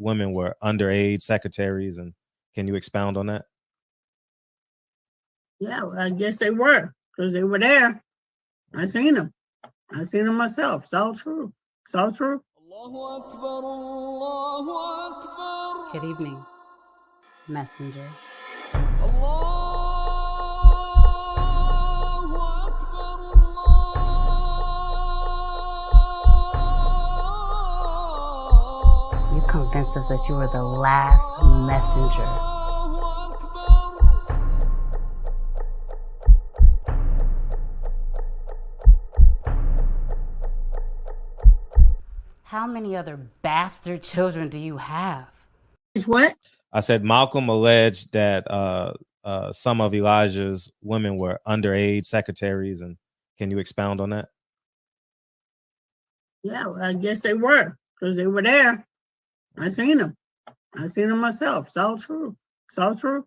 women were underage secretaries, and can you expound on that? Yeah, well, I guess they were, because they were there. I seen them. I seen them myself. It's all true. It's all true. Good evening, messenger. You convinced us that you were the last messenger. How many other bastard children do you have? It's what? I said Malcolm alleged that some of Elijah's women were underage secretaries, and can you expound on that? Yeah, well, I guess they were, because they were there. I seen them. I seen them myself. It's all true. It's all true.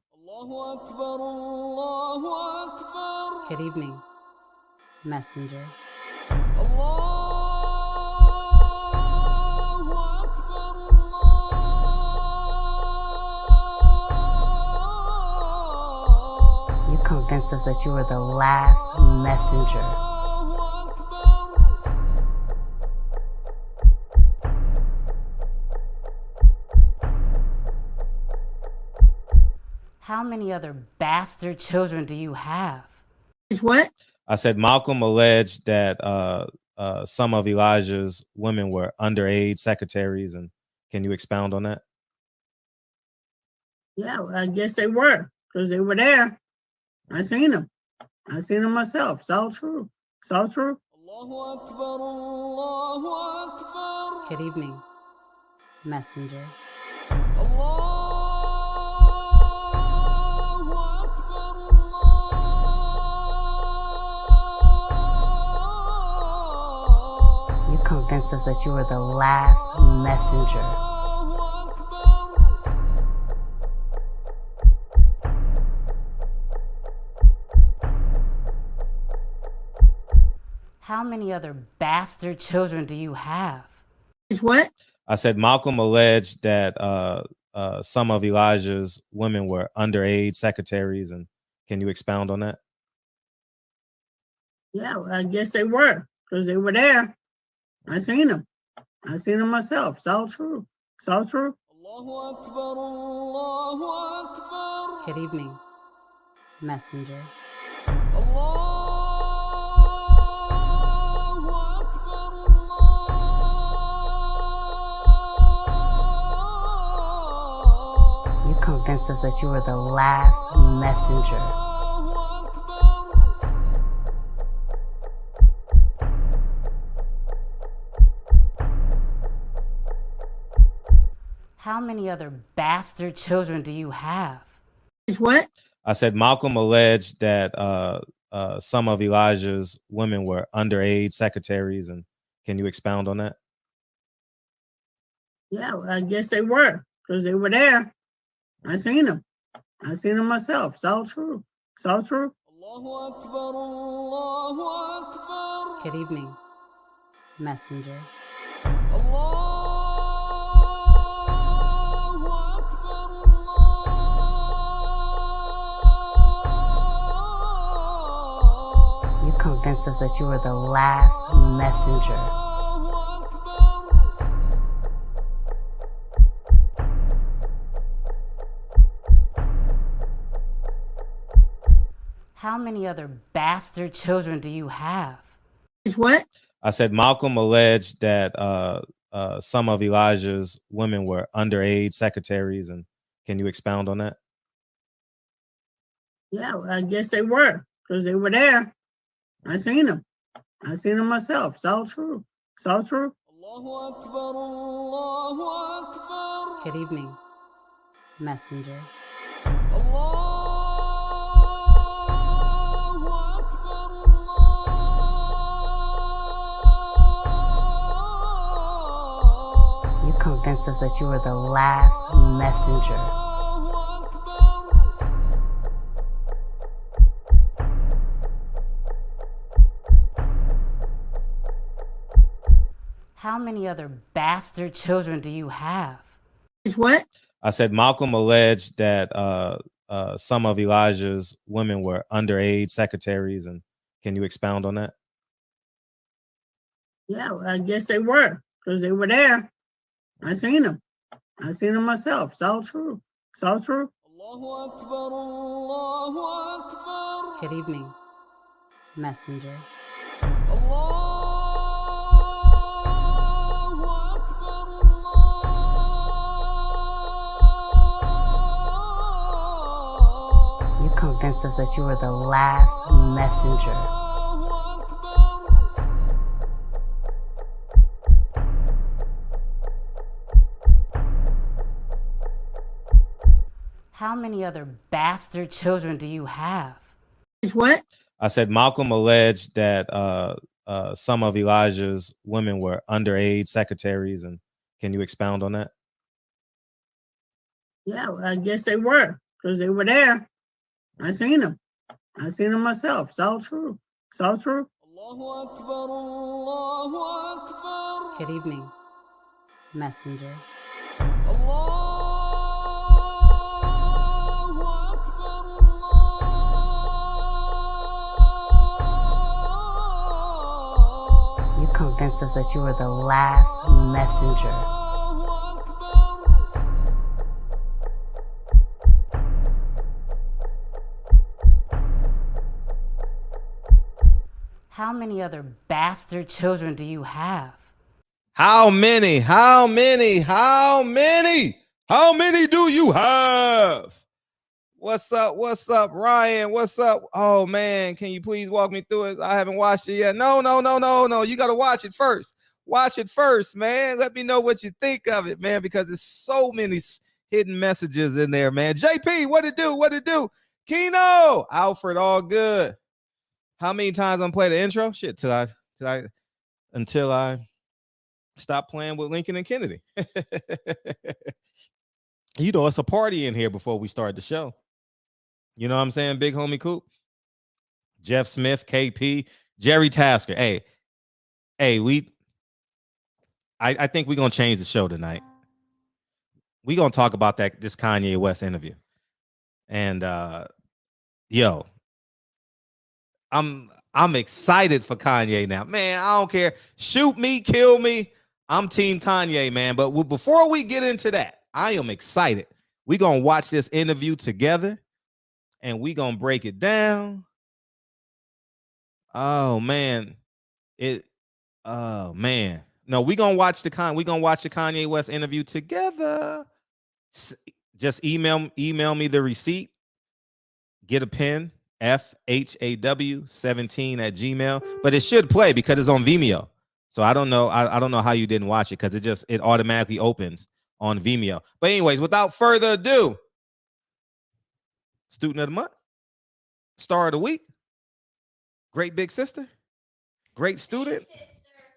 Good evening, messenger. You convinced us that you were the last messenger. How many other bastard children do you have? It's what? I said Malcolm alleged that some of Elijah's women were underage secretaries, and can you expound on that? Yeah, well, I guess they were, because they were there. I seen them. I seen them myself. It's all true. It's all true. Good evening, messenger. You convinced us that you were the last messenger. How many other bastard children do you have? It's what? I said Malcolm alleged that some of Elijah's women were underage secretaries, and can you expound on that? Yeah, well, I guess they were, because they were there. I seen them. I seen them myself. It's all true. It's all true. Good evening, messenger. You convinced us that you were the last messenger. How many other bastard children do you have? It's what? I said Malcolm alleged that some of Elijah's women were underage secretaries, and can you expound on that? Yeah, well, I guess they were, because they were there. I seen them. I seen them myself. It's all true. It's all true. Good evening, messenger. You convinced us that you were the last messenger. How many other bastard children do you have? It's what? I said Malcolm alleged that some of Elijah's women were underage secretaries, and can you expound on that? Yeah, well, I guess they were, because they were there. I seen them. I seen them myself. It's all true. It's all true. Good evening, messenger. You convinced us that you were the last messenger. How many other bastard children do you have? It's what? I said Malcolm alleged that some of Elijah's women were underage secretaries, and can you expound on that? Yeah, well, I guess they were, because they were there. I seen them. I seen them myself. It's all true. It's all true. Good evening, messenger. You convinced us that you were the last messenger. How many other bastard children do you have? It's what? I said Malcolm alleged that some of Elijah's women were underage secretaries, and can you expound on that? Yeah, well, I guess they were, because they were there. I seen them. I seen them myself. It's all true. It's all true. Good evening, messenger. You convinced us that you were the last messenger. How many other bastard children do you have? How many? How many? How many? How many do you have? What's up? What's up, Ryan? What's up? Oh man, can you please walk me through it? I haven't watched it yet. No. You got to watch it first. Watch it first, man. Let me know what you think of it, man, because there's so many hidden messages in there, man. JP, what it do? What it do? Keno, Alfred, all good. How many times I'm playing the intro? Shit, until I stop playing with Lincoln and Kennedy. You know, it's a party in here before we start the show. You know what I'm saying? Big homie Coop, Jeff Smith, KP, Jerry Tasker. Hey, I think we're gonna change the show tonight. We're gonna talk about this Kanye West interview. And yo, I'm excited for Kanye now. Man, I don't care. Shoot me, kill me. I'm team Kanye, man. But before we get into that, I am excited. We're going to watch this interview together and we're going to break it down. Oh, man. No, we're going to watch the Kanye West interview together. Just email me the receipt. Get a pen. FHAW17@gmail, but it should play because it's on Vimeo. So I don't know. I don't know how you didn't watch it because it automatically opens on Vimeo. But anyways, without further ado, student of the month, star of the week, great big sister, great student.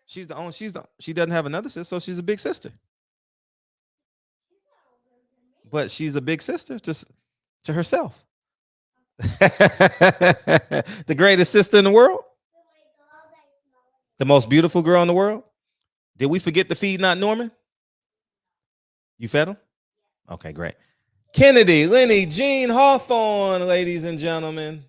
She doesn't have another sister, so she's a big sister. But she's a big sister just to herself. The greatest sister in the world, the most beautiful girl in the world. Did we forget to feed not Norman? You fed him? Okay, great. Kennedy, Lenny, Jean Hawthorne, ladies and gentlemen.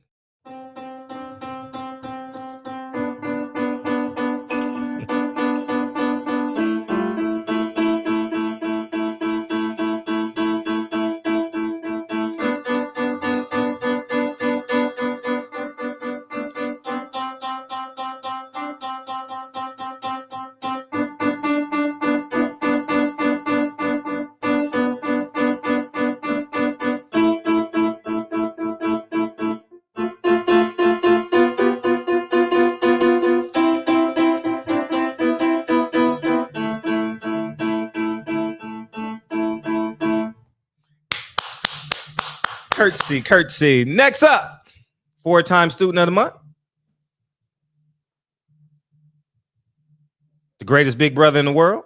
Curtsy. Next up, 4-time student of the month, the greatest big brother in the world,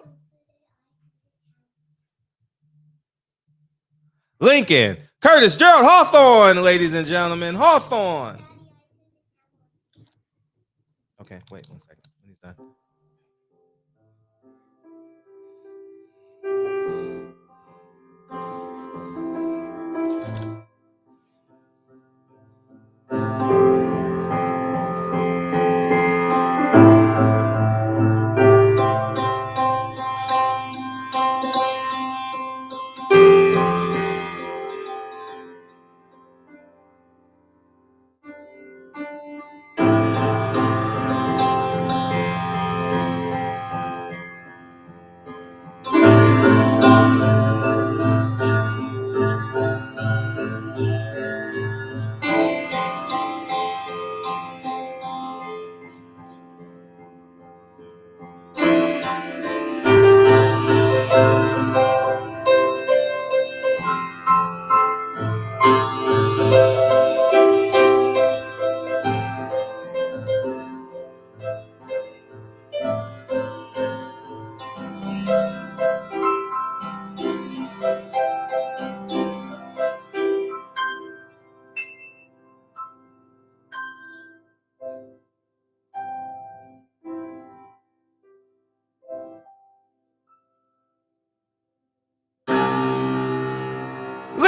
Lincoln Curtis Gerald Hawthorne, ladies and gentlemen. Hawthorne. Okay, wait 1 second. When he's done.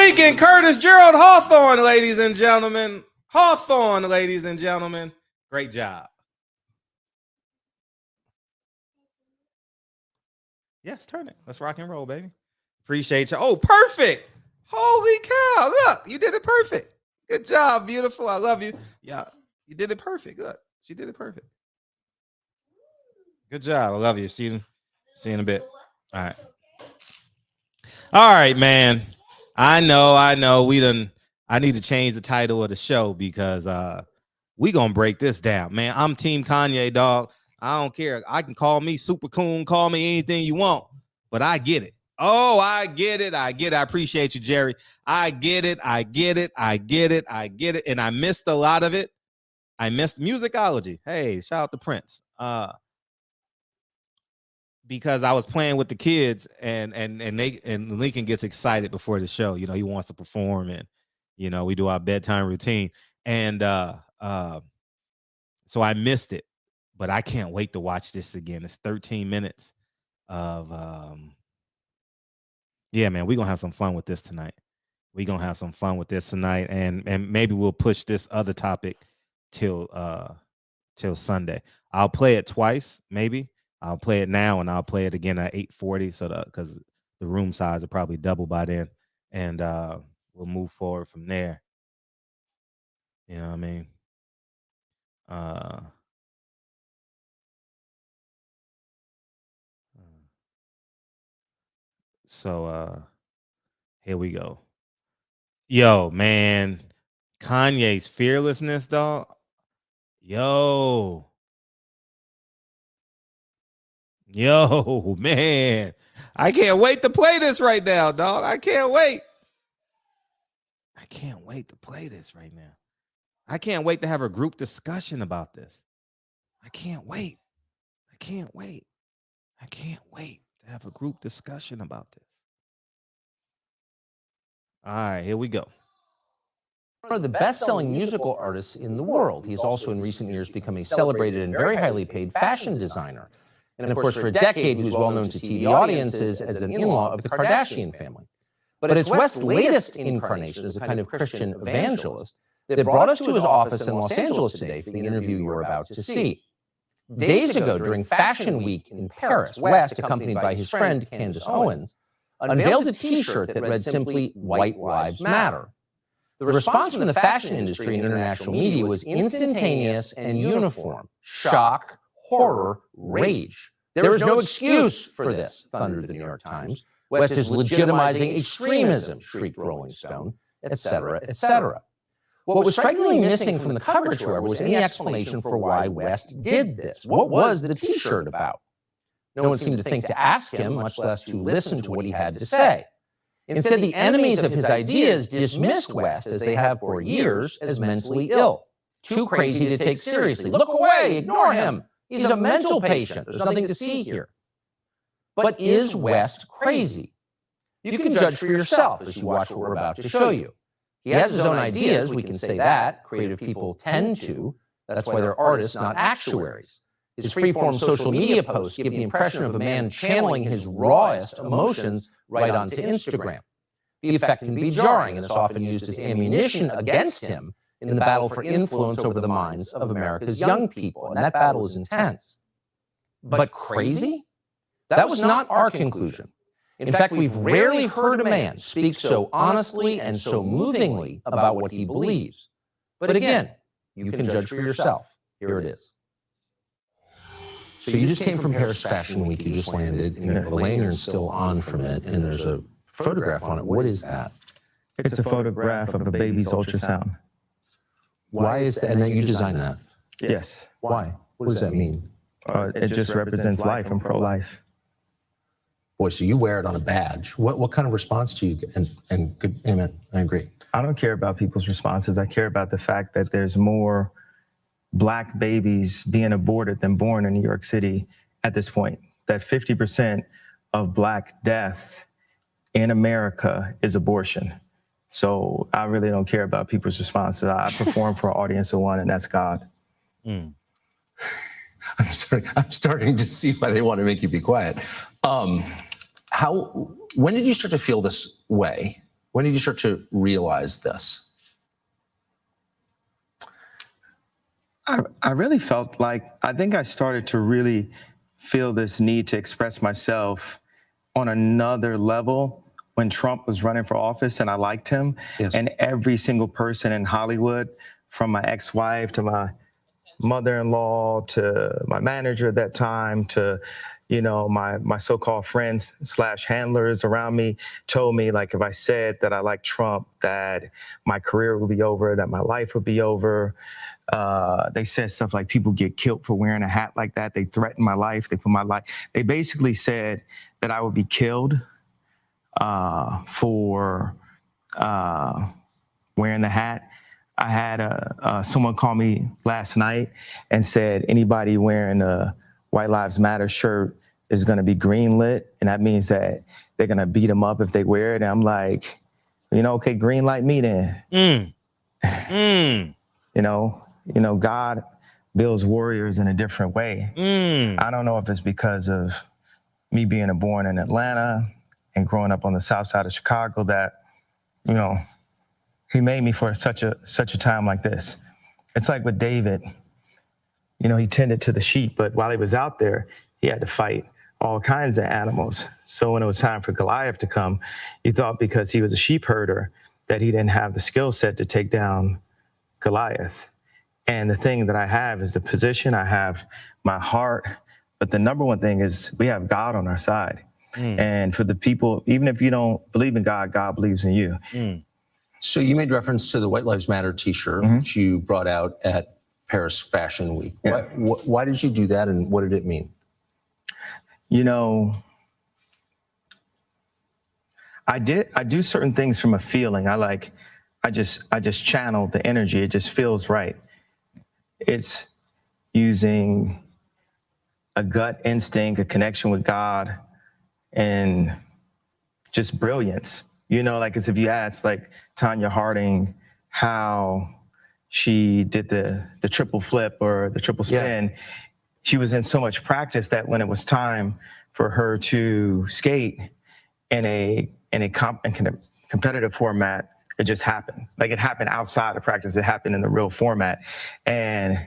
Lincoln Curtis Gerald Hawthorne, ladies and gentlemen. Hawthorne, ladies and gentlemen. Great job. Yes, turn it. Let's rock and roll, baby. Appreciate you. Oh, perfect. Holy cow. Look, you did it perfect. Good job, beautiful. I love you. Yeah, you did it perfect. Look, she did it perfect. Good job. I love you. See you in a bit. All right. All right, man. I know. I need to change the title of the show because we gonna break this down, man. I'm Team Kanye, dog. I don't care. I can call me Super Coon, call me anything you want, but I get it. Oh, I get it. I appreciate you, Jerry. I get it. And I missed a lot of it. I missed musicology. Hey, shout out to Prince. Because I was playing with the kids and Lincoln gets excited before the show. You know, he wants to perform and, you know, we do our bedtime routine. And so I missed it, but I can't wait to watch this again. It's 13 minutes of, yeah, man, we're going to have some fun with this tonight. And maybe we'll push this other topic till Sunday. I'll play it twice, maybe. I'll play it now and I'll play it again at 8:40 because the room size will probably double by then. And we'll move forward from there. You know what I mean? So here we go. Yo, man, Kanye's fearlessness, dog. Yo, man, I can't wait to play this right now, dog. I can't wait to play this right now. I can't wait to have a group discussion about this. I can't wait to have a group discussion about this. All right, here we go. One of the best-selling musical artists in the world. He's also in recent years become a celebrated and very highly paid fashion designer. And of course, for a decade, he was well known to TV audiences as an in-law of the Kardashian family. But it's West's latest incarnation as a kind of Christian evangelist that brought us to his office in Los Angeles today for the interview you're about to see. Days ago, during Fashion Week in Paris, West, accompanied by his friend Candace Owens, unveiled a T-shirt that read simply, "White Lives Matter." The response from the fashion industry and international media was instantaneous and uniform. Shock, horror, rage. There is no excuse for this, thundered the New York Times. West is legitimizing extremism, shrieked Rolling Stone, etc., etc. What was strikingly missing from the coverage, however, was any explanation for why West did this. What was the T-shirt about? No one seemed to think to ask him, much less to listen to what he had to say. Instead, the enemies of his ideas dismissed West, as they have for years, as mentally ill, too crazy to take seriously. Look away, ignore him. He's a mental patient. There's nothing to see here. But is West crazy? You can judge for yourself as you watch what we're about to show you. He has his own ideas, we can say that. Creative people tend to. That's why they're artists, not actuaries. His free-form social media posts give the impression of a man channeling his rawest emotions right onto Instagram. The effect can be jarring and is often used as ammunition against him in the battle for influence over the minds of America's young people, and that battle is intense. But crazy? That was not our conclusion. In fact, we've rarely heard a man speak so honestly and so movingly about what he believes. But again, you can judge for yourself. Here it is. So you just came from Paris Fashion Week, you just landed, and the lanyard's still on from it, and there's a photograph on it. What is that? It's a photograph of a baby's ultrasound. Why is that? And then you designed that? Yes. Why? What does that mean? It just represents life and pro-life. Boy, so you wear it on a badge. What kind of response do you get? And good, amen, I agree. I don't care about people's responses. I care about the fact that there's more Black babies being aborted than born in New York City at this point. That 50% of Black death in America is abortion. So I really don't care about people's responses. I perform for an audience of one, and that's God. I'm starting to see why they want to make you be quiet. When did you start to feel this way? When did you start to realize this? I really felt like, I think I started to really feel this need to express myself on another level when Trump was running for office, and I liked him. Yes. And every single person in Hollywood, from my ex-wife to my mother-in-law to my manager at that time to, you know, my so-called friends / handlers around me, told me, like, if I said that I liked Trump, that my career would be over, that my life would be over. They said stuff like people get killed for wearing a hat like that. They threatened my life. They put my life. They basically said that I would be killed for wearing the hat. I had someone call me last night and said anybody wearing a White Lives Matter shirt is going to be green lit, and that means that they're going to beat them up if they wear it. And I'm like, you know, okay, green light me then. You know, God builds warriors in a different way. I don't know if it's because of me being born in Atlanta and growing up on the south side of Chicago that, you know, he made me for such a time like this. It's like with David, you know, he tended to the sheep, but while he was out there, he had to fight all kinds of animals. So when it was time for Goliath to come, he thought because he was a sheep herder that he didn't have the skill set to take down Goliath. And the thing that I have is the position, I have my heart, but the number one thing is we have God on our side. And for the people, even if you don't believe in God, God believes in you. So you made reference to the White Lives Matter t-shirt, which you brought out at Paris Fashion Week. Yeah. Why did you do that, and what did it mean? You know, I do certain things from a feeling. I just channel the energy. It just feels right. It's using a gut instinct, a connection with God, and just brilliance. You know, like as if you asked like Tanya Harding how she did the triple flip or the triple spin, she was in so much practice that when it was time for her to skate in a competitive format, it just happened. Like it happened outside of practice. It happened in the real format. And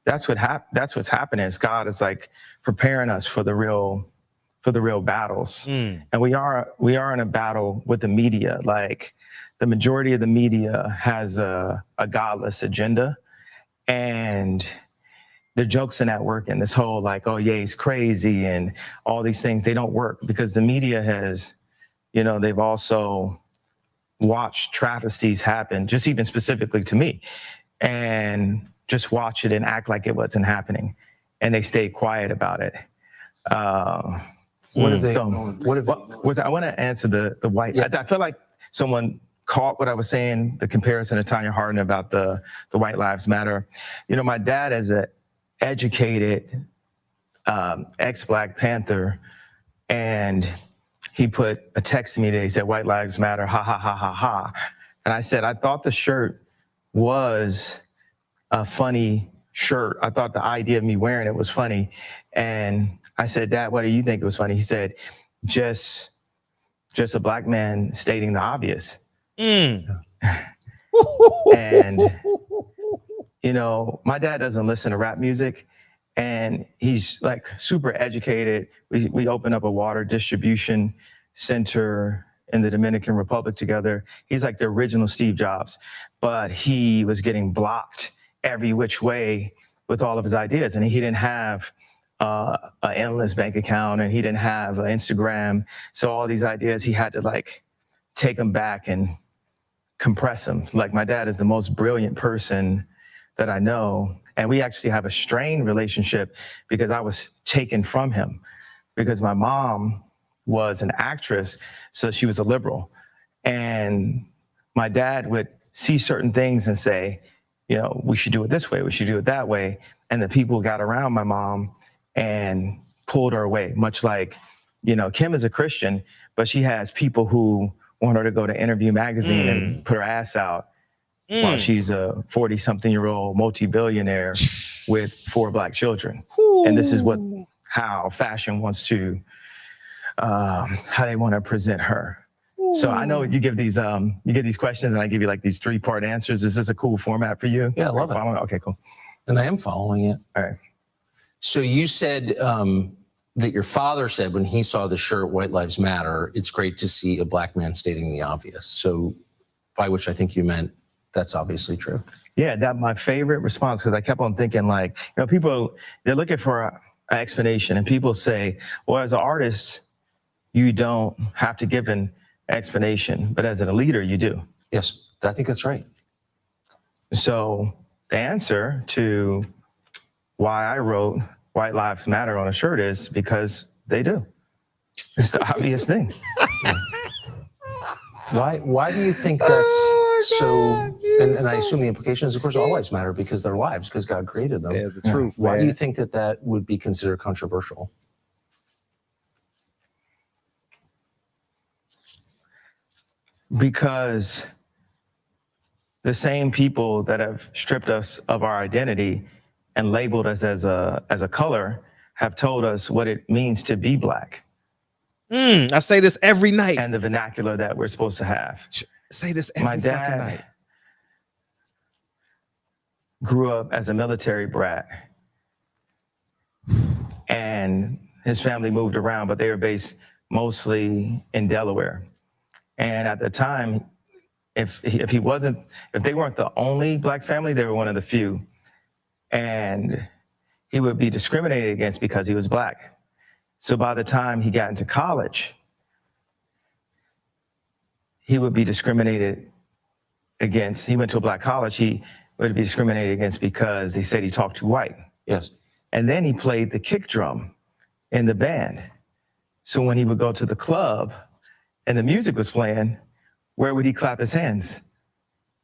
that's what's happening is God is like preparing us for the real battles. And we are in a battle with the media. Like the majority of the media has a godless agenda, and the jokes in that work and this whole like, oh yeah, he's crazy and all these things, they don't work because the media has, you know, they've also watched travesties happen, just even specifically to me, and just watch it and act like it wasn't happening. And they stayed quiet about it. What have they? I want to answer the white. Yeah. I feel like someone caught what I was saying, the comparison to Tanya Harding about the White Lives Matter. You know, my dad is an educated ex-Black Panther, and he put a text to me that he said, "White Lives Matter, ha, ha, ha, ha, ha." And I said, I thought the shirt was a funny shirt. I thought the idea of me wearing it was funny. And I said, Dad, what do you think it was funny? He said, just a Black man stating the obvious. And, you know, my dad doesn't listen to rap music, and he's like super educated. We opened up a water distribution center in the Dominican Republic together. He's like the original Steve Jobs, but he was getting blocked every which way with all of his ideas. And he didn't have an endless bank account, and he didn't have an Instagram. So all these ideas, he had to like take them back and compress them. Like my dad is the most brilliant person that I know. And we actually have a strained relationship because I was taken from him because my mom was an actress. So she was a liberal. And my dad would see certain things and say, you know, we should do it this way. We should do it that way. And the people got around my mom and pulled her away, much like, you know, Kim is a Christian, but she has people who want her to go to Interview Magazine and put her ass out while she's a 40-something-year-old multi-billionaire with 4 Black children. And this is how fashion wants to, how they want to present her. So I know you give these questions and I give you like these 3-part answers. Is this a cool format for you? Yeah, I love it. Okay, cool. And I am following it. All right. So you said that your father said when he saw the shirt, White Lives Matter, it's great to see a black man stating the obvious. So by which I think you meant that's obviously true. Yeah, that my favorite response, because I kept on thinking like, people, they're looking for an explanation and people say, well, as an artist, you don't have to give an explanation, but as a leader, you do. Yes, I think that's right. So the answer to why I wrote White Lives Matter on a shirt is because they do. It's the obvious thing. Why do you think that's so? And I assume the implication is, of course, all lives matter because they're lives, because God created them. There's the truth. Why man. do you think that would be considered controversial? Because the same people that have stripped us of our identity and labeled us as a color have told us what it means to be black. I say this every night. And the vernacular that we're supposed to have. Say this every fucking night. Grew up as a military brat. And his family moved around, but they were based mostly in Delaware. And at the time, if they weren't the only black family, they were one of the few. And he would be discriminated against because he was black. So by the time he got into college, he would be discriminated against. He went to a black college, he would be discriminated against because they said he talked too white. Yes. And then he played the kick drum in the band. So when he would go to the club and the music was playing, where would he clap his hands?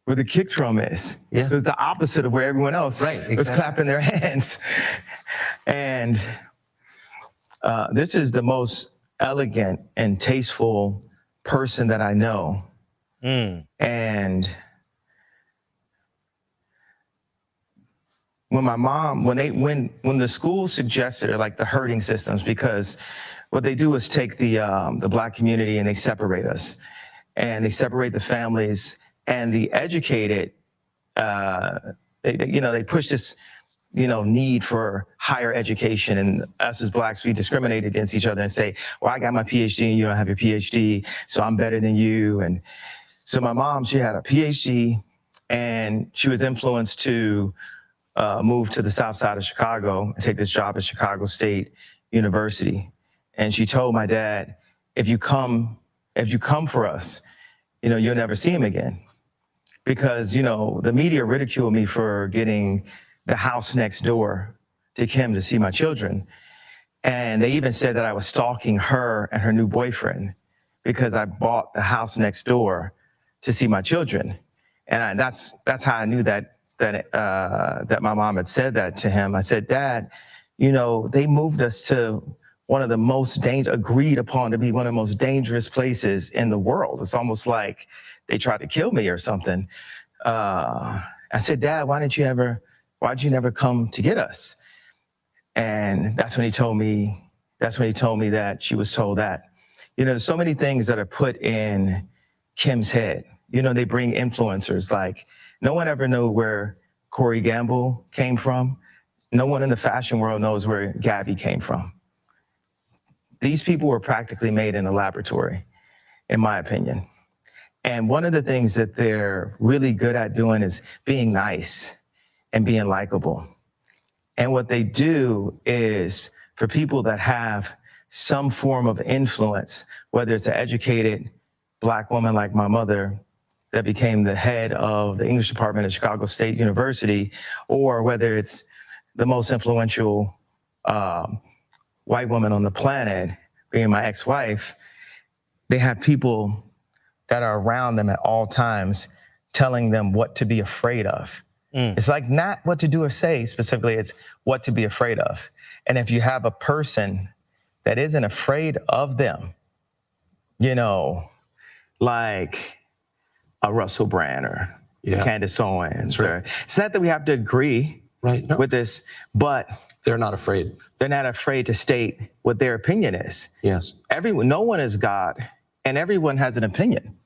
Where the kick drum is. Yeah. So it's the opposite of where everyone else was clapping their hands. And this is the most elegant and tasteful person that I know. And when my mom, when the school suggested it, like the herding systems, because what they do is take the black community and they separate us, and they separate the families, and the educated, they push this, need for higher education, and us as blacks, we discriminate against each other and say, well, I got my PhD and you don't have your PhD, so I'm better than you. And so my mom, she had a PhD and she was influenced to move to the south side of Chicago and take this job at Chicago State University. And she told my dad, if you come for us, you'll never see him again. Because, the media ridiculed me for getting the house next door to Kim to see my children. And they even said that I was stalking her and her new boyfriend because I bought the house next door to see my children. And that's how I knew that my mom had said that to him. I said, Dad, they moved us to one of the most agreed upon to be one of the most dangerous places in the world. It's almost like they tried to kill me or something. I said, Dad, why'd you never come to get us? And that's when he told me that she was told that. There's so many things that are put in Kim's head. They bring influencers, like no one ever knew where Corey Gamble came from. No one in the fashion world knows where Gabby came from. These people were practically made in a laboratory, in my opinion. And one of the things that they're really good at doing is being nice and being likable. And what they do is, for people that have some form of influence, whether it's an educated Black woman like my mother that became the head of the English department at Chicago State University, or whether it's the most influential white woman on the planet, being my ex-wife, they have people that are around them at all times telling them what to be afraid of. It's like not what to do or say specifically, it's what to be afraid of. And if you have a person that isn't afraid of them, like a Russell Brand or Candace Owens, right. It's not that we have to agree with this, but they're not afraid. They're not afraid to state what their opinion is. Yes. No one is God and everyone has an opinion.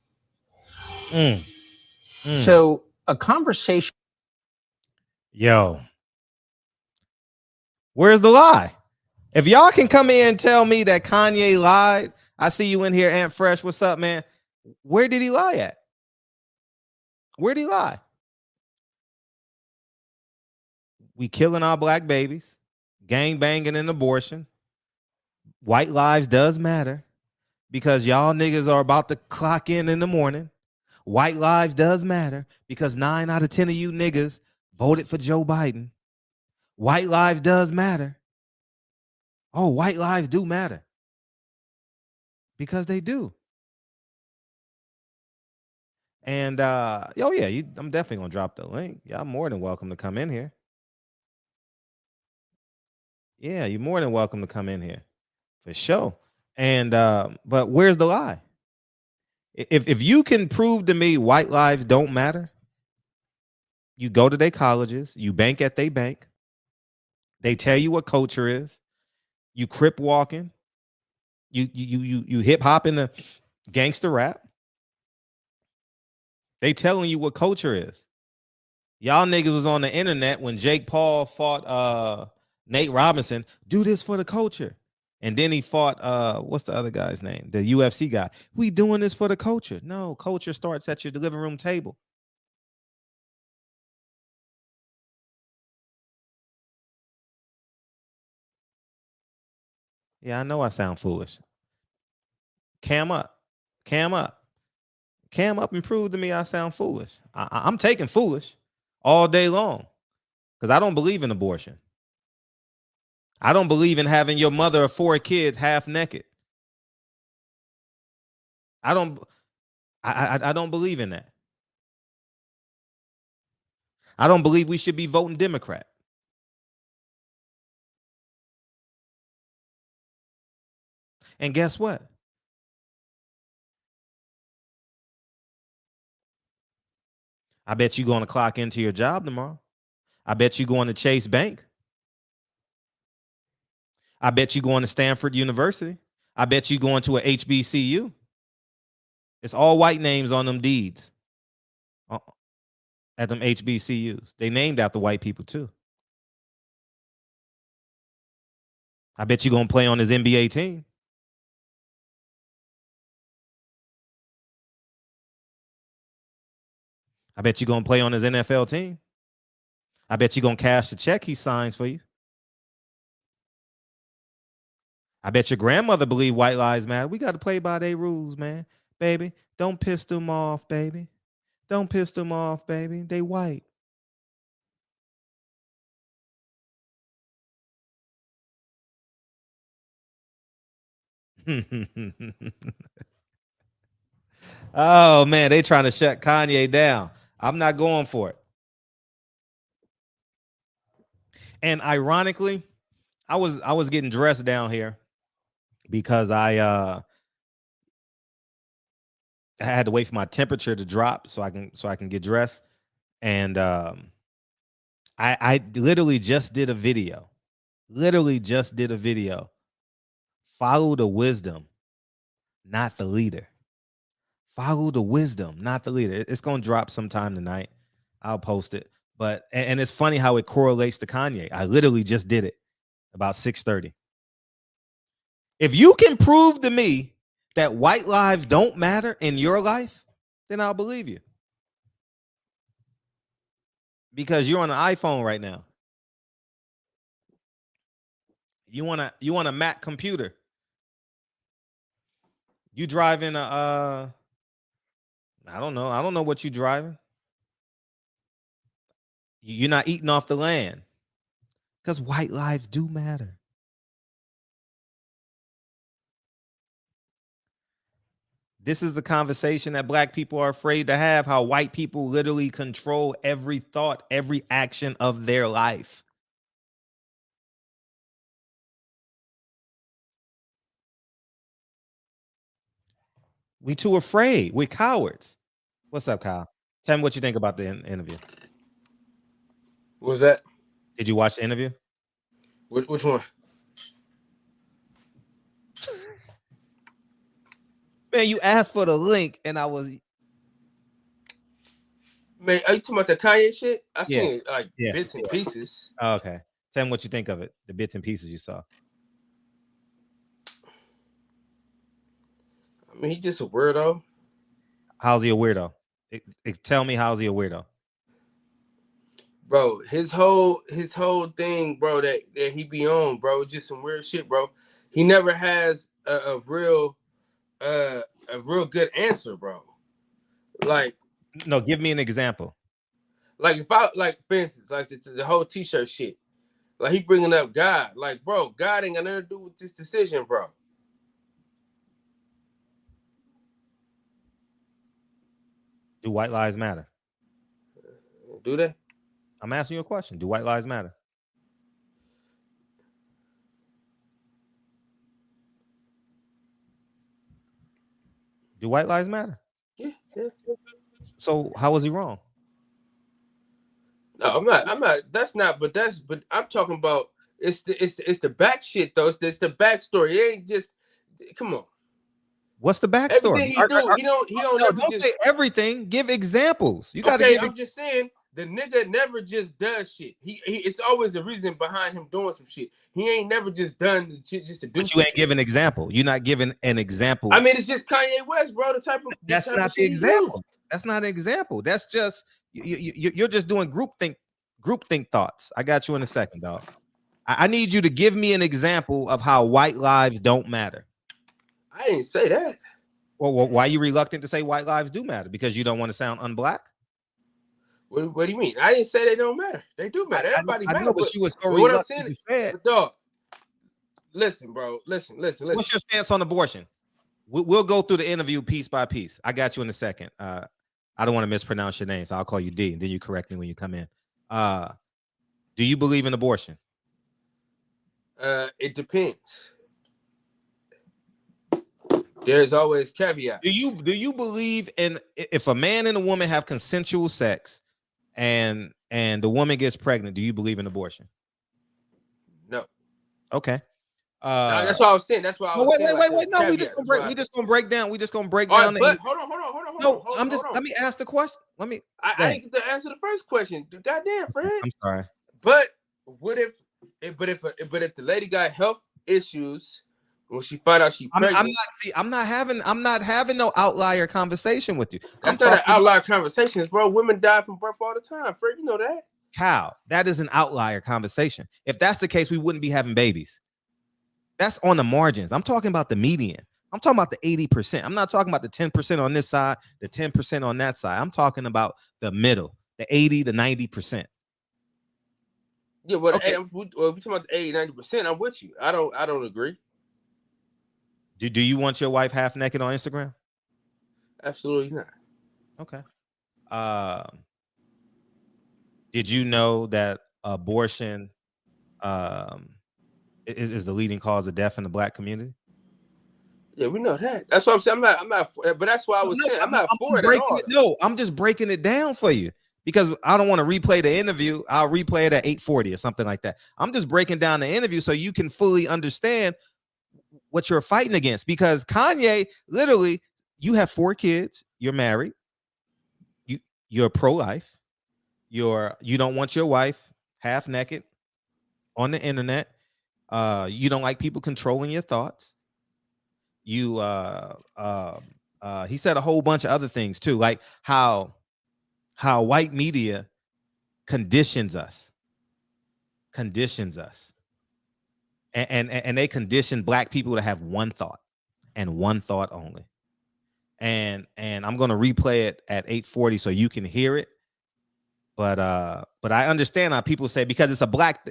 So a conversation. Yo, where's the lie? If y'all can come in and tell me that Kanye lied, I see you in here, Aunt Fresh. What's up, man? Where did he lie at? Where did he lie? We killing our black babies, gang banging and abortion. White lives does matter because y'all niggas are about to clock in the morning. White lives does matter because 9 out of 10 of you niggas voted for Joe Biden. White lives does matter. Oh, white lives do matter because they do. And oh yeah, I'm definitely gonna drop the link. Y'all more than welcome to come in here. Yeah, you're more than welcome to come in here for sure. And but where's the lie? If you can prove to me white lives don't matter, you go to their colleges, you bank at their bank, they tell you what culture is, you crip walking, you hip hop in the gangster rap. They telling you what culture is. Y'all niggas was on the internet when Jake Paul fought Nate Robinson. Do this for the culture. And then he fought what's the other guy's name? The UFC guy. We doing this for the culture. No, culture starts at your living room table. Yeah, I know I sound foolish. Cam up. Cam up. Cam up and prove to me I sound foolish. I'm taking foolish all day long because I don't believe in abortion. I don't believe in having your mother of 4 kids half naked. I don't believe in that. I don't believe we should be voting Democrat. And guess what? I bet you going to clock into your job tomorrow. I bet you going to Chase Bank. I bet you going to Stanford University. I bet you going to a HBCU. It's all white names on them deeds at them HBCUs. They named after white people too. I bet you going to play on his NBA team. I bet you going to play on his NFL team. I bet you going to cash the check he signs for you. I bet your grandmother believe white lives matter. We got to play by their rules, man. Baby, don't piss them off, baby. Don't piss them off, baby. They white. Oh, man, they trying to shut Kanye down. I'm not going for it. And ironically, I was getting dressed down here because I had to wait for my temperature to drop so I can get dressed. And I literally just did a video. Follow the wisdom, not the leader. Follow the wisdom, not the leader. It's gonna drop sometime tonight. I'll post it. But and it's funny how it correlates to Kanye. I literally just did it about 6:30. If you can prove to me that white lives don't matter in your life, then I'll believe you. Because you're on an iPhone right now. You want a Mac computer. You driving a I don't know what you driving. You're not eating off the land. Because white lives do matter. This is the conversation that black people are afraid to have, how white people literally control every thought, every action of their life. We too afraid. We're cowards. What's up, Kyle? Tell me what you think about the interview. What was that? Did you watch the interview? Which one? Man, you asked for the link, and I was. Man, are you talking about the Kanye shit? I Yeah. seen it like Yeah. bits and pieces. Oh, okay. Tell me what you think of it. The bits and pieces you saw. I mean, he just a weirdo. How's he a weirdo? Tell me, how's he a weirdo? Bro, his whole thing, bro, that he be on, bro, just some weird shit, bro. He never has a real good answer, bro. Like, no, give me an example. Like if I like, for instance, like the whole T-shirt shit. Like he bringing up God, like, bro, God ain't got nothing to do with this decision, bro. Do white lives matter? Do they? I'm asking you a question. Do white lives matter? Do white lives matter? Yeah. So how was he wrong? No, I'm not. That's not. But I'm talking about. It's the back shit though. It's the backstory. It ain't just. Come on. What's the backstory? Everything he don't say everything. Give examples. You got to. Okay, I'm just saying the nigga never just does shit. He it's always a reason behind him doing some shit. He ain't never just done the shit just to do. But you ain't giving an example. You're not giving an example. I mean, it's just Kanye West, bro. The type of that's not the example. That's not an example. That's just you're just doing groupthink thoughts. I got you in a second, dog. I need you to give me an example of how white lives don't matter. I didn't say that. Well, why are you reluctant to say white lives do matter? Because you don't want to sound unblack? What do you mean? I didn't say they don't matter. They do matter. Everybody matters. I know, but you were so what I'm reluctant saying to is, say it. dog, listen, bro. Listen. What's your stance on abortion? We'll go through the interview piece by piece. I got you in a second. I don't want to mispronounce your name, so I'll call you D, and then you correct me when you come in. Do you believe in abortion? It depends. There's always caveats. Do you believe in if a man and a woman have consensual sex and the woman gets pregnant, do you believe in abortion? No. Okay. No, that's what I was saying. That's why I was saying. Wait. No, we just gonna break down. We just gonna break down. But hold on. Let me ask the question. I didn't get to answer the first question. Goddamn, Fred. I'm sorry. But what if the lady got health issues when she find out she pregnant? I'm not having no outlier conversation with you. That's not an outlier conversation, bro. Women die from birth all the time, Fred. You know that. Cal, that is an outlier conversation. If that's the case, we wouldn't be having babies. That's on the margins. I'm talking about the median. I'm talking about the 80%. I'm not talking about the 10% on this side, the 10% on that side. I'm talking about the middle, the 80 to 90%. Yeah, well, okay. If we're talking about the 80, 90%, I'm with you. I don't agree. Do you want your wife half naked on Instagram? Absolutely not. Okay. Did you know that abortion is the leading cause of death in the Black community? Yeah, we know that. That's what I'm saying. I'm not. But that's why I was saying I'm not for it at all. No, I'm just breaking it down for you because I don't want to replay the interview. I'll replay it at 8:40 or something like that. I'm just breaking down the interview so you can fully understand what you're fighting against. Because Kanye, literally, you have 4 kids. You're married. You're pro-life. You don't want your wife half naked on the internet. You don't like people controlling your thoughts. He said a whole bunch of other things too, like how white media conditions us, and they condition Black people to have one thought and one thought only. And I'm going to replay it at 8:40 so you can hear it. But I understand how people say because it's a black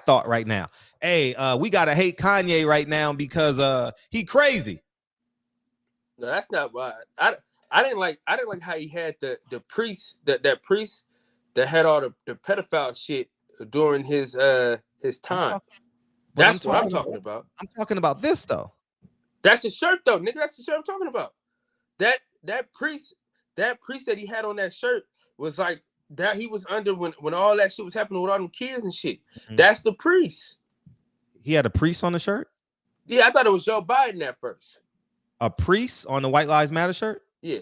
thought right now. Hey, we gotta hate Kanye right now because he crazy. No, that's not why. I didn't like how he had the priest that priest that had all the pedophile shit during his time. That's what I'm talking about. I'm talking about this though. That's the shirt though, nigga. That's the shirt I'm talking about. That priest that he had on that shirt was like that he was under when all that shit was happening with all them kids and shit. Mm-hmm. That's the priest. He had a priest on the shirt? Yeah, I thought it was Joe Biden at first. A priest on the White Lives Matter shirt? Yeah.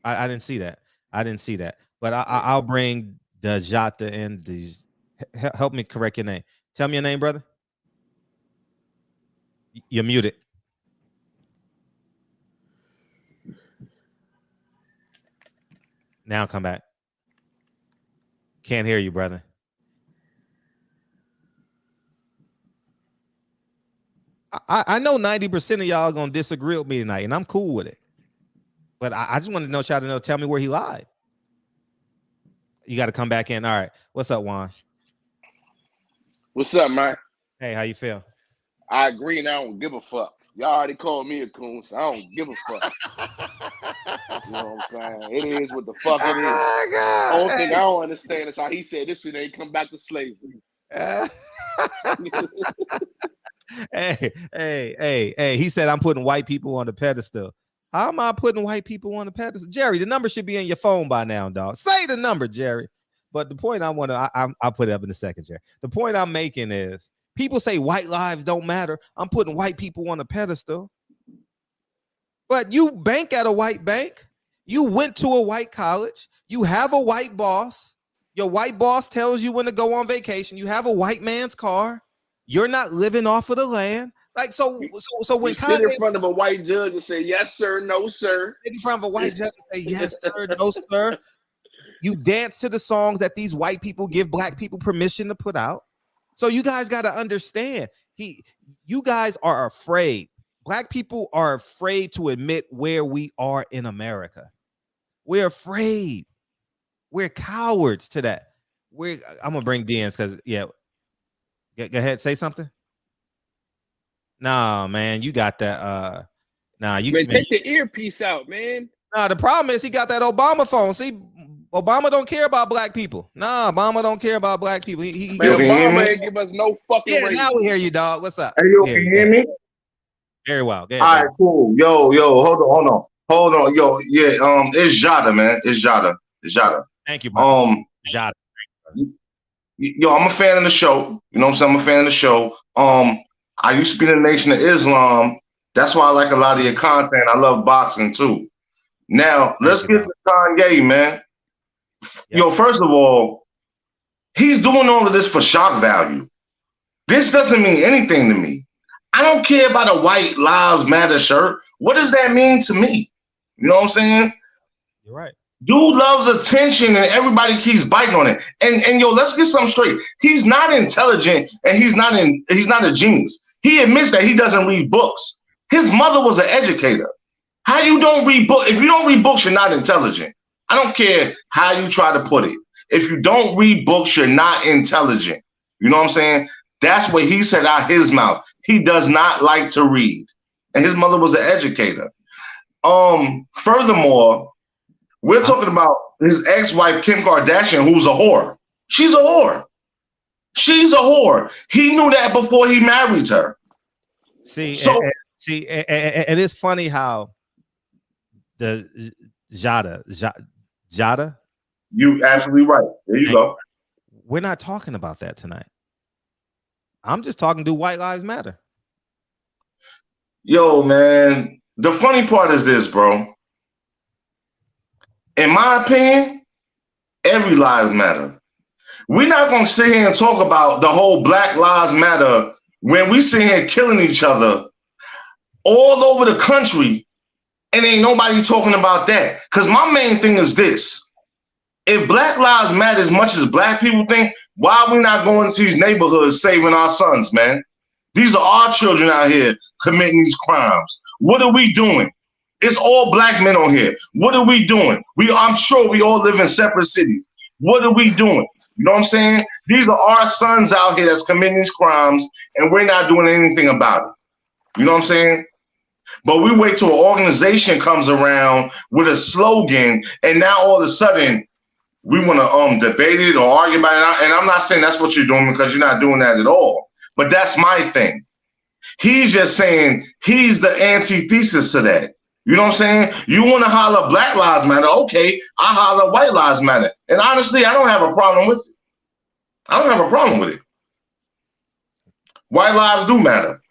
I didn't see that. But I'll bring the Jata and these. Help me correct your name. Tell me your name, brother. You're muted. Now come back. Can't hear you, brother. I know 90% of y'all are gonna disagree with me tonight, and I'm cool with it. But I just want to know, y'all to know, tell me where he lied. You got to come back in. All right. What's up, Juan? What's up, man? Hey, how you feel? I agree, and I don't give a fuck. Y'all already called me a coon, so I don't give a fuck. You know what I'm saying? It is what the fuck it is. The only thing I don't understand is how he said this shit ain't come back to slavery. Hey, he said I'm putting white people on the pedestal. How am I putting white people on the pedestal? Jerry, the number should be in your phone by now, dog. Say the number, Jerry. But the point I'll put it up in a second, Jerry. The point I'm making is people say white lives don't matter. I'm putting white people on a pedestal. But you bank at a white bank. You went to a white college. You have a white boss. Your white boss tells you when to go on vacation. You have a white man's car. You're not living off of the land. Like, so when you sit in front of a white judge and say, yes, sir, no, sir. In front of a white judge and say, yes, sir, no, sir. You dance to the songs that these white people give black people permission to put out. So you guys got to understand, you guys are afraid. Black people are afraid to admit where we are in America. We're afraid. We're cowards to that. I'm gonna bring DNs because Go ahead, say something. Nah, man, you got that. Take the earpiece out, man. Nah, the problem is he got that Obama phone. See, Obama don't care about black people. Nah, Obama don't care about black people. Obama ain't give us no fucking raise. Now we hear you, dog. What's up? Hey, yo, can you hear me? Very well. Go ahead, all right, cool. Yo, hold on. Yo, yeah, it's Jada, man. It's Jada. Thank you, bro. Jada. Yo, I'm a fan of the show. You know what I'm saying? I'm a fan of the show. I used to be in the Nation of Islam. That's why I like a lot of your content. I love boxing too. Now, let's get to Kanye, man. Yo, first of all, he's doing all of this for shock value. This doesn't mean anything to me. I don't care about a White Lives Matter shirt. What does that mean to me? You know what I'm saying? You're right. Dude loves attention and everybody keeps biting on it. And yo, let's get something straight. He's not intelligent and he's not a genius. He admits that he doesn't read books. His mother was an educator. How you don't read books? If you don't read books, you're not intelligent. I don't care how you try to put it. If you don't read books, you're not intelligent. You know what I'm saying? That's what he said out his mouth. He does not like to read. And his mother was an educator. Furthermore, we're talking about his ex-wife, Kim Kardashian, who's a whore. She's a whore. He knew that before he married her. See, and it's funny how the Jada. You absolutely right. There you go. We're not talking about that tonight. I'm just talking, do white lives matter? Yo, man, the funny part is this, bro. In my opinion, every life matter. We're not going to sit here and talk about the whole Black Lives Matter when we sit here killing each other all over the country and ain't nobody talking about that. Because my main thing is this. If Black Lives Matter as much as black people think, why are we not going to these neighborhoods saving our sons, man? These are our children out here committing these crimes. What are we doing? It's all black men on here. What are we doing? I'm sure we all live in separate cities. What are we doing? You know what I'm saying? These are our sons out here that's committing these crimes, and we're not doing anything about it. You know what I'm saying? But we wait till an organization comes around with a slogan, and now all of a sudden we want to debate it or argue about it. And I'm not saying that's what you're doing, because you're not doing that at all. But that's my thing. He's just saying he's the antithesis to that. You know what I'm saying? You want to holler Black Lives Matter. Okay, I holler White Lives Matter. And honestly, I don't have a problem with it. I don't have a problem with it. White lives do matter.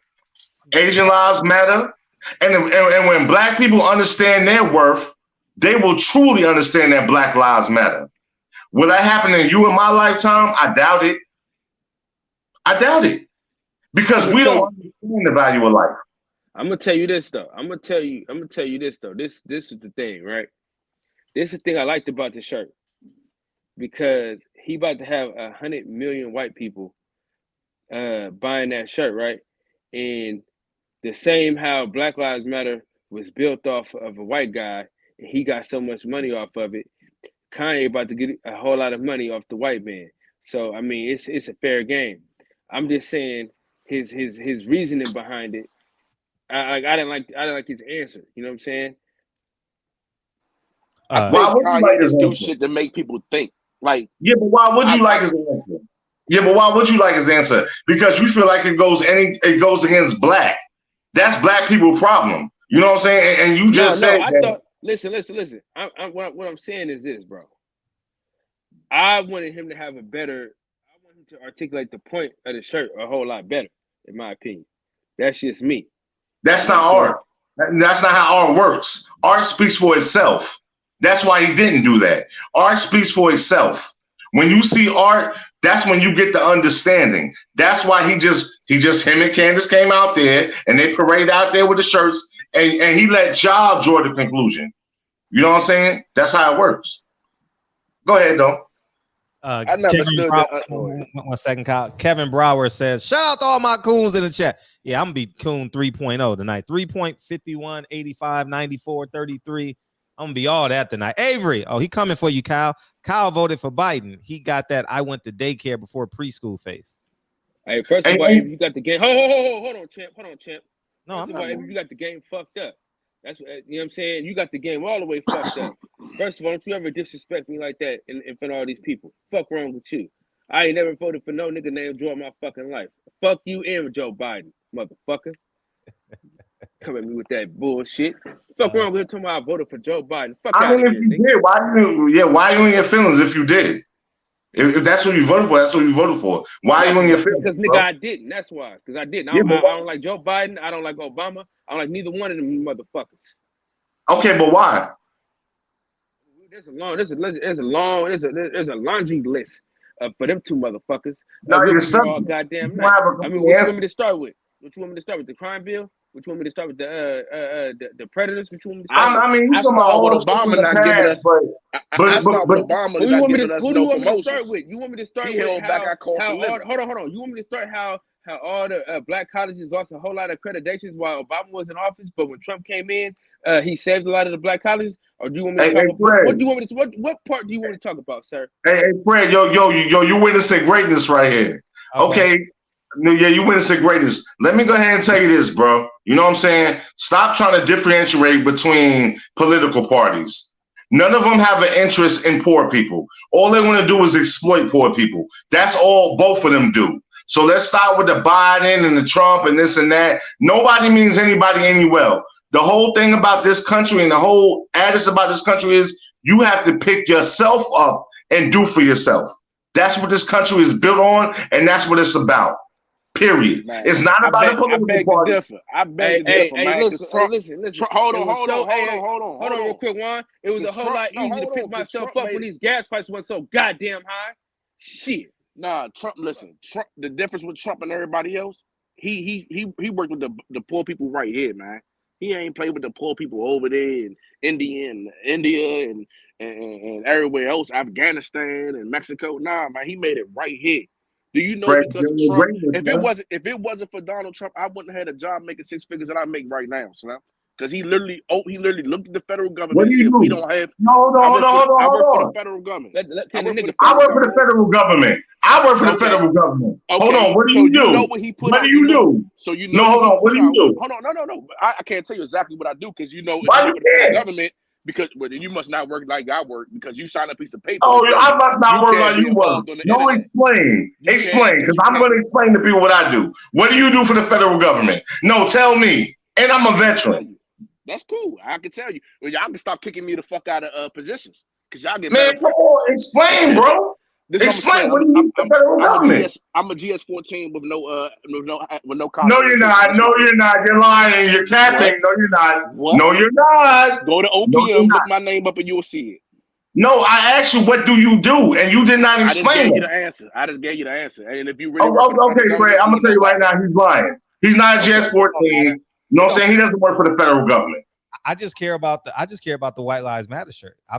Asian lives matter. And when black people understand their worth, they will truly understand that Black Lives Matter. Will that happen in you in my lifetime? I doubt it. I doubt it. Because we don't understand the value of life. I'm gonna tell you this though. I'm gonna tell you this though. This is the thing, right? This is the thing I liked about the shirt. Because he about to have 100 million white people buying that shirt, right? And the same how Black Lives Matter was built off of a white guy, and he got so much money off of it. Kanye about to get a whole lot of money off the white man. So I mean, it's a fair game. I'm just saying his reasoning behind it. I didn't like his answer. You know what I'm saying? I think Kanye just do shit to make people think. Like, yeah, but why would you like his answer? Yeah, but why would you like his answer? Because you feel like it goes against black. That's black people problem. You know what I'm saying? And you just said that. Listen. What I'm saying is this, bro. I wanted him to have I want him to articulate the point of the shirt a whole lot better, in my opinion. That's just me. That's not art. That's not how art works. Art speaks for itself. That's why he didn't do that. Art speaks for itself. When you see art, that's when you get the understanding. That's why him and Candace came out there and they parade out there with the shirts and he let Ja draw the conclusion. You know what I'm saying? That's how it works. Go ahead, though. I never stood there. 1 second, Kyle. Kevin Brower says, shout out to all my coons in the chat. Yeah, I'm going to be coon 3.0 tonight. 3.51, 85, 94, 33. I'm going to be all that tonight. Avery, he coming for you, Kyle. Kyle voted for Biden. He got that I went to daycare before preschool face. Hey, first of all, Avery, you got the game. Hold on, champ. No, first of all, Avery, you got the game fucked up. That's what, you know what I'm saying? You got the game all the way fucked up. First of all, don't you ever disrespect me like that in front of all these people. Fuck wrong with you. I ain't never voted for no nigga named Joe in my fucking life. Fuck you and Joe Biden, motherfucker. Come at me with that bullshit. Fuck wrong with him talking about I voted for Joe Biden. Fuck out of here. If you did, why you in your feelings if you did? If that's what you voted for, that's what you voted for. Why are you in your feelings? Because nigga, I didn't. That's why. Because I didn't. I don't like Joe Biden. I don't like Obama. I don't like neither one of them motherfuckers. Okay, but why? There's a laundry list for them two motherfuckers. All goddamn night. I mean, what you want me to start with? What you want me to start with? The crime bill? What you want me to start with? The predators? What you want me to start with? I mean, you talking about Obama not giving us, but Obama who do you want me to start with? You want me to start with held back our cost of living. Hold on. You want me to start how all the black colleges lost a whole lot of accreditations while Obama was in office, but when Trump came in, he saved a lot of the black colleges? Or do you want me to talk about what do you want me to what part do you want to talk about, sir? Hey, Fred, you witnessing greatness right here. Okay. Yeah, you witnessing greatness. Let me go ahead and tell you this, bro. You know what I'm saying? Stop trying to differentiate between political parties. None of them have an interest in poor people. All they want to do is exploit poor people. That's all both of them do. So let's start with the Biden and the Trump and this and that. Nobody means anybody any well. The whole thing about this country and the whole address about this country is you have to pick yourself up and do for yourself. That's what this country is built on, and that's what it's about. Period. Man, it's not about a political party. I beg to differ, man. Listen. Hold on, real quick, Juan. It was a whole lot easier to pick myself up when these gas prices went so goddamn high. Shit. Nah, Trump. Listen, Trump. The difference with Trump and everybody else, he worked with the poor people right here, man. He ain't played with the poor people over there in India and everywhere else, Afghanistan and Mexico. Nah, man, he made it right here. Do you know because of Trump? If it wasn't for Donald Trump, I wouldn't have had a job making 6 figures that I make right now. So because he literally looked at the federal government. What do you do? We don't have. Hold on. I work for the federal government. I work for the federal government. Hold on. What do you do? You know what he put what do you do? So you know. No, hold on. What do you do? Hold on. No. I can't tell you exactly what I do because you know. Why you the government? Because you must not work like I work because you sign a piece of paper. Oh, I must not work like you work. No, explain, because I'm going to explain to people what I do. What do you do for the federal government? No, tell me. And I'm a veteran. That's cool. I can tell you. Well, y'all can stop kicking me the fuck out of positions because y'all get man. Come on, explain, bro. Explain what you mean the federal government. I'm a GS-14 with no No, you're not. No, you're not. You're lying. You're capping. No, you're not. What? No, you're not. Go to OPM, look my name up, and you will see it. No, I asked you, what do you do? And you did not explain it. I just gave you the answer. And if you really okay, Fred, I'm gonna tell you right now, he's lying. He's not a GS-14. You know what I'm saying? He doesn't work for the federal government. I just care about the White Lives Matter shirt. I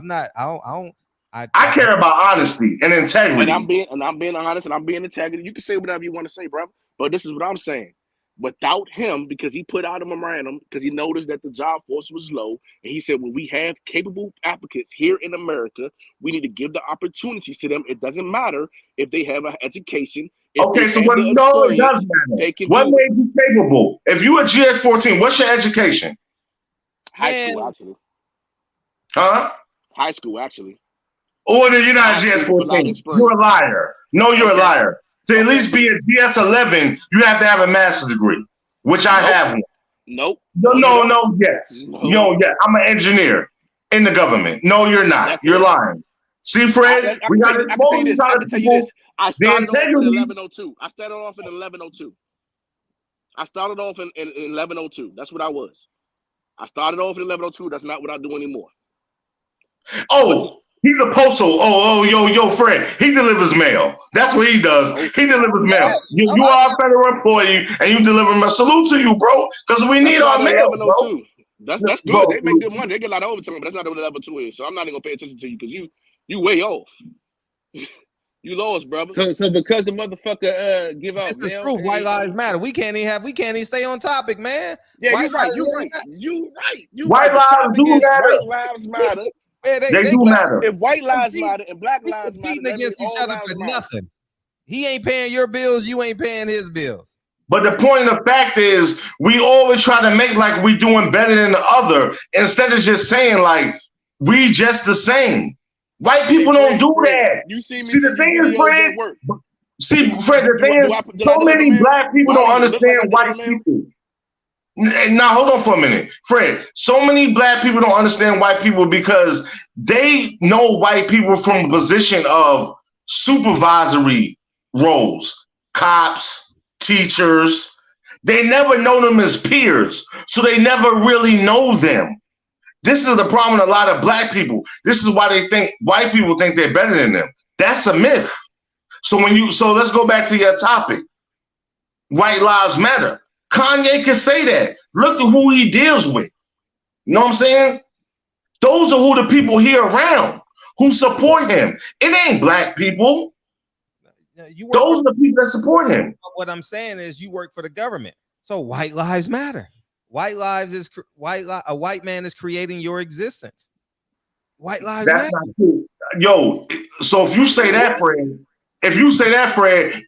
care about honesty and integrity. And I'm being honest and I'm being integrity. You can say whatever you want to say, bro. But this is what I'm saying. Without him, because he put out a memorandum, because he noticed that the job force was low, and he said, when we have capable applicants here in America, we need to give the opportunities to them. It doesn't matter if they have an education. Okay, so it does matter. What made you capable? If you a GS-14, what's your education? High school, actually. Huh? High school, actually. Or you're not a GS-14. You're a liar. No, you're a liar. To at least be a GS-11, you have to have a master's degree, which I have one. Nope. Yes. No, yeah. I'm an engineer in the government. No, you're not. You're lying. See, Fred, we got to tell you this. I started off in 1102. I started off in 1102. I started off in 1102. That's what I was. I started off in 1102. That's not what I do anymore. Oh, he's a postal. Yo, Fred. He delivers mail. That's what he does. He delivers mail. You are a federal employee, and you deliver mail. Salute to you, bro, because we need our mail, bro. That's good. They make good money. They get a lot of overtime, but that's not what 1102 is. So I'm not even gonna pay attention to you because you way off. You lost, brother. So because the motherfucker give out. This is proof. White Lives Matter. We can't even stay on topic, man. Yeah, White you're right. White lives do matter. White lives matter. They do matter. If white lives matter and black lives matter, competing against each other for nothing. He ain't paying your bills. You ain't paying his bills. But the point of the fact is, we always try to make like we doing better than the other instead of just saying like we just the same. White people don't do that. You see me? See, the thing is, Fred. See, Fred. The thing is, so many black people don't understand white people. Now, hold on for a minute, Fred. So many black people don't understand white people because they know white people from a position of supervisory roles, cops, teachers. They never know them as peers, so they never really know them. This is the problem with a lot of black people. This is why they think white people think they're better than them. That's a myth. So let's go back to your topic. White lives matter. Kanye can say that. Look at who he deals with. You know what I'm saying? Those are who the people here around who support him. It ain't black people. Those are the people that support him. What I'm saying is you work for the government. So white lives matter. A white man is creating your existence. White lives matter. Not true. Yo, so if you say that, Fred,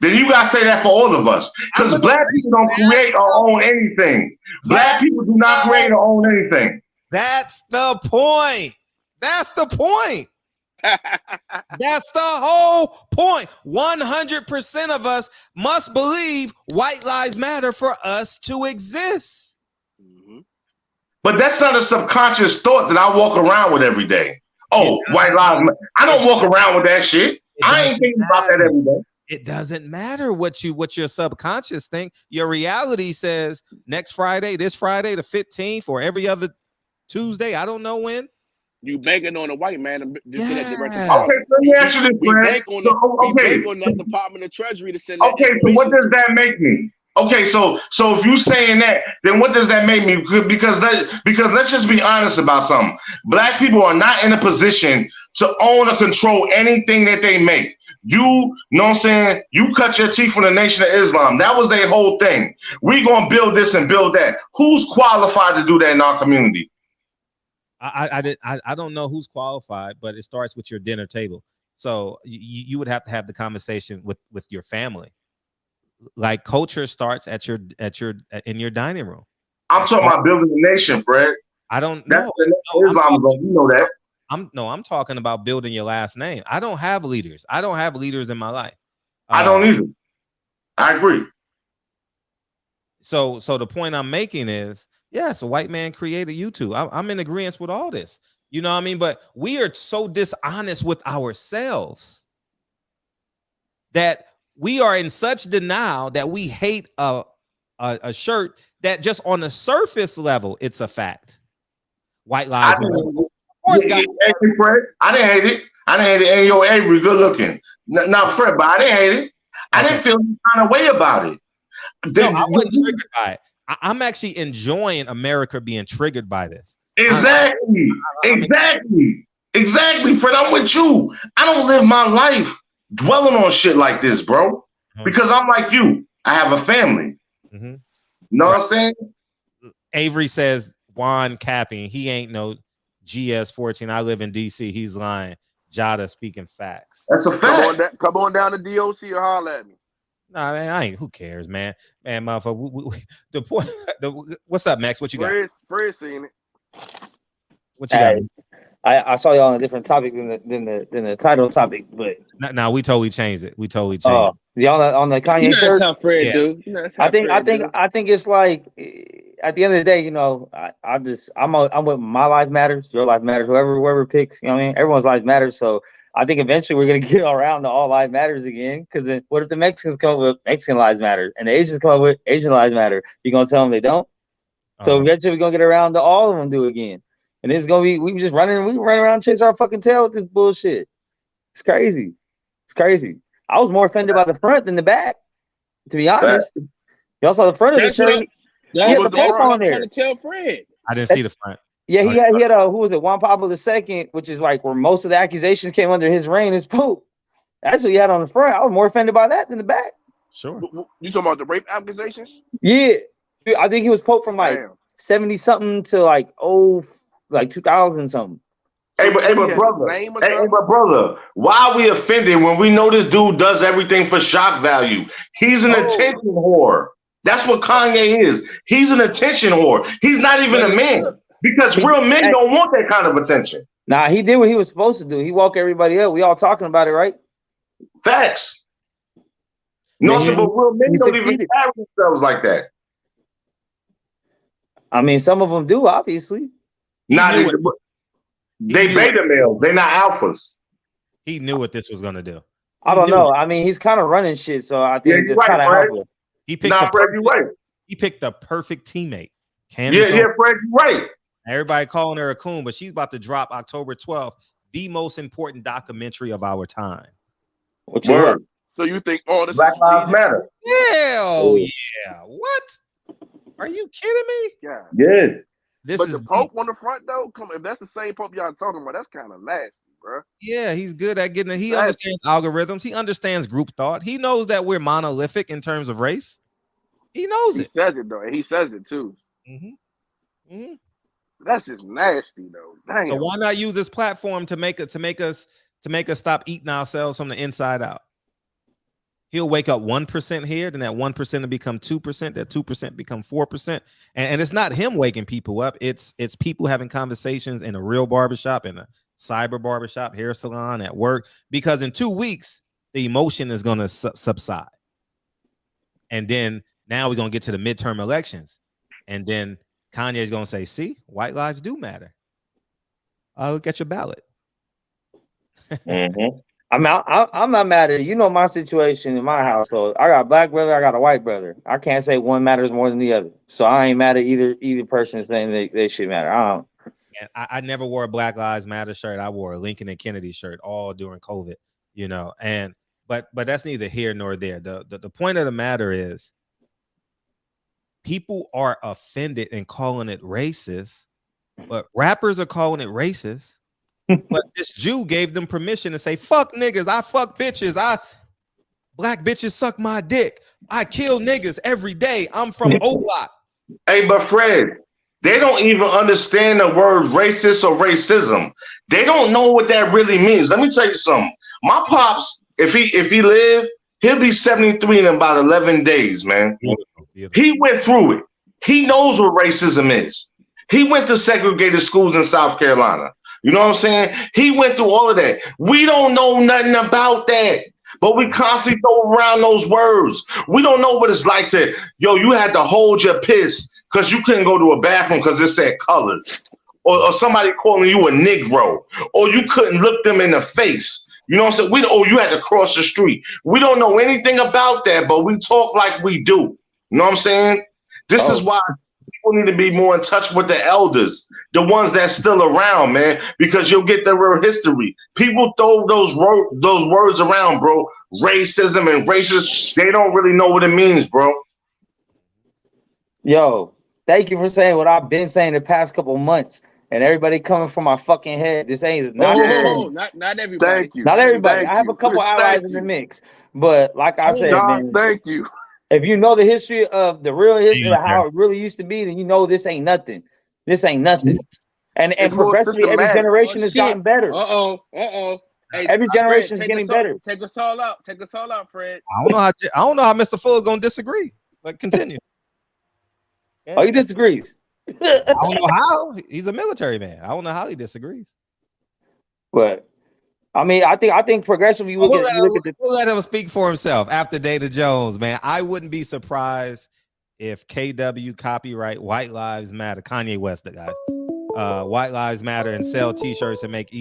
then you gotta say that for all of us. Because black people don't create or own anything. Black people do not create or own anything. That's the point. That's the point. That's the whole point. 100% of us must believe white lives matter for us to exist. But that's not a subconscious thought that I walk around with every day. Oh, white lives matter. I don't walk around with that shit. I ain't thinking about that every day. It doesn't matter what your subconscious think. Your reality says next Friday, this Friday, the 15th, or every other Tuesday. I don't know when. You banking on a white man. Okay, so let me ask you this, we bank on that Department of Treasury to send that. Okay, so what does that make me? Okay, so if you saying that, then what does that make me? Because let's just be honest about something. Black people are not in a position to own or control anything that they make. You know what I'm saying? You cut your teeth from the Nation of Islam. That was their whole thing. We gonna build this and build that. Who's qualified to do that in our community? I don't know who's qualified, but it starts with your dinner table. So you would have to have the conversation with your family. Like culture starts in your dining room. I'm talking about building the nation, Fred. I don't know. You know that. I'm talking about building your last name. I don't have leaders. I don't have leaders in my life. I don't either. I agree. So the point I'm making is, yes, a white man created YouTube. I'm in agreement with all this. You know what I mean? But we are so dishonest with ourselves. that we are in such denial that we hate a shirt that just on the surface level, it's a fact. White lives matter. Of course, Fred, I didn't hate it. And yo, Avery, good looking. Now, Fred, but I didn't hate it. I didn't feel any kind of way about it. No, I wasn't triggered by it. I'm actually enjoying America being triggered by this. Exactly. Fred, I'm with you. I don't live my life dwelling on shit like this, bro. Because I'm like you. I have a family. You know what I'm saying? Avery says Juan capping. He ain't no GS14. I live in DC. He's lying. Jada speaking facts. That's a fact. Come on down to DOC or holler at me. Nah, man, I ain't. Who cares, man? Man, motherfucker. The point. What's up, Max? What you got? Fred seen it. What you got? I saw y'all on a different topic than the title topic, but no, we totally changed it. Y'all on the Kanye shirt. That's how Fred do. I think it's like at the end of the day, you know, I'm with my life matters, your life matters, whoever picks. You know what I mean? Everyone's life matters. So I think eventually we're gonna get around to all life matters again. Because then, what if the Mexicans come up with Mexican lives matter and the Asians come up with Asian lives matter? You gonna tell them they don't? So eventually we're gonna get around to all of them do again. And it's gonna be we run around chasing our fucking tail with this bullshit. It's crazy. I was more offended by the front than the back, to be honest. Y'all saw the front of the shirt. That was the Pope on there. Trying to tell Fred. I didn't see the front. Yeah, he had a who was it? Juan Pablo II, which is like where most of the accusations came under his reign as Pope. That's what he had on the front. I was more offended by that than the back. Sure. You talking about the rape accusations? Yeah, I think he was Pope from like 70 something to like 2000 something. Hey, but brother, why are we offended when we know this dude does everything for shock value? He's an attention whore. That's what Kanye is. He's an attention whore. He's not even a man because real men don't want that kind of attention. Nah, he did what he was supposed to do. He woke everybody up. We all talking about it, right? Facts. No, but real men don't even carry themselves like that. I mean, some of them do, obviously. They beta males. They're not alphas. He knew what this was gonna do. I don't know. I mean, he's kind of running shit, so I think it's kind of helpful. He picked He picked the perfect teammate. Fred, you're right. Everybody calling her a coon, but she's about to drop October 12th, the most important documentary of our time. Word. So you think all this Black Lives Matter? Hell yeah! What? Are you kidding me? Yeah. But the Pope on the front though, if that's the same Pope y'all talking about, that's kind of nasty, bro. Yeah, he's good at getting it. He understands algorithms. He understands group thought. He knows that we're monolithic in terms of race. He knows it. He says it though, and he says it too. That's just nasty though. Damn. So why not use this platform to make us stop eating ourselves from the inside out? He'll wake up 1% here, then that 1% will become 2%, that 2% become 4%. And it's not him waking people up. It's people having conversations in a real barbershop, in a cyber barbershop, hair salon, at work, because in 2 weeks, the emotion is going to subside. And then now we're going to get to the midterm elections. And then Kanye is going to say, see, white lives do matter. Look at your ballot. I'm not mad at it. You know my situation in my household. I got a black brother, I got a white brother. I can't say one matters more than the other. So I ain't mad at either person saying they should matter. I never wore a Black Lives Matter shirt. I wore a Lincoln and Kennedy shirt all during COVID, you know. And but that's neither here nor there. The point of the matter is people are offended and calling it racist, but rappers are calling it racist. But this Jew gave them permission to say, fuck niggas, I fuck bitches, black bitches suck my dick, I kill niggas every day, I'm from O-Block. Hey, but Fred, they don't even understand the word racist or racism. They don't know what that really means. Let me tell you something. My pops, if he lived, he'll be 73 in about 11 days, man. He went through it. He knows what racism is. He went to segregated schools in South Carolina. You know what I'm saying? He went through all of that. We don't know nothing about that, but we constantly throw around those words. We don't know what it's like to, you had to hold your piss because you couldn't go to a bathroom because it said colored, or somebody calling you a Negro, or you couldn't look them in the face You know what I'm saying? You had to cross the street. We don't know anything about that, but we talk like we do. You know what I'm saying? This is why people need to be more in touch with the elders, the ones that's still around, man, because you'll get the real history. People throw those words around, bro. Racism and racist, they don't really know what it means, bro. Yo, thank you for saying what I've been saying the past couple of months. And everybody coming from my fucking head. This ain't not not everybody. Thank you. Not everybody. Thank I have a couple allies in the mix. But like I said, John, man, thank you. if you know the history of the real history of how it really used to be, then you know this ain't nothing. This ain't nothing. And progressively every generation has gotten better. Hey, every generation Fred, is getting better. Take us all out. Take us all out, Fred. I don't know how Mr. Fuller gonna disagree. But continue. Oh, he disagrees. I don't know how. He's a military man. I don't know how he disagrees. But I mean, I think progressively you look at the. We'll let him speak for himself after Data Jones, man. I wouldn't be surprised if KW copyright White Lives Matter, Kanye West, the guys, White Lives Matter, and sell T-shirts and make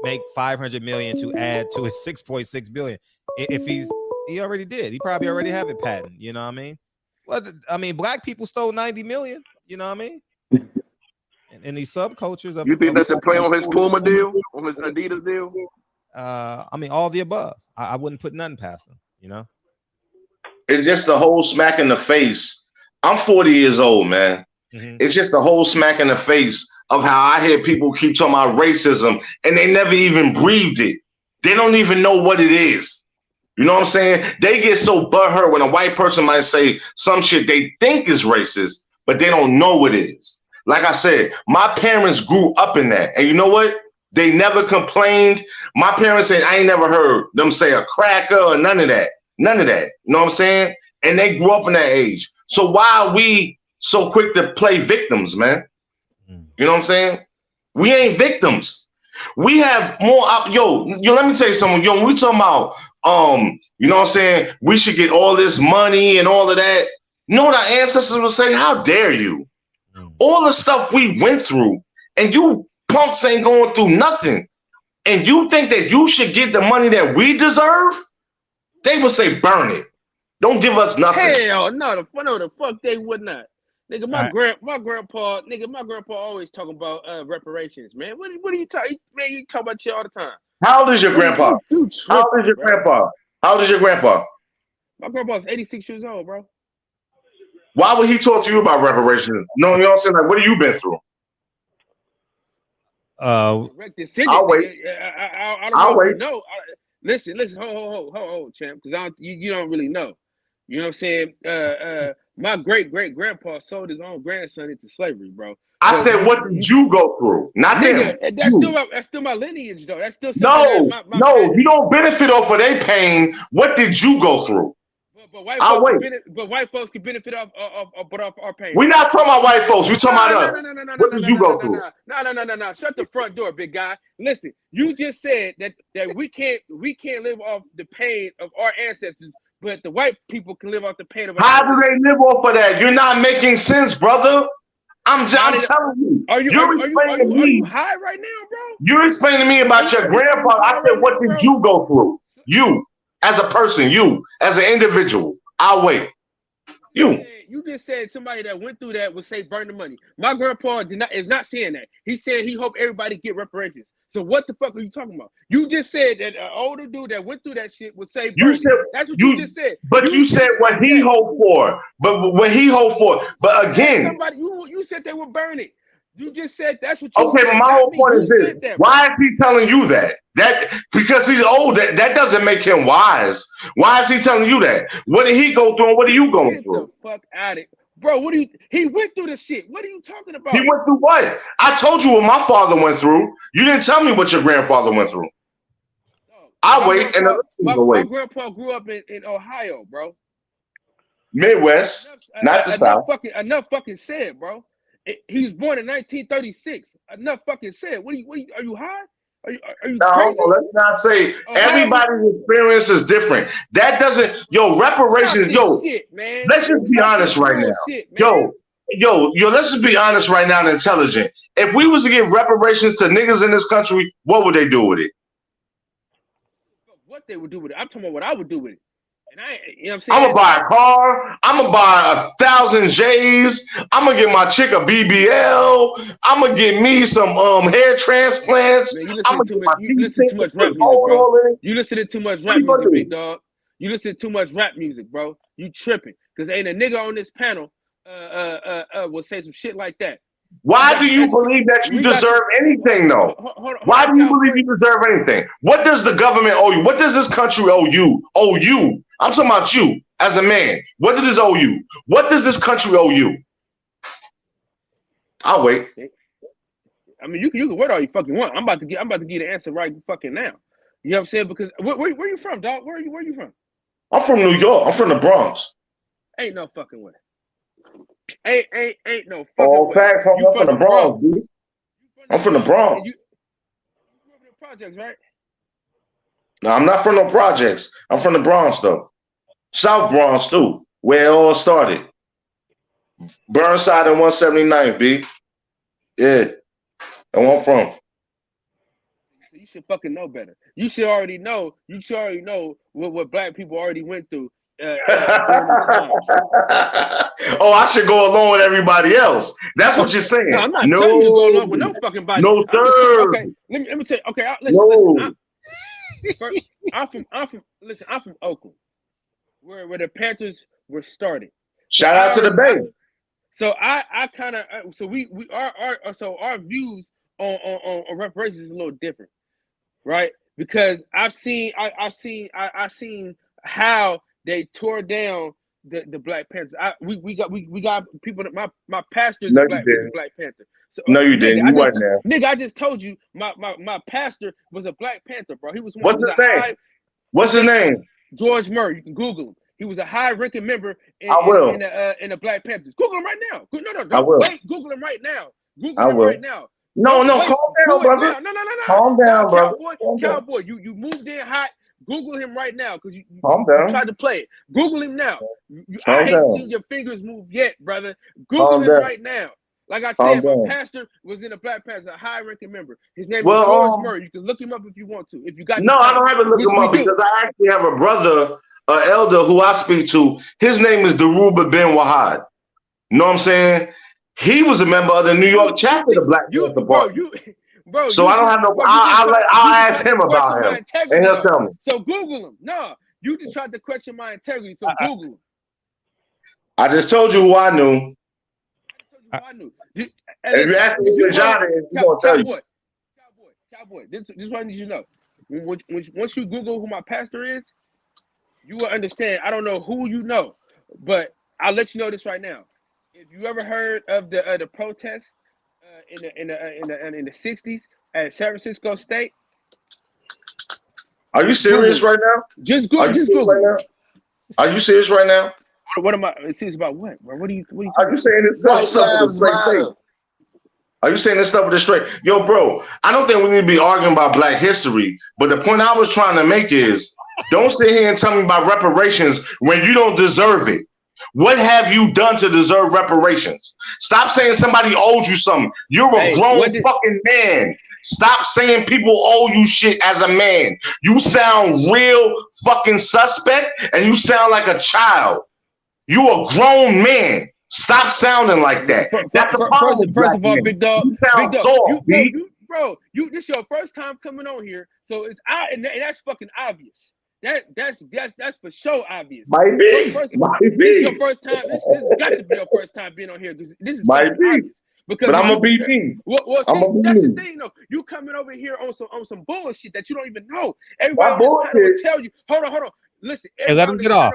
make 500 million to add to his 6.6 billion. If he already did, he probably already have it patent. You know what I mean? Well, I mean, black people stole 90 million. You know what I mean? And these subcultures of. You think that's a play on his Puma deal, on his Adidas deal? I mean, all the above. I wouldn't put nothing past them. You know, it's just the whole smack in the face. I'm 40 years old, man. Mm-hmm. It's just the whole smack in the face of how I hear people keep talking about racism and they never even breathed it. They don't even know what it is. You know what I'm saying? They get so butthurt when a white person might say some shit they think is racist, but they don't know what it is. Like I said, my parents grew up in that. And you know what? They never complained. My parents said, I ain't never heard them say a cracker or none of that. None of that. You know what I'm saying? And they grew up in that age. So why are we so quick to play victims, man? You know what I'm saying? We ain't victims. We have more yo, let me tell you something. Yo, when we talking about you know what I'm saying, we should get all this money and all of that. You know what our ancestors would say? How dare you? All the stuff we went through, and you punks ain't going through nothing. And you think that you should get the money that we deserve? They would say, burn it. Don't give us nothing. Hell no, the fuck they would not. Nigga, my grandpa always talking about reparations, man. What are you talking? Man, you talk about shit all the time. How old is your grandpa? How old is your grandpa? How old is your grandpa? My grandpa's 86 years old, bro. Why would he talk to you about reparations? No, you know what I'm saying? Like, what have you been through? I'll wait. I'll wait. No, listen. Hold, champ, because you don't really know. You know what I'm saying? My great-great-grandpa sold his own grandson into slavery, bro. I said, what did you go through? Not them. That's still my lineage, though. That's still no. You don't benefit off of their pain. What did you go through? But white folks can benefit off our pain. We're not talking about white folks. We're talking about us. What did you go through? No. Shut the front door, big guy. Listen, you just said that we can't live off the pain of our ancestors, but the white people can live off the pain of our ancestors. How do they live off of that? You're not making sense, brother. I'm telling you. Are you high right now, bro? You're explaining to me about your grandpa. I said, what did you go through? You. As a person, you, as an individual, I'll wait. You just said somebody that went through that would say burn the money. My grandpa is not saying that. He said he hoped everybody get reparations. So what the fuck are you talking about? You just said that an older dude that went through that shit would say burn it. That's what you just said. But you said what he hoped for. But what he hoped for. But again, you said they would burn it. You just said that's what you said. Okay, but my whole point is this. Why is he telling you that? Because he's old, that doesn't make him wise. Why is he telling you that? What did he go through and what are you going through? Get the fuck out of it. Bro, he went through the shit. What are you talking about? He went through what? I told you what my father went through. You didn't tell me what your grandfather went through. I'll wait and my grandpa grew up in Ohio, bro. Midwest, not the South. Enough fucking said, bro. He was born in 1936. Enough fucking said. What are you high? Are you crazy? No, let's not say everybody's experience is different. That doesn't, reparations, man. Let's just be honest right now. Let's just be honest right now and intelligent. If we was to give reparations to niggas in this country, what would they do with it? what they would do with it. I'm talking about what I would do with it. And you know what I'm saying? I'm gonna buy a car. I'm gonna buy 1,000 J's. I'm gonna get my chick a BBL. I'm gonna get me some hair transplants. Man, I'm gonna get my you listen to too much rap music, bro. You listen to too much rap music, big dog. You listen to too much rap music, bro. You tripping. Because ain't a nigga on this panel will say some shit like that. Why do you believe that you deserve anything, though? Why do you believe you deserve anything? What does the government owe you? What does this country owe you? Owe you? I'm talking about you as a man. What does this owe you? What does this country owe you? I'll wait. I mean, you can wait all you fucking want. I'm about to give the answer right fucking now. You know what I'm saying? Because where you from, dog? Where you from? I'm from New York. I'm from the Bronx. Ain't no fucking way. Ain't no fucking All way. facts. I'm from the Bronx, dude. I'm from the Bronx. You grew up in the projects, right? No, I'm not from no projects. I'm from the Bronx, though. South Bronx, too, where it all started. Burnside and 179th, B. Yeah. That's where I'm from. So you should fucking know better. You should already know. What black people already went through. Oh, I should go along with everybody else. That's what you're saying. No, I'm not telling you to go along with no fucking body. No, sir. Okay, let me tell you. Okay, listen. I'm from Oakland, where the Panthers were started. Shout out to the Bay. So I kind of our views on reparations is a little different, right? Because I've seen how they tore down the Black Panthers. We got people that my pastor is a Black Panther. So, no, you didn't. You wasn't there. Nigga, I just told you my pastor was a Black Panther, bro. He was one. What's his name? What's his name? George Murray. You can Google him. He was a high-ranking member in the Black Panthers. Google him right now. No, don't wait. Google him right now. Google him right now. No, calm down, brother. No. Calm down, brother. Cowboy, you moved in hot. Google him right now because you tried to play it. Google him now. I ain't seen your fingers move yet, brother. Google him right now. Like I said, my pastor was in the Black Panthers, a high-ranking member. His name was George Murray. You can look him up if you want to. If you got no, I don't have to look him up because I actually have a brother, an elder who I speak to. His name is Daruba Ben Wahad. You know what I'm saying? He was a member of the New York chapter of the Black Panther Party. Bro, so I don't have no. I'll ask him about him, and he'll tell me. So Google him. No, you just tried to question my integrity. So Google him. I just told you who I knew. If you ask me who John is, he's gonna tell you. Cowboy. This is what I need you to know. Once you Google who my pastor is, you will understand. I don't know who you know, but I'll let you know this right now. If you ever heard of the protests in the 60s at San Francisco State, are you serious right now? Just Google. Right now? Are you serious right now? What am I serious about? What, bro? What are you? Are you saying this stuff with a straight face? Are you saying this stuff with a straight? Yo, bro, I don't think we need to be arguing about Black history. But the point I was trying to make is, don't sit here and tell me about reparations when you don't deserve it. What have you done to deserve reparations? Stop saying somebody owes you something. You're a grown fucking man. Stop saying people owe you shit as a man. You sound real fucking suspect and you sound like a child. You a grown man. Stop sounding like that. That's a problem. First of all, big dog. You sound soft, bro. This your first time coming on here, so it's and that's fucking obvious. That's for sure obvious. Might be. This is your first time. This has got to be your first time being on here. This is obvious. Because but I'm a BB. That's the thing, though. You coming over here on some bullshit that you don't even know. Everybody on this panel will tell you. Hold on. Listen. Hey, let him get off.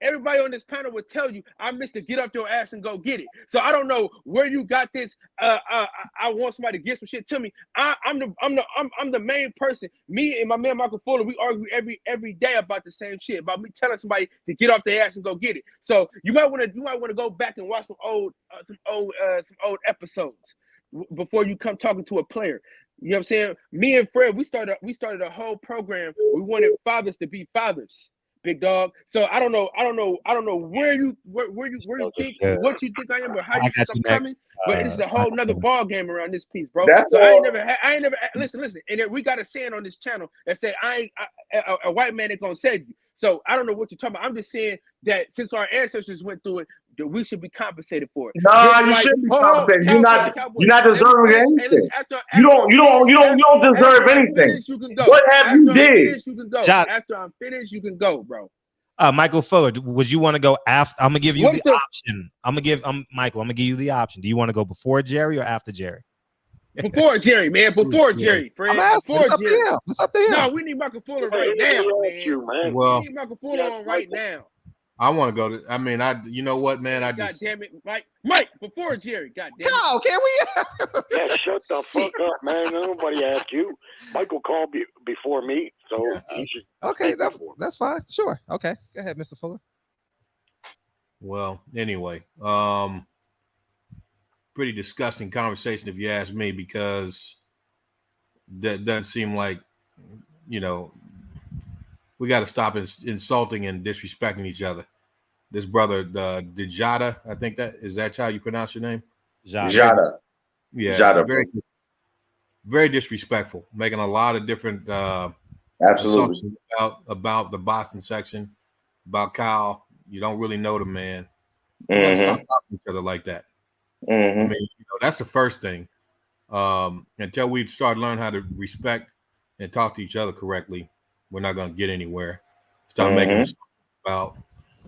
Everybody on this panel would tell you, I missed to get up your ass and go get it. So I don't know where you got this. I want somebody to get some shit to me. I'm the main person. Me and my man Michael Fuller, we argue every day about the same shit, about me telling somebody to get off their ass and go get it. So you might want to go back and watch some old episodes before you come talking to a player. You know what I'm saying? Me and Fred, we started a whole program. We wanted fathers to be fathers. big dog. So I don't know where you think Yeah. what you think I am or how I you got think you I'm coming. next. But it's a whole nother ball game around this piece, bro. That's so all. I ain't never listen. And then we got a saying on this channel that say a white man ain't gonna save you. So I don't know what you're talking about. I'm just saying that since our ancestors went through it, that we should be compensated for it. Nah, you shouldn't be compensated. You're not deserving anything. Hey, listen, after You don't deserve anything. Finish, you can go. What have you did? Finish, you can go. Shot. After I'm finished, you can go, bro. Michael Fuller, would you want to go after? I'm gonna give you What's the option. Michael. I'm gonna give you the option. Do you want to go before Jerry or after Jerry? Before Jerry, man. Before Jerry, friend. I'm asking. Before Jerry. It's up to him. No, we need Michael Fuller right now, man. Well, we need Michael Fuller on right now. I want to go to. I mean, you know what, man? God damn it, Mike, before Jerry. God damn it. No, can we? Yeah, shut the fuck up, man. Nobody asked you. Michael called before me, so he should. Okay, that's fine. Sure. Okay, go ahead, Mr. Fuller. Well, anyway, pretty disgusting conversation if you ask me, because that doesn't seem like, we got to stop insulting and disrespecting each other. This brother, Dejada, I think that's how you pronounce your name? Jada. Yeah, Jada. Very disrespectful, making a lot of different absolutely assumptions about the Boston section, about Kyle. You don't really know the man. You gotta stop talking to each other like that. I mean, that's the first thing. Until we start learning how to respect and talk to each other correctly, we're not going to get anywhere. Stop making assumptions about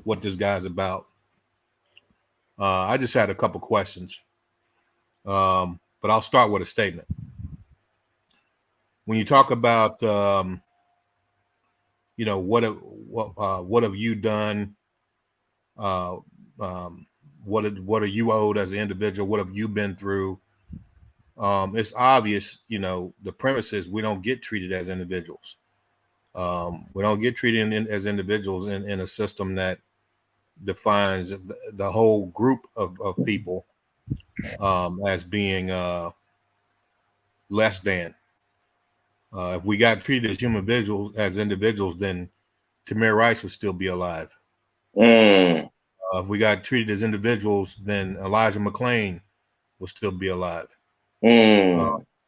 what this guy's about. I just had a couple questions, but I'll start with a statement. When you talk about, what have you done? What are you owed as an individual? What have you been through? It's obvious, the premise is we don't get treated as individuals. We don't get treated as individuals in a system that defines the whole group of people as being less than. If we got treated as as individuals, then Tamir Rice would still be alive. If we got treated as individuals, then Elijah McClain would still be alive.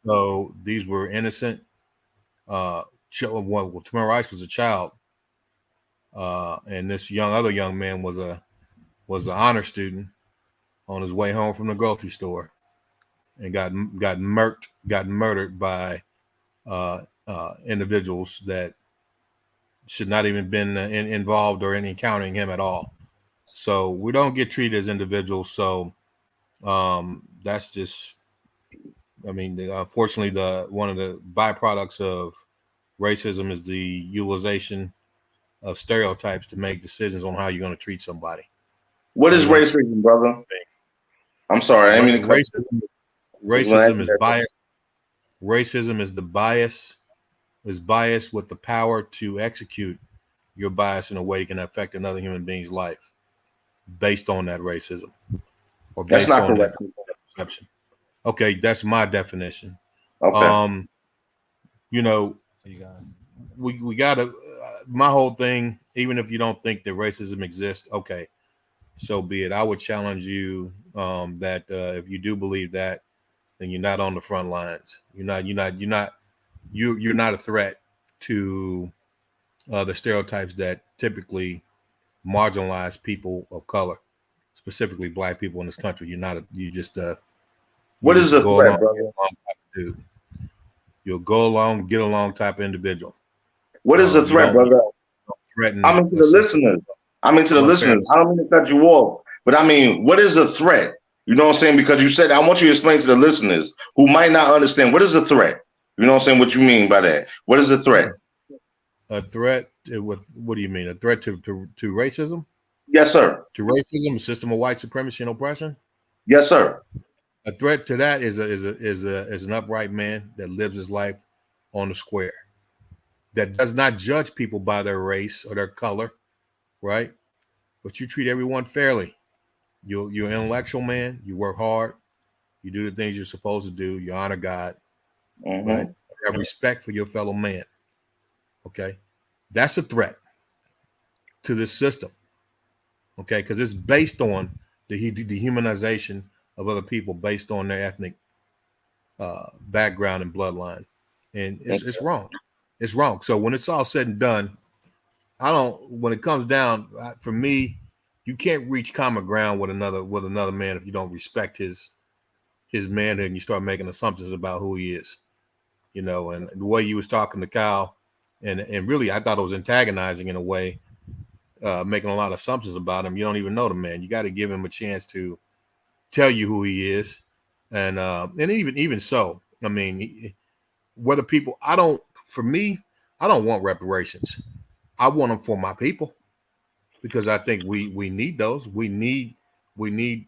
So these were innocent. Tamir Rice was a child, and this other young man was an honor student on his way home from the grocery store, and got murdered by individuals that should not even been involved or in encountering him at all. So we don't get treated as individuals. So that's just, unfortunately, one of the byproducts of racism is the utilization of stereotypes to make decisions on how you're going to treat somebody. What is racism, brother? I'm sorry, I mean racism is bias. Racism is bias with the power to execute your bias in a way that can affect another human being's life based on that racism or based on that perception. Okay, that's my definition. Okay. We gotta. My whole thing, even if you don't think that racism exists, okay, so be it. I would challenge you that if you do believe that, then you're not on the front lines. You're not a threat to the stereotypes that typically marginalize people of color, specifically Black people in this country. What is a threat, brother? Dude. You'll go along, get along type of individual. What is a threat, brother? I'm into the listeners. I don't mean to cut you off, but what is a threat? You know what I'm saying? Because you said, I want you to explain to the listeners who might not understand, what is a threat? You know what I'm saying? What you mean by that? What is a threat? A threat? What do you mean? A threat to racism? Yes, sir. To racism, a system of white supremacy and oppression? Yes, sir. A threat to that is an upright man that lives his life on the square, that does not judge people by their race or their color, right? But you treat everyone fairly. You're an intellectual man. You work hard. You do the things you're supposed to do. You honor God, right? You have respect for your fellow man. Okay, that's a threat. to this system. Okay, because it's based on the dehumanization of other people based on their ethnic background and bloodline, and it's wrong. It's wrong. So when it's all said and done, when it comes down, for me, you can't reach common ground with another man if you don't respect his manhood and you start making assumptions about who he is. And the way you was talking to Kyle, and really I thought it was antagonizing in a way, making a lot of assumptions about him. You don't even know the man. You got to give him a chance to tell you who he is. And even so, I mean, whether people, for me, I don't want reparations. I want them for my people, because I think we need those. We need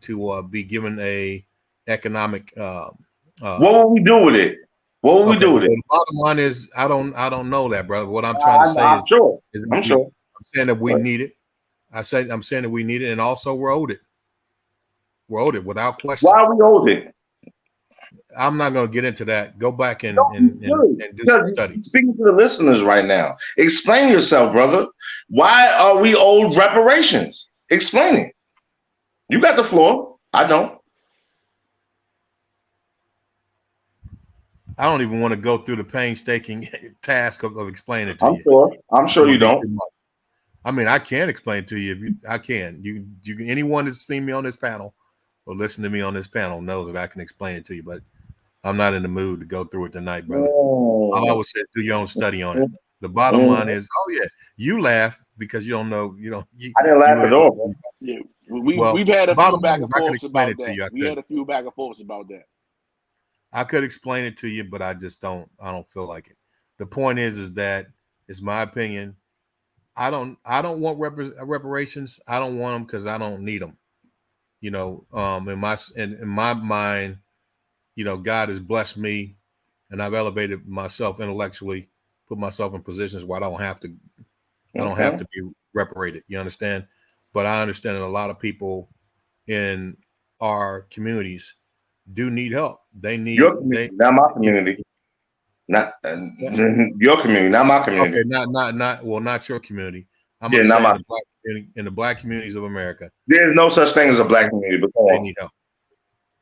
to be given a economic. What will we do with it? What will we do with it? The bottom line is, I don't know that, brother. What I'm trying to say I'm sure. I'm saying that we need it. I'm saying that we need it, and also we're owed it. We're owed it without question. Why are we owed it? I'm not going to get into that. Go back and do some study. Speaking to the listeners right now, explain yourself, brother. Why are we owed reparations? Explain it. You got the floor. I don't. I don't even want to go through the painstaking task of explaining it to you. I'm sure you don't. I mean, I can explain it to you I can. You anyone that's seen me on this panel or listen to me on this panel knows that I can explain it to you, but I'm not in the mood to go through it tonight, brother. I always said do your own study on it. The bottom line is, you laugh because you don't know. I didn't laugh at all. Yeah, we've had a few back and forths about that. We had a few back and forths about that. I could explain it to you, but I just don't. I don't feel like it. The point is that it's my opinion. I don't want reparations. I don't want them because I don't need them. In my mind, God has blessed me, and I've elevated myself intellectually, put myself in positions where I don't have to be reparated. You understand? But I understand that a lot of people in our communities do need help. They need your community, not my community. Not your community, not my community. Okay, not your community. Not my in the black communities of America. There's no such thing as a black community, but they need help.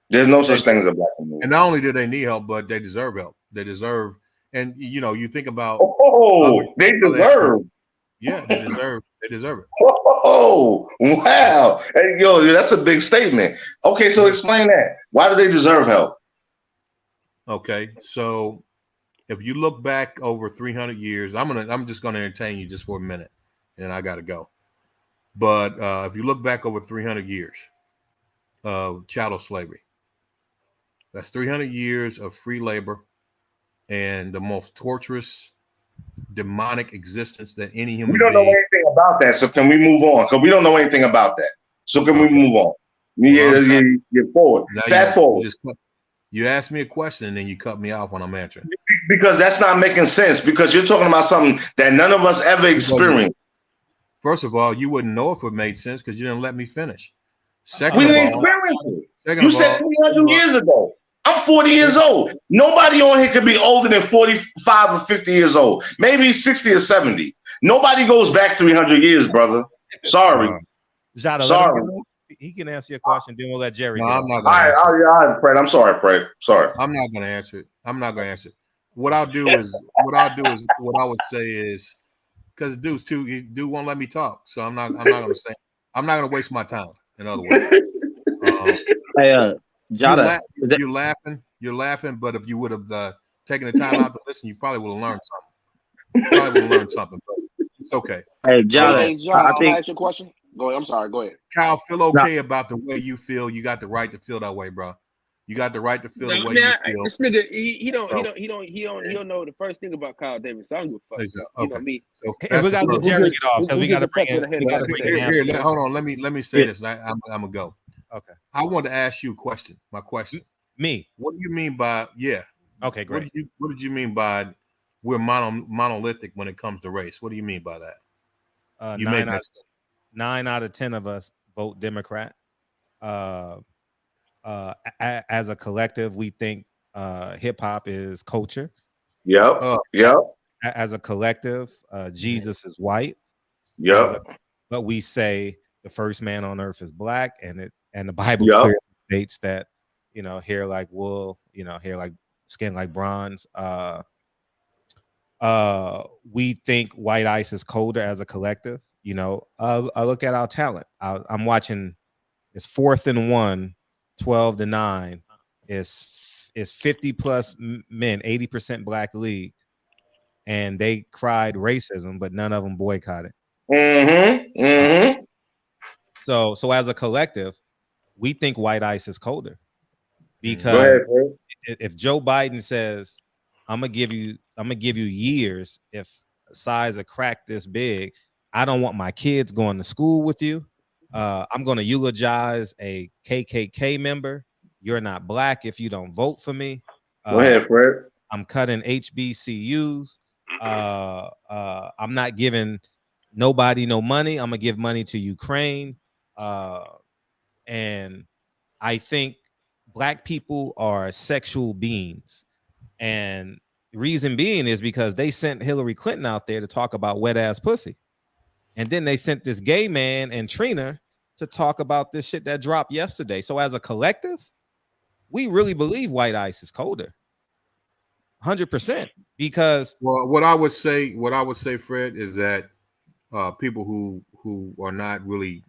There's no such thing as a black community. And not only do they need help, but they deserve help. They deserve, and you think about they deserve. Yeah, they deserve. They deserve it. Oh, wow. Hey, that's a big statement. Okay, so explain that. Why do they deserve help? Okay, so if you look back over 300 years, I'm just gonna entertain you just for a minute, and I gotta go. But if you look back over 300 years of chattel slavery, that's 300 years of free labor and the most torturous, demonic existence that any human being. We don't know anything about that, so can we move on? Because we don't know anything about that. So can we move on? Get forward. Fast forward. You asked me a question and then you cut me off when I'm answering. Because that's not making sense, because you're talking about something that none of us ever experienced. First of all, you wouldn't know if it made sense because you didn't let me finish. We didn't experience it. You said 300 years ago. I'm 40 years old. Nobody on here could be older than 45 or 50 years old. Maybe 60 or 70. Nobody goes back 300 years, brother. Sorry. Jada, sorry. He can answer your question, then we'll let Jerry go. I'm not all right, Fred. I'm sorry, Fred. Sorry. I'm not going to answer it. I'm not going to answer it. What I would say is, because dude won't let me talk. So I'm not going to waste my time. In other words, hey, Jada, you're laughing, but if you would have taken the time out to listen, you probably would have learned something. But it's okay. Hey, Jada, hey, John, can I ask you a question? Go ahead. I'm sorry. Go ahead. Kyle, feel okay about the way you feel. You got the right to feel that way, bro. You got the right to feel the way you feel. This nigga, he don't know the first thing about Kyle Davis. So I don't give a fuck. Okay. You know me. So we got to let Jerry get off because we got to bring it. Here, hold on. Let me say this. I'm gonna go. Okay. I want to ask you a question. My question. Me. What do you mean by Okay, great. What did you mean by we're monolithic when it comes to race? What do you mean by that? 9 out of 10 of us vote Democrat. As a collective, we think hip hop is culture. Yep. As a collective, Jesus is white. Yep. but we say the first man on earth is black, and the Bible Yup. clearly states that, hair like wool, hair like skin like bronze. We think white ice is colder as a collective. I look at our talent. I'm watching. It's 4th and 1, 12-9. It's 50 plus men, 80% black league, and they cried racism, but none of them boycotted. So as a collective, we think white ice is colder, because if Joe Biden says, I'm gonna give you years if size a crack this big, I don't want my kids going to school with you. I'm going to eulogize a KKK member. You're not black if you don't vote for me. Go ahead, Fred. I'm cutting HBCUs. I'm not giving nobody no money. I'm going to give money to Ukraine. And I think black people are sexual beings. And reason being is because they sent Hillary Clinton out there to talk about wet ass pussy. And then they sent this gay man and Trina to talk about this shit that dropped yesterday. So as a collective, we really believe white ice is colder. 100%. Because what I would say, Fred, is that people who are not really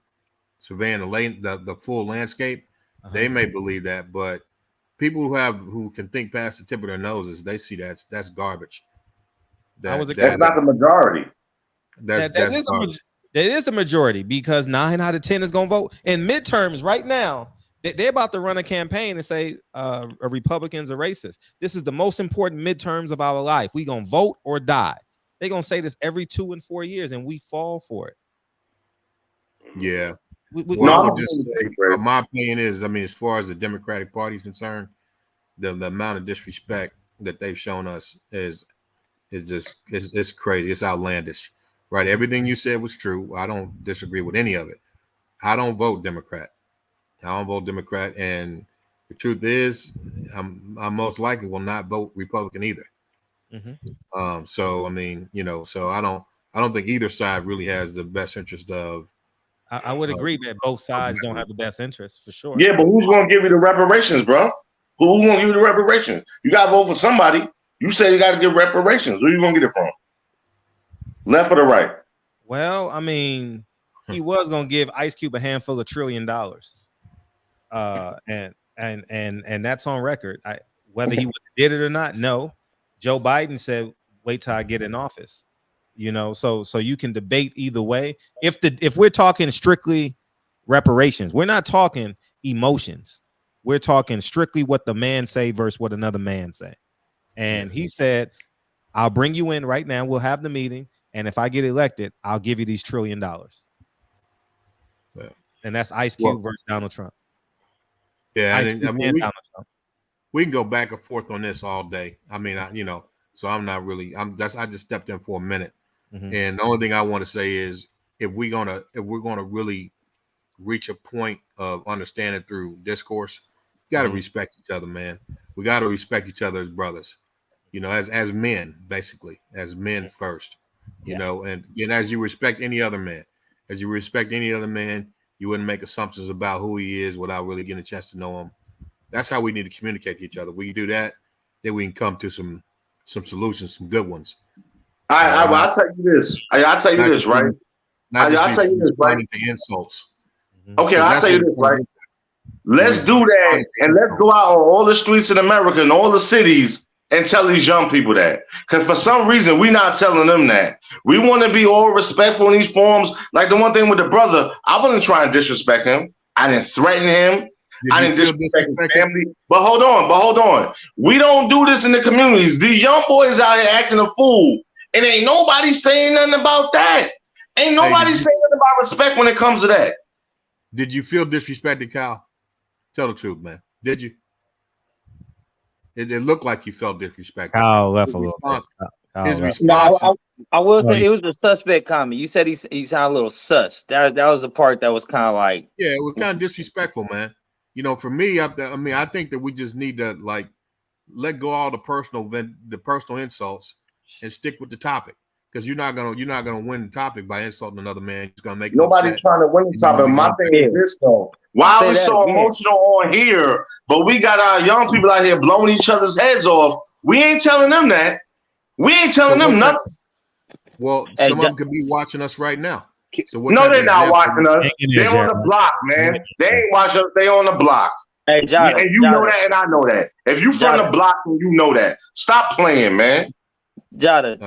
surveying the full landscape, they may believe that, but people who can think past the tip of their noses, they see that's garbage. That's not the majority. That is the majority, because 9 out of 10 is going to vote in midterms right now. They're about to run a campaign and say Republicans are racist. This is the most important midterms of our life. We going to vote or die. They're going to say this every 2 and 4 years, and we fall for it. Yeah. I would just say, my opinion is, as far as the Democratic Party is concerned, the amount of disrespect that they've shown us is it's crazy. It's outlandish. Right. Everything you said was true. I don't disagree with any of it. I don't vote Democrat. And the truth is, I most likely will not vote Republican either. So I don't think either side really has the best interest of. I would agree that both sides don't have the best interest, for sure. Yeah, but who's going to give you the reparations, bro? Who's going to give you the reparations? You got to vote for somebody. You say you got to give reparations. Where you going to get it from? Left or the right? Well, he was going to give Ice Cube a handful of $1 trillion. And that's on record. Whether he did it or not, no. Joe Biden said, wait till I get in office. So you can debate either way. If we're talking strictly reparations, we're not talking emotions. We're talking strictly what the man say versus what another man say. And he said, I'll bring you in right now. We'll have the meeting. And if I get elected, I'll give you these $1 trillion. And that's Ice Cube versus Donald Trump. Yeah, we can go back and forth on this all day. So I'm not really. I just stepped in for a minute, and the only thing I want to say is, if we're gonna really reach a point of understanding through discourse, you got to respect each other, man. We got to respect each other as brothers, as men, basically, as men first, and as you respect any other man, you wouldn't make assumptions about who he is without really getting a chance to know him. That's how we need to communicate to each other. We do that, then we can come to some solutions, some good ones. I'll tell you this. I'll tell you this, right? I'll tell you this, right? The insults. Okay, I'll tell you this, right? Let's do that, and let's go out on all the streets in America and all the cities and tell these young people that. Because for some reason, we're not telling them that. We want to be all respectful in these forums. Like the one thing with the brother, I wasn't trying to disrespect him. I didn't threaten him. I didn't disrespect his family. But hold on. We don't do this in the communities. These young boys out here acting a fool. And ain't nobody saying nothing about that. Ain't nobody saying nothing about respect when it comes to that. Did you feel disrespected, Kyle? Tell the truth, man. Did you? It looked like you felt disrespected. Kyle left a little bit. I will say it was a suspect comment. You said he sounded a little sus. That was the part that was kind of like. Yeah, it was kind of disrespectful, man. For me, I think that we just need to let go all the personal insults and stick with the topic. because you're not gonna win the topic by insulting another man. You're gonna make Nobody trying to win the topic. My thing is this though. Why are we so emotional on here, but we got our young people out here blowing each other's heads off? We ain't telling them that. We ain't telling them nothing. Well, some of them could be watching us right now. So no, they're not watching us. They're on the block, man. They ain't watching us. They on the block. Hey, Jada, and you know that, and I know that. If you from the block, you know that. Stop playing, man. Jada,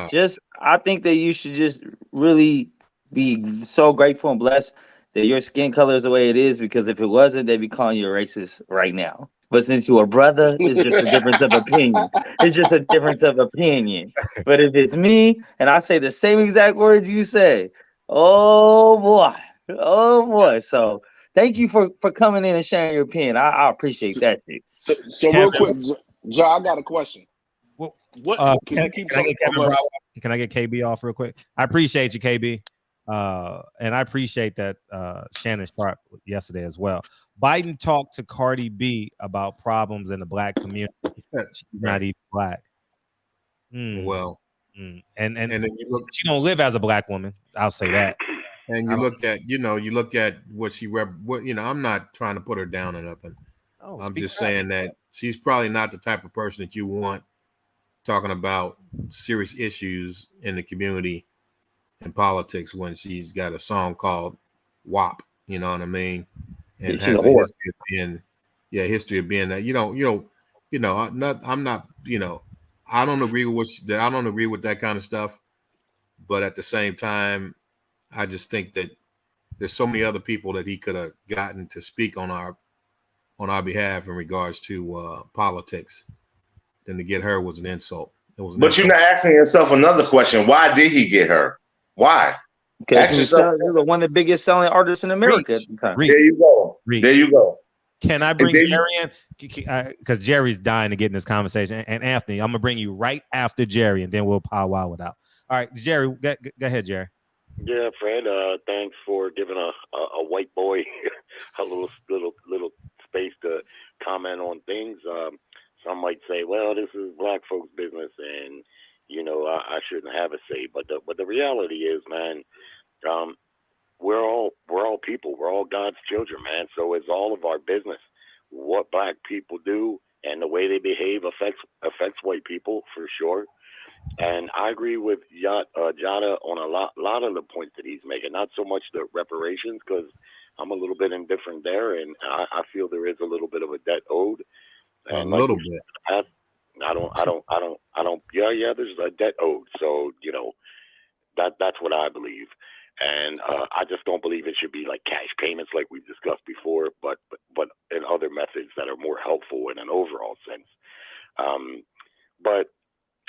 I think that you should just really be so grateful and blessed that your skin color is the way it is, because if it wasn't, they'd be calling you a racist right now. But since you're a brother, it's just a difference of opinion. It's just a difference of opinion. But if it's me and I say the same exact words you say, oh boy. So thank you for coming in and sharing your opinion. I appreciate that, dude. So real quick, Ja, I got a question. Well, what can I get KB off real quick? I appreciate you, KB. And I appreciate that Shannon Sharp yesterday as well. Biden talked to Cardi B about problems in the black community. She's not even black. Well, and then you look, she don't live as a black woman. I'll say that. And you look at what she I'm not trying to put her down or nothing. I'm just saying that she's probably not the type of person that you want talking about serious issues in the community and politics when she's got a song called WAP, you know what I mean? And has a history of being that, I don't agree with that kind of stuff, but at the same time, I just think that there's so many other people that he could have gotten to speak on our behalf in regards to politics than to get her was an insult. But you're not asking yourself another question. Why did he get her? Why? Because he's one of the biggest selling artists in America at the time. There you go. There you go. Can I bring Jerry in? Because Jerry's dying to get in this conversation. And Anthony, I'm going to bring you right after Jerry, and then we'll powwow it out. All right, Jerry, go ahead, Jerry. Yeah, Fred, thanks for giving a white boy a little space to comment on things. Some might say, well, this is black folks' business, and I shouldn't have a say. But the reality is, man, we're all people. We're all God's children, man. So it's all of our business. What black people do and the way they behave affects white people for sure. And I agree with Jada on a lot of the points that he's making. Not so much the reparations, because I'm a little bit indifferent there, and I feel there is a little bit of a debt owed. And a little bit. I don't. Yeah. There's a debt owed. So that's what I believe, and I just don't believe it should be like cash payments like we've discussed before, but in other methods that are more helpful in an overall sense. But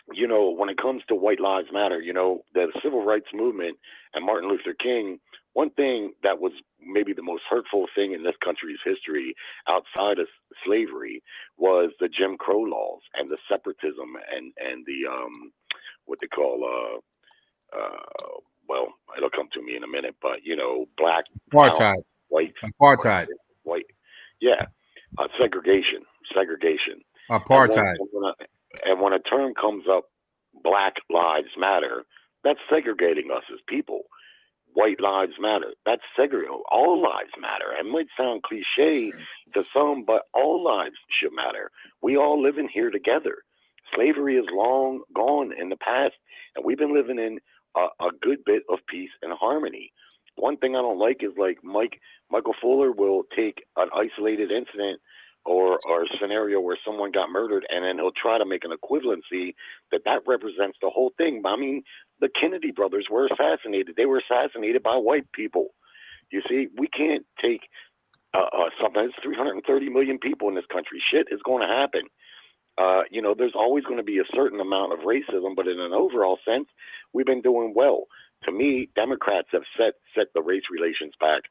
when it comes to White Lives Matter, the civil rights movement and Martin Luther King, one thing that was maybe the most hurtful thing in this country's history outside of slavery was the Jim Crow laws and the separatism and the what they call well, it'll come to me in a minute, but black apartheid, white, yeah, segregation, apartheid. And when a term comes up, Black Lives Matter, that's segregating us as people. White Lives Matter, that's segregating. All lives matter. It might sound cliche to some, but all lives should matter. We all living here together. Slavery is long gone in the past, and we've been living in a good bit of peace and harmony. One thing I don't like is like Michael Fuller will take an isolated incident or a scenario where someone got murdered, and then he'll try to make an equivalency that represents the whole thing. But I mean, the Kennedy brothers were assassinated. They were assassinated by white people. You see, we can't take something. There's 330 million people in this country. Shit is going to happen. There's always going to be a certain amount of racism, but in an overall sense, we've been doing well. To me, Democrats have set the race relations back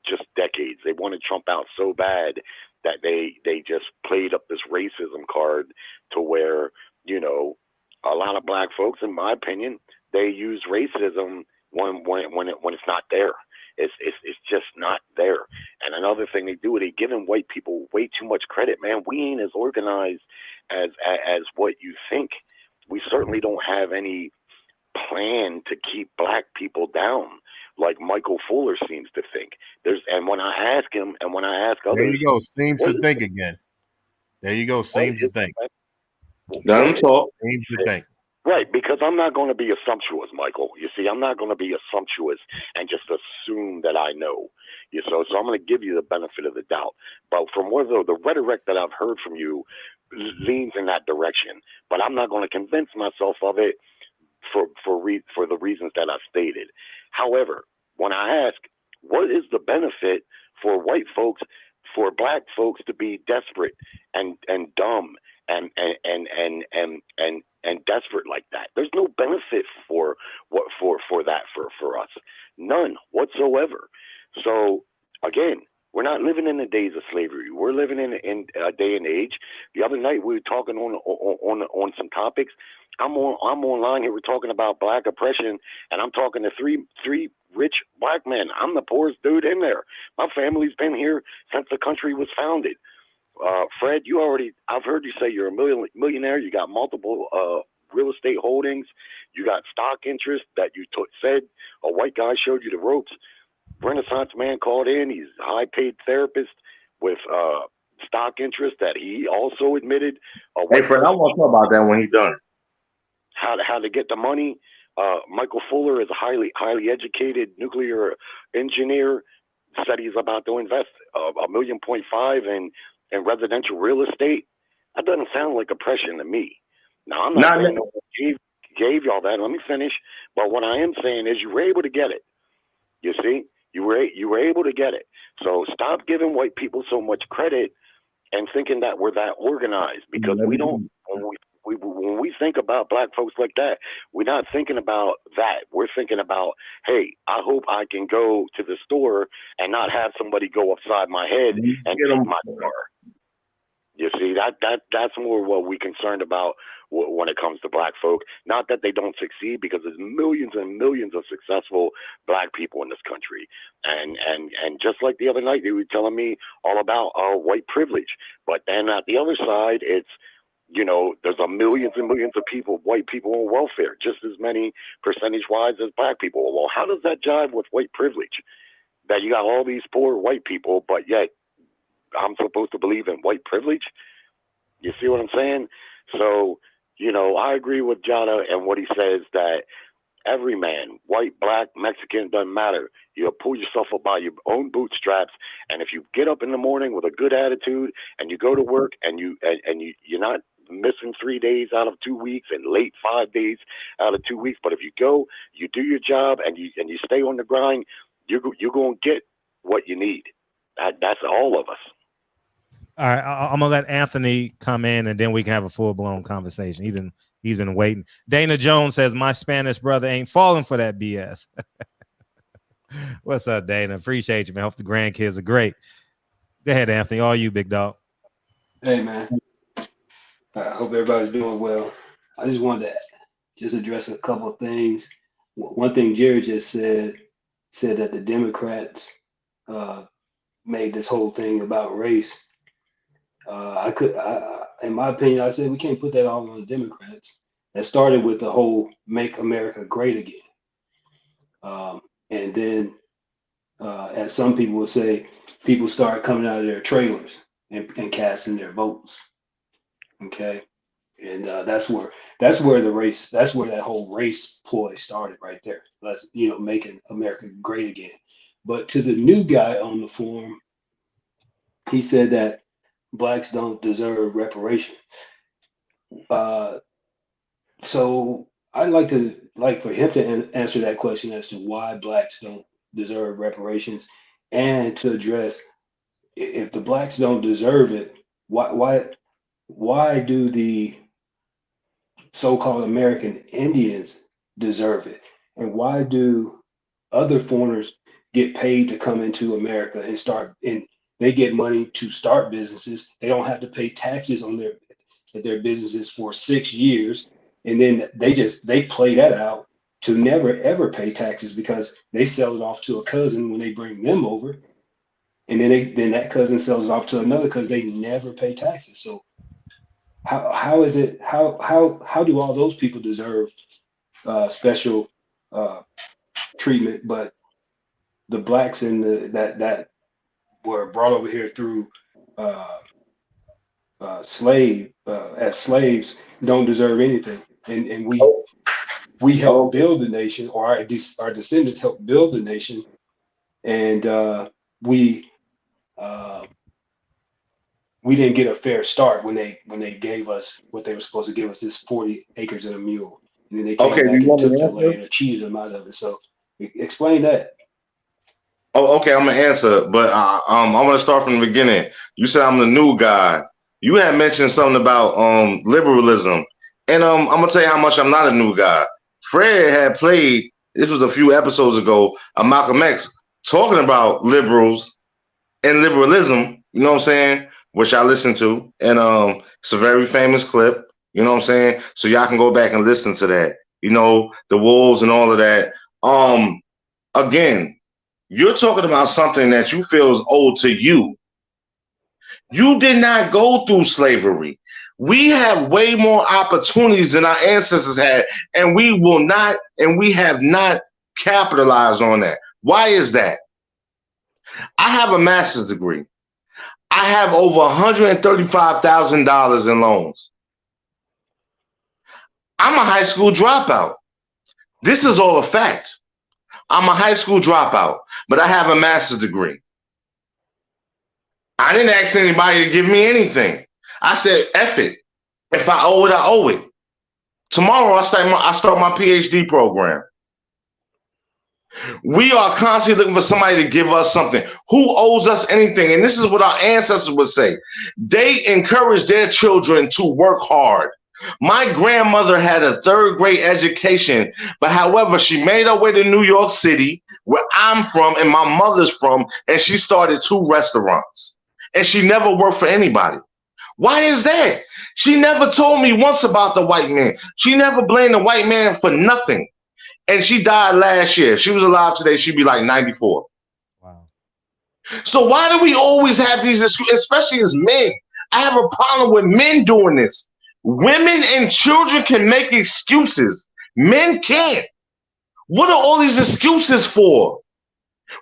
just decades. They wanted Trump out so bad that they just played up this racism card to where, a lot of black folks, in my opinion, they use racism when it's not there. It's just not there. And another thing they do, they giving white people way too much credit, man. We ain't as organized as what you think. We certainly don't have any plan to keep black people down, like Michael Fuller seems to think. And when I ask him, and when I ask others, there you go, seems to think again. There you go, seems to think. Let him talk. Seems to think. Right, because I'm not going to be assumptuous, Michael. You see, I'm not going to be assumptuous and just assume that I know. So I'm going to give you the benefit of the doubt. But from what the rhetoric that I've heard from you leans in that direction. But I'm not going to convince myself of it for the reasons that I've stated. However, when I ask, what is the benefit for white folks, for black folks to be desperate and dumb and desperate like that? There's no benefit for that for us, none whatsoever. So again, we're not living in the days of slavery. We're living in a day and age. The other night we were talking on some topics. I'm online here. We're talking about black oppression, and I'm talking to three rich black men. I'm the poorest dude in there. My family's been here since the country was founded. Fred, I've heard you say you're a millionaire. You got multiple real estate holdings. You got stock interest that you said a white guy showed you the ropes. Renaissance man called in. He's a high-paid therapist with stock interest that he also admitted. Hey, Fred, I want to talk about that when he's done. How to get the money. Michael Fuller is a highly educated nuclear engineer. Said he's about to invest $1.5 million in residential real estate. That doesn't sound like oppression to me. Now, I'm not saying no one gave y'all that. Let me finish. But what I am saying is you were able to get it. You see, you were able to get it. So stop giving white people so much credit and thinking that we're that organized, because we don't. When we think about black folks like that, we're not thinking about that. We're thinking about, hey, I hope I can go to the store and not have somebody go upside my head and take my car. You see, that's more what we're concerned about when it comes to black folk. Not that they don't succeed, because there's millions and millions of successful black people in this country. And just like the other night, they were telling me all about white privilege. But then at the other side, it's, there's millions and millions of people, white people on welfare, just as many percentage-wise as black people. Well, how does that jive with white privilege? That you got all these poor white people, but yet I'm supposed to believe in white privilege? You see what I'm saying? So, I agree with Jada and what he says, that every man, white, black, Mexican, doesn't matter. You pull yourself up by your own bootstraps, and if you get up in the morning with a good attitude and you go to work and you're not missing 3 days out of 2 weeks and late 5 days out of 2 weeks, but if you go, you do your job and you stay on the grind, you're going to get what you need. That's all of us. All right, I'm gonna let Anthony come in, and then we can have a full-blown conversation. He's been waiting. Dana Jones says my Spanish brother ain't falling for that BS. What's up, Dana? Appreciate you, man. Hope the grandkids are great. Go ahead, Anthony. All you, big dog. Hey, man. I hope everybody's doing well. I just wanted to just address a couple of things. One thing Jerry just said that the Democrats made this whole thing about race. In my opinion, I said we can't put that all on the Democrats. That started with the whole "Make America Great Again," and then, as some people will say, people started coming out of their trailers and casting their votes. Okay, and that's where that whole race ploy started right there. That's making America great again. But to the new guy on the forum, he said that blacks don't deserve reparations. So I'd like for him to answer that question as to why blacks don't deserve reparations, and to address, if the blacks don't deserve it, why do the so-called American Indians deserve it, and why do other foreigners get paid to come into America and they get money to start businesses? They don't have to pay taxes on their businesses for 6 years, and then they play that out to never ever pay taxes, because they sell it off to a cousin when they bring them over, and then that cousin sells it off to another because they never pay taxes. So how do all those people deserve special treatment, but the blacks in that were brought over here through as slaves don't deserve anything, and we helped build the nation, or our descendants helped build the nation, and we didn't get a fair start when they gave us what they were supposed to give us, this 40 acres and a mule, and then they came back and took the land and cheated them out of it. So explain that. Oh, okay, I'm gonna answer, but I'm gonna start from the beginning. You said I'm the new guy. You had mentioned something about liberalism, and I'm gonna tell you how much I'm not a new guy. Fred had played, this was a few episodes ago, a Malcolm X talking about liberals and liberalism, you know what I'm saying, which I listened to, and it's a very famous clip, you know what I'm saying, so y'all can go back and listen to that, you know, the wolves and all of that. Again, you're talking about something that you feel is owed to you. You did not go through slavery. We have way more opportunities than our ancestors had, and we will not, and we have not capitalized on that. Why is that? I have a master's degree. I have over $135,000 in loans. I'm a high school dropout. This is all a fact. I'm a high school dropout, but I have a master's degree. I didn't ask anybody to give me anything. I said, F it. If I owe it, I owe it. Tomorrow, I start my PhD program. We are constantly looking for somebody to give us something. Who owes us anything? And this is what our ancestors would say. They encourage their children to work hard. My grandmother had a 3rd grade education, but however, she made her way to New York City, where I'm from and my mother's from, and she started 2 restaurants. And she never worked for anybody. Why is that? She never told me once about the white man. She never blamed the white man for nothing. And she died last year. If she was alive today, she'd be like 94. Wow. So why do we always have these excuses, especially as men? I have a problem with men doing this. Women and children can make excuses. Men can't. What are all these excuses for?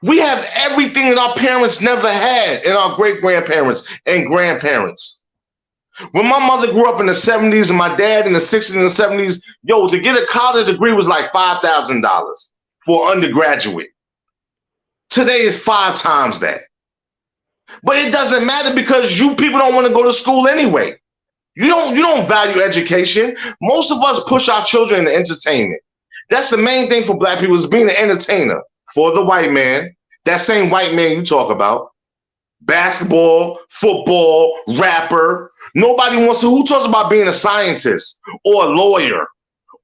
We have everything that our parents never had, and our great-grandparents and grandparents. When my mother grew up in the 70s and my dad in the 60s and the 70s, yo, to get a college degree was like $5,000 for undergraduate. Today is 5 times that. But it doesn't matter because you people don't want to go to school anyway. You don't value education. Most of us push our children into entertainment. That's the main thing for black people, is being an entertainer for the white man. That same white man you talk about. Basketball, football, rapper. Nobody wants to. Who talks about being a scientist or a lawyer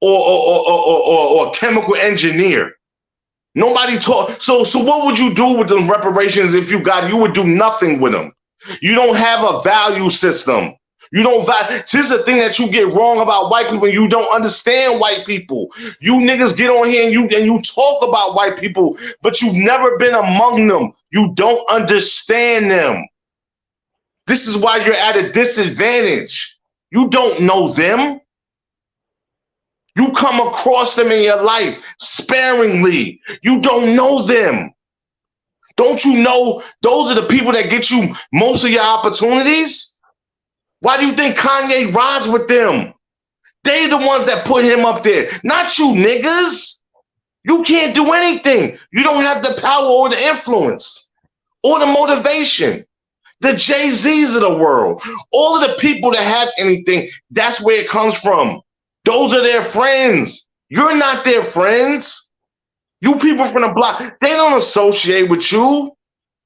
or a chemical engineer? Nobody talk. So what would you do with the reparations if you would do nothing with them? You don't have a value system. You don't value. This is the thing that you get wrong about white people. You don't understand white people. You niggas get on here and you talk about white people, but you've never been among them. You don't understand them. This is why you're at a disadvantage. You don't know them. You come across them in your life sparingly. You don't know them. Don't you know those are the people that get you most of your opportunities? Why do you think Kanye rides with them? They the ones that put him up there, not you niggas. You can't do anything. You don't have the power or the influence or the motivation. The Jay-Z's of the world, all of the people that have anything, that's where it comes from. Those are their friends. You're not their friends. You people from the block, they don't associate with you.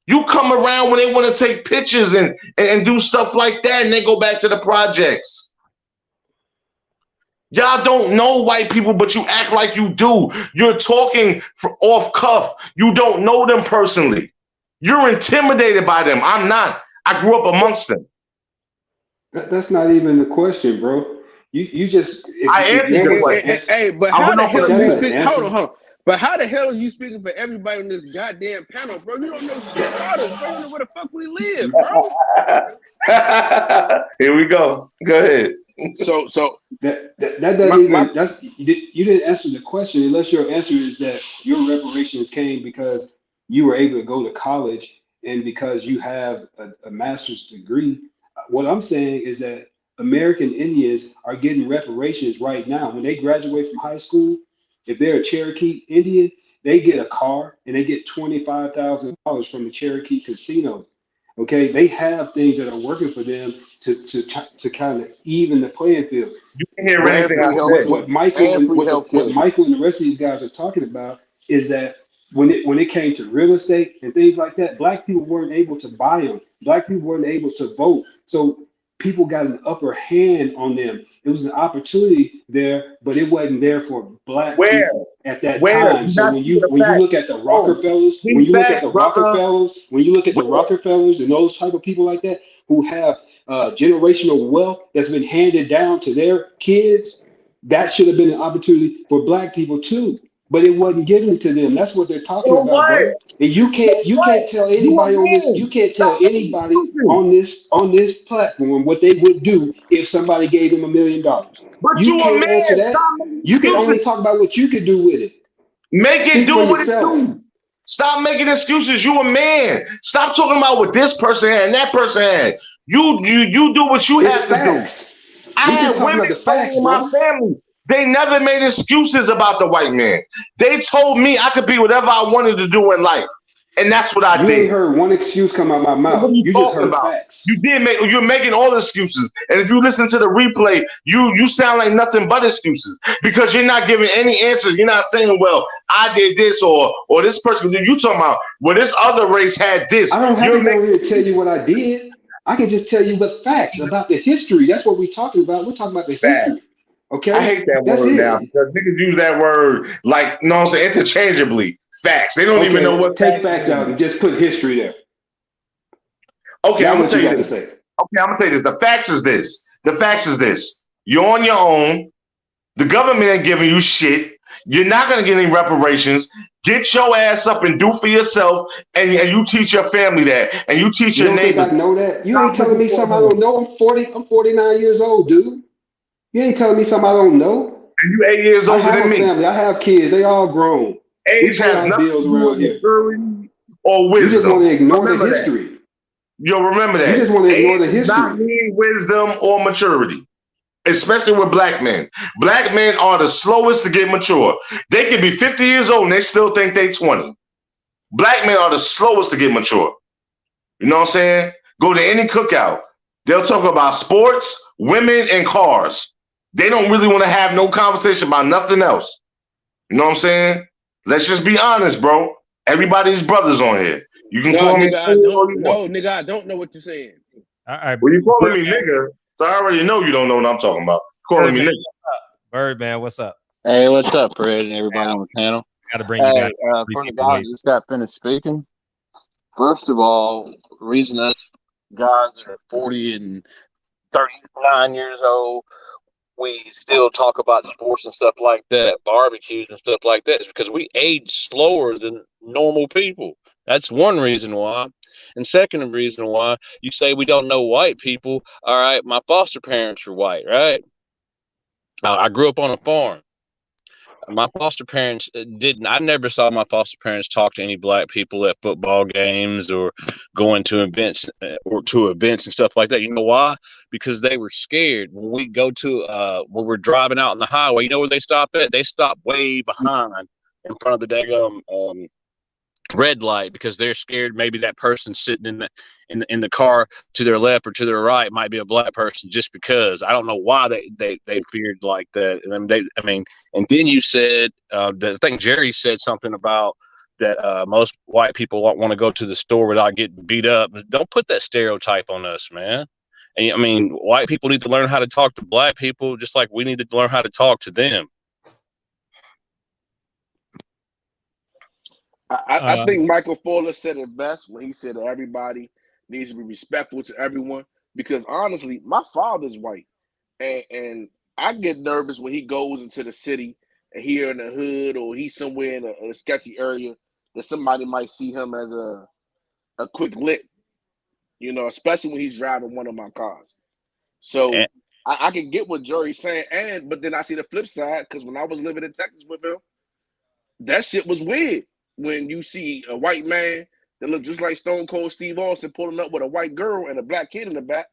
You come around when they want to take pictures and do stuff like that, and they go back to the projects. Y'all don't know white people, but you act like you do. You're talking off cuff. You don't know them personally. You're intimidated by them. I'm not. I grew up amongst them. That's not even the question, bro. You just. I answered your question. Hey, but how the hell do you think? Hold on. But how the hell are you speaking for everybody on this goddamn panel, bro? You don't know shit about us, bro. You know where the fuck we live, bro. Here we go. Go ahead. So that doesn't even that's you didn't answer the question unless your answer is that your reparations came because you were able to go to college and because you have a master's degree. What I'm saying is that American Indians are getting reparations right now. When they graduate from high school, if they're a Cherokee Indian, they get a car and they get $25,000 from the Cherokee casino. Okay, they have things that are working for them to kind of even the playing field. You can hear anything I said. What Michael and the rest of these guys are talking about is that when it came to real estate and things like that, black people weren't able to buy them. Black people weren't able to vote. So people got an upper hand on them. It was an opportunity there, but it wasn't there for black people at that time. So when you look at the Rockefellers, when you look at the Rockefellers and those type of people like that who have generational wealth that's been handed down to their kids, that should have been an opportunity for black people too. But it wasn't given to them. That's what they're talking about, bro. And you can't tell anybody on this. You can't tell anybody on this platform what they would do if somebody gave them $1 million. But you can't answer that. You can only talk about what you could do with it. Make it do what it do. Stop making excuses. You a man. Stop talking about what this person had and that person had. You do what you have to do. I had women in my family. They never made excuses about the white man. They told me I could be whatever I wanted to do in life. And that's what I did. You ain't heard one excuse come out my mouth. What are you just heard about? Facts. You're making all the excuses. And if you listen to the replay, you sound like nothing but excuses because you're not giving any answers. You're not saying, well, I did this or this person. You talking about, well, this other race had this. I don't have to go here to tell you what I did. I can just tell you what facts about the history. That's what we're talking about. We're talking about the history. Okay. I hate that word now because niggas use that word like, you know what I'm saying, interchangeably. Facts. They don't even know what. Take facts out and just put history there. Okay, I'm gonna tell you this. Okay, I'm gonna tell you this. The facts is this. The facts is this. You're on your own. The government ain't giving you shit. You're not gonna get any reparations. Get your ass up and do for yourself, and you teach your family that, and you teach your neighbors. I know that. You ain't telling me something I don't know. I'm 49 years old, dude. You ain't telling me something I don't know. And you 8 years older than me. Family. I have kids. They all grown. Age has nothing to do with maturity or wisdom. You just want to ignore the history. You'll remember that. You just want to ignore the history. Not mean wisdom or maturity, especially with black men. Black men are the slowest to get mature. They can be 50 years old and they still think they 20. Black men are the slowest to get mature. You know what I'm saying? Go to any cookout. They'll talk about sports, women, and cars. They don't really want to have no conversation about nothing else. You know what I'm saying? Let's just be honest, bro. Everybody's brothers on here. You can call me. Nigga, I don't know what you're saying. Well, you calling me nigga, so I already know you don't know what I'm talking about. Calling me nigga. Birdman, what's up? Hey, what's up, Fred, and everybody on the panel? Got to bring you back. For the guys that just got finished speaking, first of all, the reason us guys that are 40 and 39 years old, we still talk about sports and stuff like that, barbecues and stuff like that, is because we age slower than normal people. That's one reason why. And second reason why, you say we don't know white people. All right, my foster parents are white, right? I grew up on a farm. My foster parents didn't. I never saw my foster parents talk to any black people at football games or going to events and stuff like that. You know why? Because they were scared. When we go to when we're driving out on the highway, you know where they stop at? They stop way behind in front of the daggum red light because they're scared maybe that person sitting in the car to their left or to their right might be a black person, just because. I don't know why they feared like that. And then you said I think Jerry said something about that most white people want to go to the store without getting beat up. Don't put that stereotype on us, man. And I mean, white people need to learn how to talk to black people just like we need to learn how to talk to them. I think Michael Fuller said it best when he said that everybody needs to be respectful to everyone, because honestly, my father's white, and I get nervous when he goes into the city here in the hood or he's somewhere in a sketchy area, that somebody might see him as a quick lick, you know, especially when he's driving one of my cars. So I can get what Jory's saying, but then I see the flip side, because when I was living in Texas with him, that shit was weird. When you see a white man that looked just like Stone Cold Steve Austin pulling up with a white girl and a black kid in the back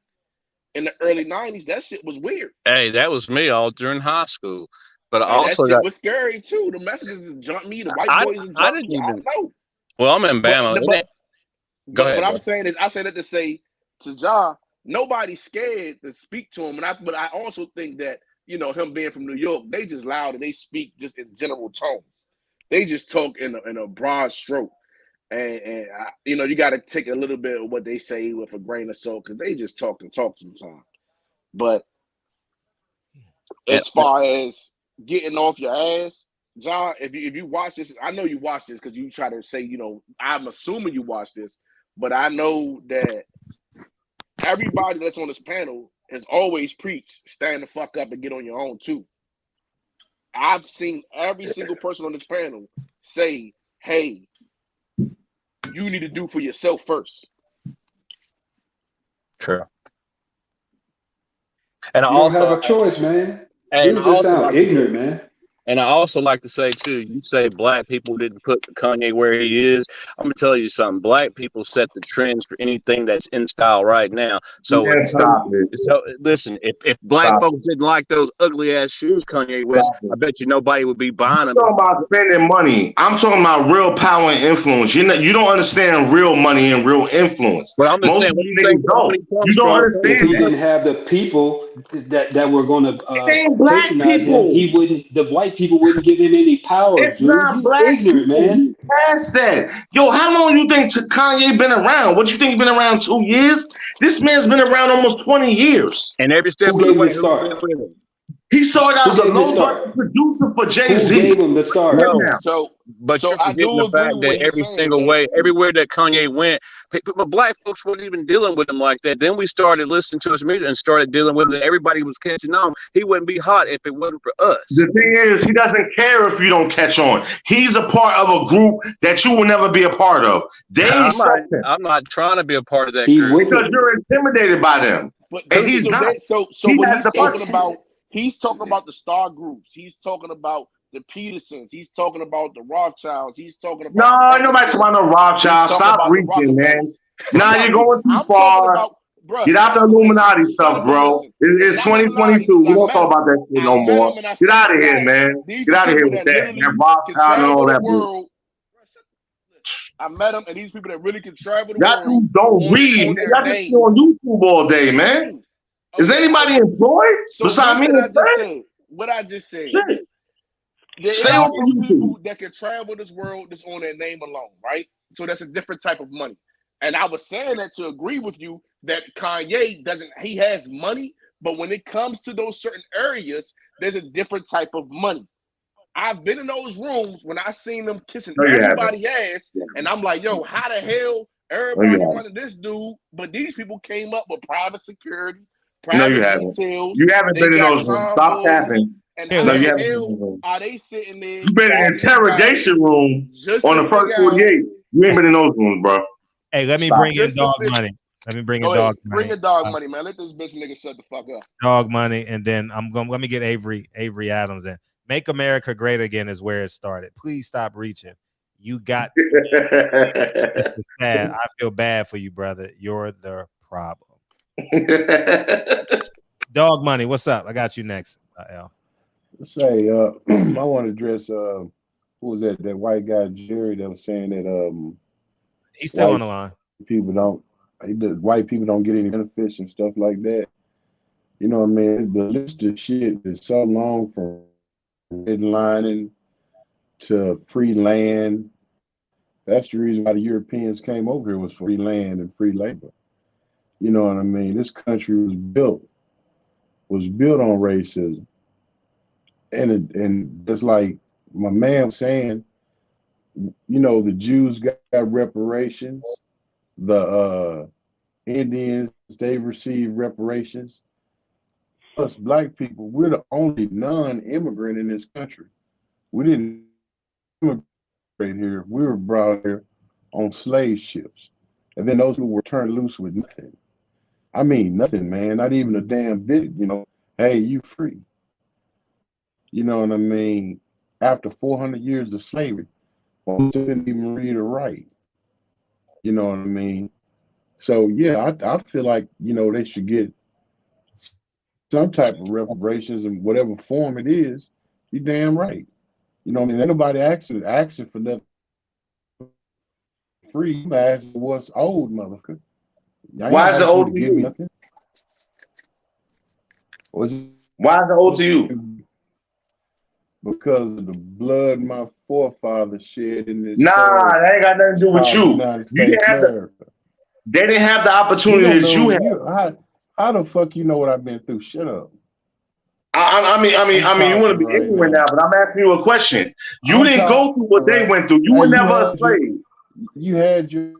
in the early 90s, that shit was weird. Hey, that was me all during high school. But I And also that shit was scary too. The messages that jumped me, the white boys that I jumped didn't me, I even. don't know. Well, I'm in Bama. Go ahead. What I'm saying is, I say that to say to Ja, nobody's scared to speak to him. But I also think that, you know, him being from New York, they just loud and they speak just in general tones. They just talk in a broad stroke. And you know, you got to take a little bit of what they say with a grain of salt, because they just talk sometimes. But as far as getting off your ass, John, if you watch this, I know you watch this because you try to say, you know, I'm assuming you watch this, but I know that everybody that's on this panel has always preached, stand the fuck up and get on your own too. I've seen every single person on this panel say, hey, you need to do for yourself first. True. And you don't have a choice, man. And you just sound ignorant, man. And I also like to say, too, you say black people didn't put Kanye where he is. I'm going to tell you something. Black people set the trends for anything that's in style right now. So, listen, if black folks didn't like those ugly-ass shoes Kanye wears, I bet you nobody would be buying them. I'm talking about spending money. I'm talking about real power and influence. You don't understand real money and real influence. Well, I'm just saying, you don't understand. He didn't have the people that were going to patronize him. The white people wouldn't give him any power. It's not black ignorant, man. Past that. Yo, how long you think Kanye been around? What you think he been around 2 years? This man's been around almost 20 years. And every step of the way, he started out as a low-budget producer for Jay-Z. Who gave him the start? But you're forgetting the fact that every single way, everywhere that Kanye went, black folks weren't even dealing with him like that. Then we started listening to his music and started dealing with it. Everybody was catching on. He wouldn't be hot if it wasn't for us. The thing is, he doesn't care if you don't catch on. He's a part of a group that you will never be a part of. I'm not trying to be a part of that group. Because you're intimidated by them. And he's not. So when he's talking about, he's talking about the star groups. He's talking about the Petersons. He's talking about the Rothschilds. He's talking about no, nobody talking about no Rothschilds. Stop reaching, man. Now you're going too far. Get out the Illuminati stuff, bro. It's 2022. We don't talk about that shit no more. Get out of here, man. Get out of here with that Rothschild and all that, bro. I met him, and these people that really can travel the that world. That don't read. Y'all just be on YouTube all day, man. Is anybody employed besides me? What I just said. Stay on people that can travel this world just on their name alone, right? So that's a different type of money. And I was saying that to agree with you that Kanye he has money, but when it comes to those certain areas, there's a different type of money. I've been in those rooms when I seen them kissing everybody's ass, and I'm like, yo, how the hell everybody wanted this dude? But these people came up with private security, private details. You haven't been in those rooms. Stop tapping. And how the hell are they sitting there? You've been in an interrogation room on the first 48. You ain't been in those rooms, bro. Hey, let me bring in dog money. Let me bring in dog money. Bring the dog money, man. Let this bitch nigga shut the fuck up. Dog money, and then let me get Avery Adams in. Make America Great Again is where it started. Please stop reaching. You got this is sad. I feel bad for you, brother. You're the problem. Dog money, what's up? I got you next, L. Say, I want to address who was that white guy Jerry that was saying that he's still on the line. White people don't get any benefits and stuff like that. You know what I mean? The list of shit is so long, from redlining to free land. That's the reason why the Europeans came over here, was free land and free labor. You know what I mean? This country was built on racism. And just like my man was saying, you know, the Jews got reparations, the Indians, they received reparations. Us black people, we're the only non-immigrant in this country. We didn't immigrate here. We were brought here on slave ships. And then those people were turned loose with nothing. I mean, nothing, man. Not even a damn bit, you know. Hey, you free. You know what I mean? After 400 years of slavery, most didn't even read or write. You know what I mean? So, yeah, I feel like, you know, they should get some type of reparations in whatever form it is. You damn right. You know what I mean? Ain't nobody asking for nothing free. You ask what's old, motherfucker. Why is it old to you? Why is it old to you? Because of the blood my forefathers shed in this. Nah, that ain't got nothing to do with you. They didn't have the opportunity that you had. How the fuck you know what I've been through? Shut up. I mean, you want to be ignorant now, but I'm asking you a question. You didn't go through what they went through. You were never a slave. You had your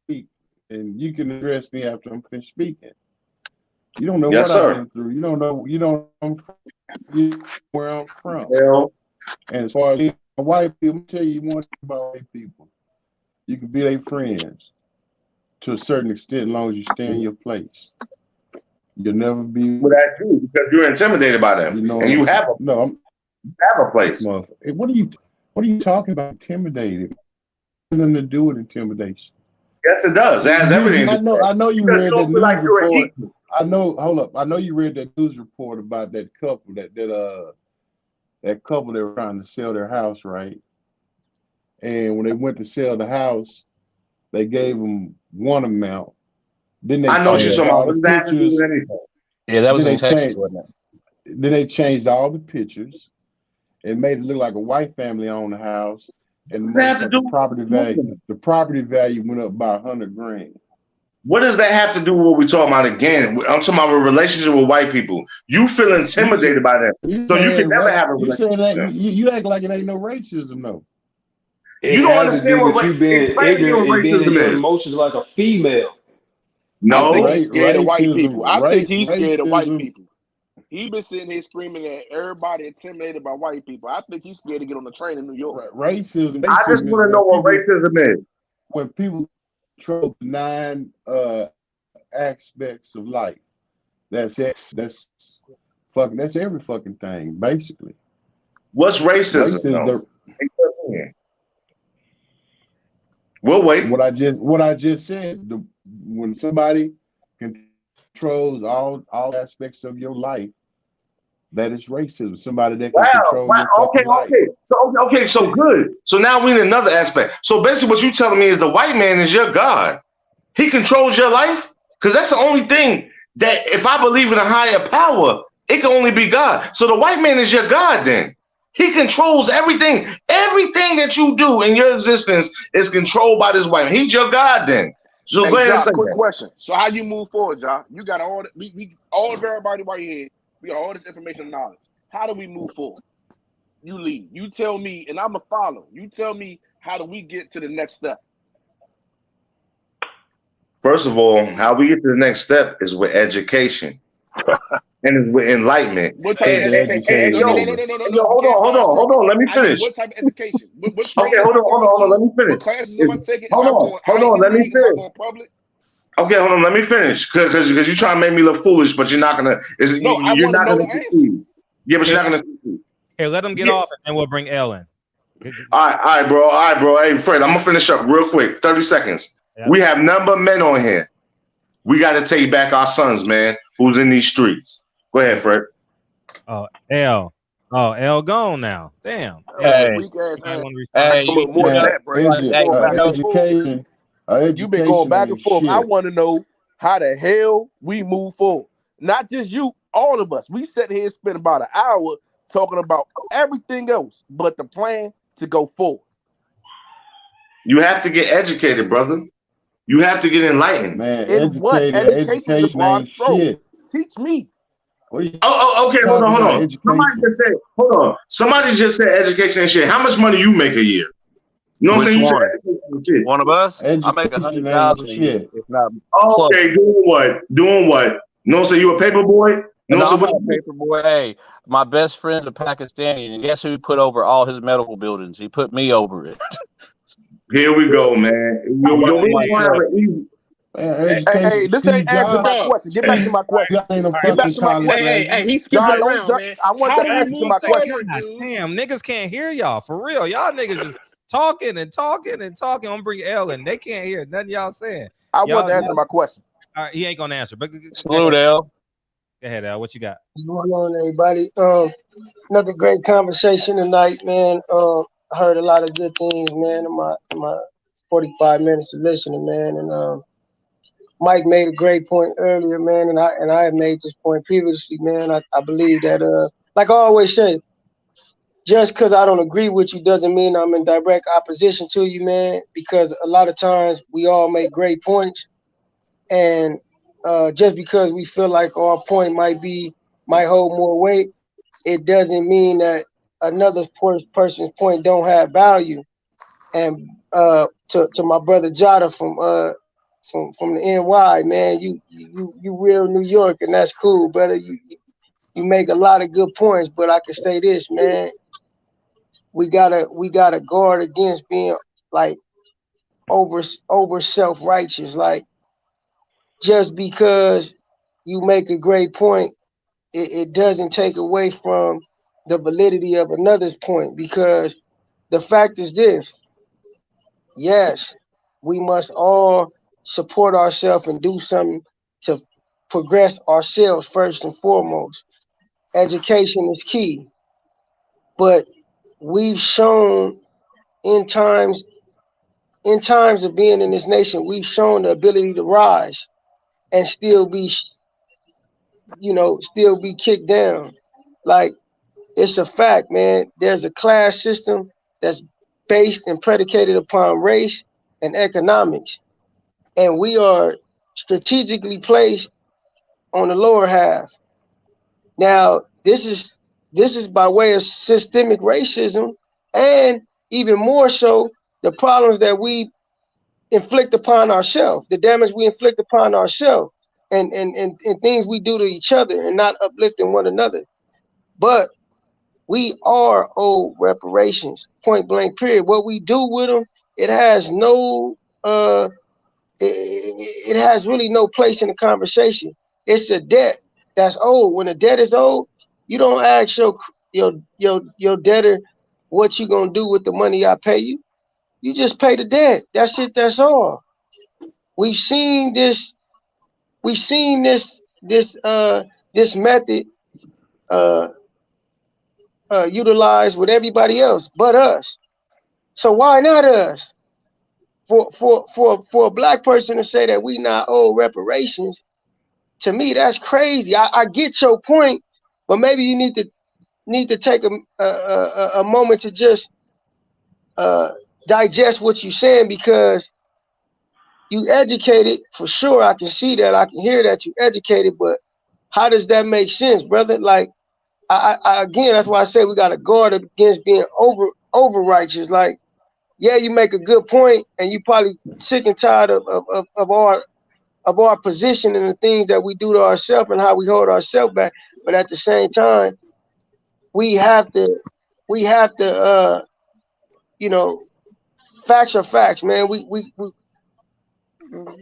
speak, and you can address me after I'm finished speaking. You don't know what I've been through. You don't know where I'm from. Well, and as far as white people, I'm tell you one thing about white people. You can be their friends to a certain extent as long as you stay in your place. You'll never be. Well, that's true because you're intimidated by them, and you have a place. Hey, what are you talking about? Intimidated? Nothing to do with intimidation. Yes, it does. It has everything. I know you read that news report. I know you read that news report about that couple that couple that were trying to sell their house, right? And when they went to sell the house, they gave them one amount. Then they I know what you're talking about. That do anything. Yeah, that was in Texas, wasn't it? Then they changed all the pictures and made it look like a white family owned the house. And the property value went up by $100,000. What does that have to do with what we're talking about again? I'm talking about a relationship with white people. You feel intimidated by them, so you can never have a relationship. You act like it ain't no racism, though. You don't understand what you've been ignorant and being in your emotions like a female. No, I think he's scared of white people. I think he's scared of white people. He been sitting here screaming at everybody intimidated by white people. I think he's scared to get on the train in New York. Racism. I just want to know what racism is. When people control 9 aspects of life, that's every fucking thing, basically. What's racism? We'll wait. What I just said. When somebody controls all aspects of your life, that is racism. Somebody that can control your life. Okay, so good. So now we need another aspect. So basically what you're telling me is the white man is your God. He controls your life? Because that's the only thing that if I believe in a higher power, it can only be God. So the white man is your God then. He controls everything. Everything that you do in your existence is controlled by this white man. He's your God then. So hey, go ahead and say quick question. So how you move forward, John? You got all of everybody right here. We got all this information and knowledge. How do we move forward? You lead. You tell me, and I'm a follow. You tell me, how do we get to the next step? First of all, how we get to the next step is with education. And it's with enlightenment. What type of education? Hold on. Let me finish. What type of education? Okay, hold on. Let me finish. What classes am I taking? Hold on. Let me finish. Okay, hold on. Let me finish. Because you're trying to make me look foolish, but you're not gonna. You're not gonna succeed. Yeah, but you're not gonna succeed. Hey, let him get off, and then we'll bring Ellen. All right, bro. Hey, Fred, I'm gonna finish up real quick. 30 seconds. Yeah. We have none but men on here. We got to take back our sons, man. Who's in these streets? Go ahead, Fred. L gone now. Damn. Education. You've been going back and forth. I want to know how the hell we move forward. Not just you, all of us. We sat here and spent about an hour talking about everything else but the plan to go forward. You have to get educated, brother. You have to get enlightened. Man, education is a broad stroke. Teach me. Okay, hold on. Somebody just said education and shit. How much money you make a year? You know what I'm saying? One of us? I make 100,000 a year. If not, okay, doing what? You know what I'm saying? You a paper boy? No, so I'm what not a you paper boy. Hey, my best friend's a Pakistani, and guess who put over all his medical buildings? He put me over it. Here we go, man. I You work for really gonna have myself. an easy. Man, Hey, education. this ain't Steve answering my Jobs. Dog. question. Get back to my question. God ain't a Get back fucking to my college question. Hey, graduate. he's skipping John, around, man. I want How the do you answer to move my question. forward, God dude? damn, niggas can't hear y'all for real. Y'all niggas just talking and talking and talking. I'm bring Ellen. They can't hear nothing y'all saying. I want Y'all, the answer to my question. all right, he ain't gonna answer. But go Salute, L. ahead, Al. What you got? What's going on, everybody? Another great conversation tonight, man. I heard a lot of good things, man, in my 45 minutes of listening, man. And Mike made a great point earlier, man, and I had made this point previously, man. I believe that, like I always say, just because I don't agree with you doesn't mean I'm in direct opposition to you, man. Because a lot of times we all make great points, and just because we feel like our point might hold more weight, it doesn't mean that another person's point don't have value. And to my brother Jada from the NY, man, you real New York, and that's cool, brother. You make a lot of good points, but I can say this, man, we gotta guard against being like over self-righteous. Like, just because you make a great point, it doesn't take away from the validity of another's point, because the fact is this: yes, we must all support ourselves and do something to progress ourselves first and foremost. Education is key, but we've shown in times of being in this nation, we've shown the ability to rise and still be kicked down. Like, it's a fact, man. There's a class system that's based and predicated upon race and economics. And we are strategically placed on the lower half. Now, this is by way of systemic racism, and even more so, the problems that we inflict upon ourselves, the damage we inflict upon ourselves, and things we do to each other and not uplifting one another. But we are owed reparations, point blank, period. What we do with them, it has no it has really no place in the conversation. It's a debt that's owed. When a debt is owed, you don't ask your debtor what you gonna do with the money I pay you. You just pay the debt. That's it. That's all. We've seen this. We've seen this method utilized with everybody else but us. So why not us? For a black person to say that we not owe reparations, to me, that's crazy. I get your point, but maybe you need to take a moment to just digest what you're saying, because you educated for sure. I can see that. I can hear that you educated, but how does that make sense, brother? Like, I again, that's why I say we got to guard against being over righteous. Like, yeah, you make a good point, and you probably sick and tired of our position and the things that we do to ourselves and how we hold ourselves back. But at the same time, we have to facts are facts, man.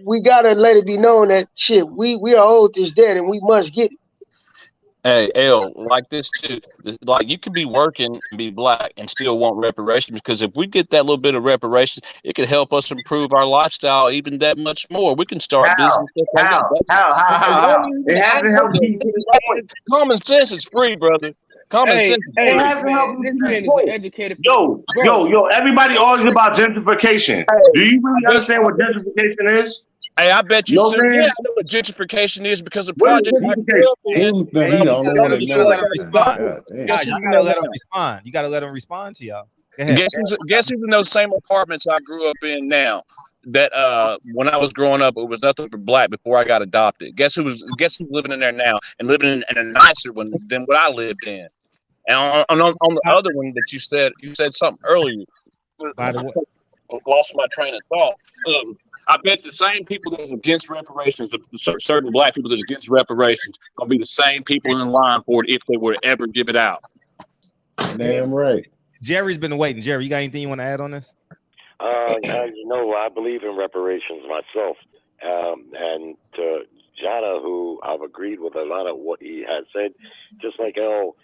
We gotta let it be known that shit, we are owed this debt and we must get it. Hey, L, like this too. Like, you could be working and be black and still want reparations, because if we get that little bit of reparations, it could help us improve our lifestyle even that much more. We can start business stuff like that. How? It hasn't helped you get the point. Common sense is free, brother. Common sense is It free. hasn't helped you This get man the is an point. educated. Yo, everybody argues about gentrification. Do you really understand what gentrification is? Hey, I bet you No, soon. man. Yeah, I know what gentrification is, because the What is project I grew up in. He the You only one that gotta let knows. him respond. God damn. Guys, you gotta let him respond. You gotta let him respond to y'all. Go ahead. Guess who's in those same apartments I grew up in now? That when I was growing up, it was nothing but black before I got adopted. Guess who's living in there now and living in a nicer one than what I lived in? And on the other one that you said something earlier. By the way, Lost my train of thought. I bet the same people that's against reparations, the certain black people that's against reparations, gonna be the same people in line for it if they were to ever give it out. Damn right. Jerry's been waiting. Jerry, you got anything you want to add on this? I believe in reparations myself. And to Jada, who I've agreed with a lot of what he has said, just like L.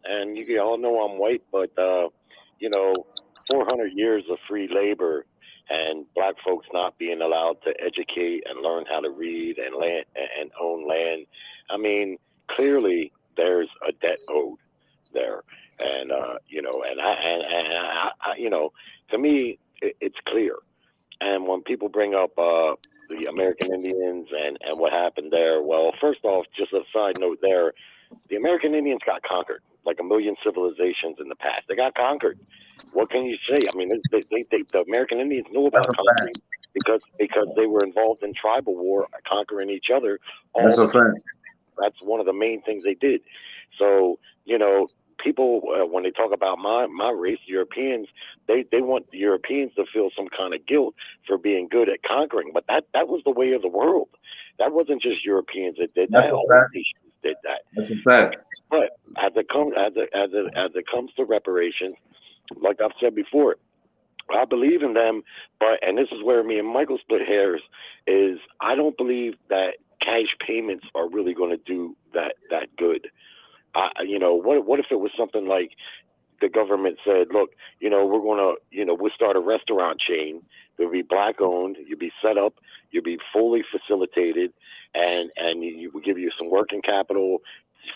And you all know I'm white, but 400 years of free labor and black folks not being allowed to educate and learn how to read and land and own land. I mean, clearly there's a debt owed there, and to me it's clear. And when people bring up the American Indians and what happened there, well, first off, just a side note there, the American Indians got conquered like a million civilizations in the past. They got conquered. What can you say? I mean, the American Indians knew about conquering because they were involved in tribal war, conquering each other. That's a fact. That's one of the main things they did. So, people, when they talk about my race, Europeans, they want the Europeans to feel some kind of guilt for being good at conquering. But that was the way of the world. That wasn't just Europeans that did that. All nations did that. That's a fact. But as it comes to reparations, like I've said before, I believe in them, and this is where me and Michael split hairs, is I don't believe that cash payments are really going to do that good. What if it was something like the government said, look, we're going to, we'll start a restaurant chain. It'll be black owned. You'll be set up. You'll be fully facilitated, and will give you some working capital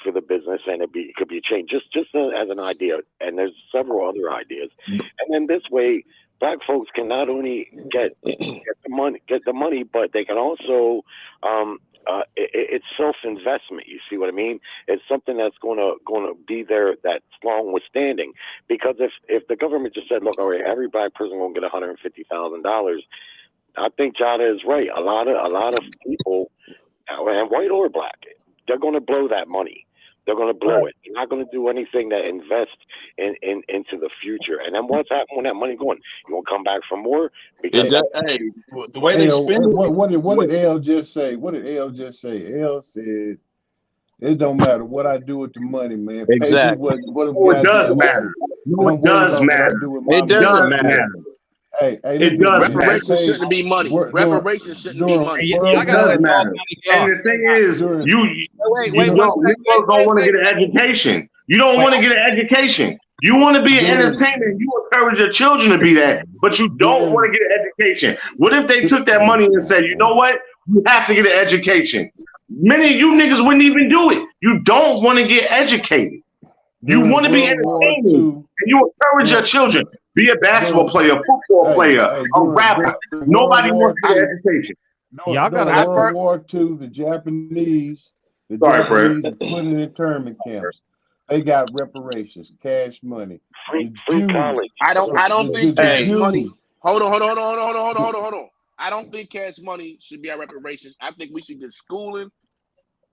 for the business, and it could be a chain, just as an idea. And there's several other ideas. And then this way, black folks can not only get the money, but they can also it's self-investment. You see what I mean? It's something that's going to be there that's long withstanding. Because if the government just said, look, all right, every black person going to get $150,000, I think Jada is right. A lot of people, and white or black, they're going to blow that money. They're going to blow it. They're not going to do anything that invests into the future. And then what's happening when that money going? You won't come back for more? Because the way they spend it. What did L just say? What did L just say? L said, it don't matter what I do with the money, man. Exactly. It does matter. It does matter. It doesn't matter. Hey, it does. Reparations shouldn't be money. Reparations shouldn't be money. It does matter. And the thing is, you don't want to get an education. You don't want to get an education. You want to be an entertainer. You encourage your children to be that, but you don't want to get an education. What if they took that money and said, you know what? You have to get an education. Many of you niggas wouldn't even do it. You don't want to get educated. You want to be entertaining, and you encourage your children. Be a basketball player, football player, a rapper. Nobody wants to get an education. Y'all got World War II, the Japanese put in internment camps. They got reparations, cash money. Free college. I don't think cash money. Hold on. I don't think cash money should be our reparations. I think we should get schooling,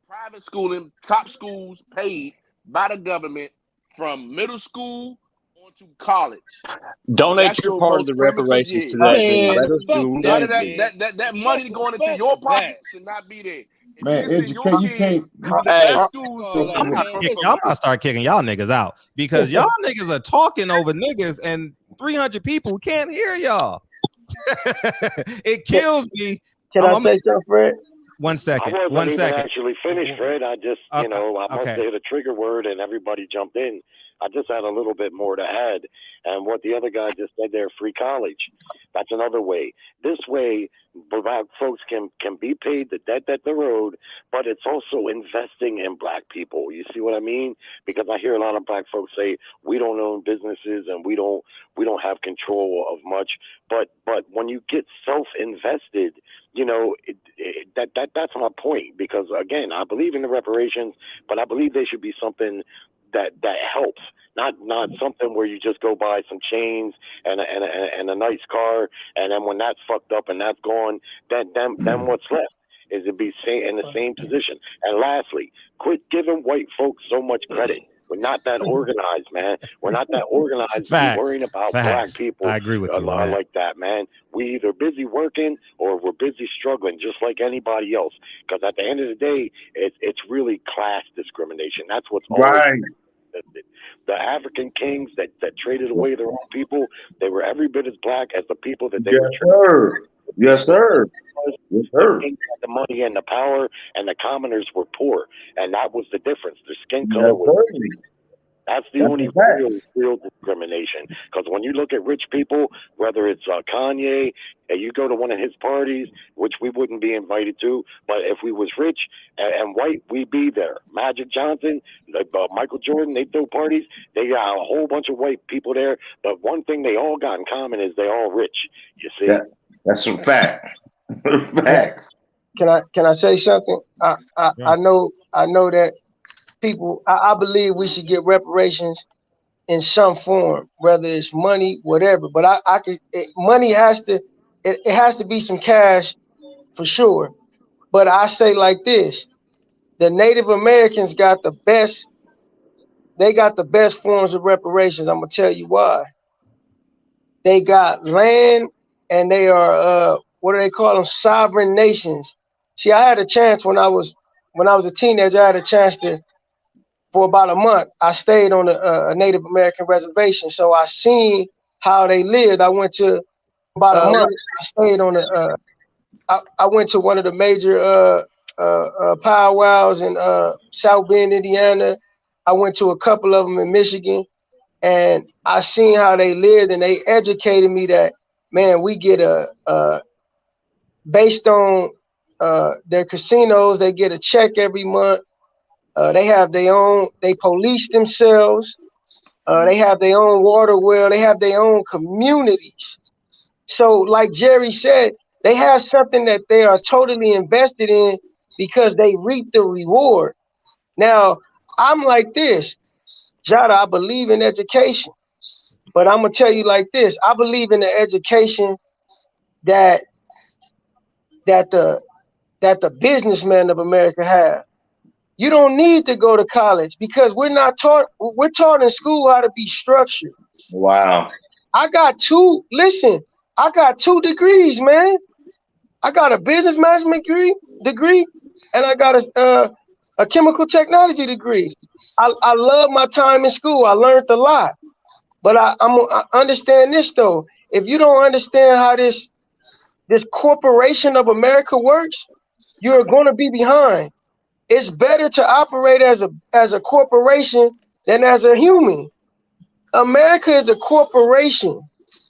private schooling, top schools paid by the government from middle school on to college. Donate your part of the reparations to that. That money going into your pocket should not be there. Man, education. I'm gonna start kicking y'all niggas out because y'all niggas are talking over niggas and 300 people can't hear y'all. It kills me. Can I say something, Fred? 1 second. I wasn't even second. actually finished, Fred. I just, I must have hit a trigger word and everybody jumped in. I just had a little bit more to add. And what the other guy just said there, free college. That's another way. This way, black folks can be paid the debt that they're owed, but it's also investing in black people. You see what I mean? Because I hear a lot of black folks say we don't own businesses and we don't have control of much. But when you get self-invested, that's my point. Because again, I believe in the reparations, but I believe they should be something that helps, not something where you just go buy some chains and a nice car, and then when that's fucked up and that's gone, then what's left is to be in the same position. And lastly, quit giving white folks so much credit. We're not that organized, man. We're not that organized. Facts. Worrying about Facts. black people. I agree with you on that. Like that, man. We either busy working or we're busy struggling, just like anybody else. Because at the end of the day, it's really class discrimination. That's what's right. The African kings that traded away their own people, they were every bit as black as the people that they were. Yes, sir. Yes, sir. The kings had the money and the power, and the commoners were poor, and that was the difference. Their skin color was. That's the only real discrimination. Because when you look at rich people, whether it's Kanye, and you go to one of his parties, which we wouldn't be invited to, but if we was rich and white, we'd be there. Magic Johnson, Michael Jordan, they throw parties. They got a whole bunch of white people there. But one thing they all got in common is they all rich. You see? That's a fact. Fact. Can I say something? I know that people, I believe we should get reparations in some form, whether it's money, whatever. But money has to, it has to be some cash for sure. But I say like this, the Native Americans got the best, they got the best forms of reparations. I'm gonna tell you why. They got land and they are, what do they call them? Sovereign nations. See, I had a chance when I was a teenager, I had a chance to, for about a month, I stayed on a Native American reservation. So I seen how they lived. I went to about a month. I stayed on I went to one of the major powwows in South Bend, Indiana. I went to a couple of them in Michigan, and I seen how they lived, and they educated me that, man, we get based on their casinos, they get a check every month. They have their own, they police themselves. They have their own water well. They have their own communities. So like Jerry said, they have something that they are totally invested in because they reap the reward. Now, I'm like this, Jada, I believe in education, but I'm going to tell you like this. I believe in the education that the businessmen of America have. You don't need to go to college because we're taught in school how to be structured. Wow. I got two degrees, man. I got a business management degree, and I got a chemical technology degree. I love my time in school. I learned a lot. But I understand this though. If you don't understand how this corporation of America works, you're going to be behind. It's better to operate as a corporation than as a human. America is a corporation.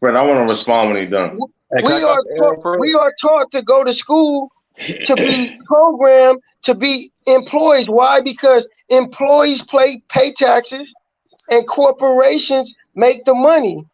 Fred, I want to respond when he's done. We are taught to go to school to be programmed to be employees. Why? Because employees pay taxes and corporations make the money.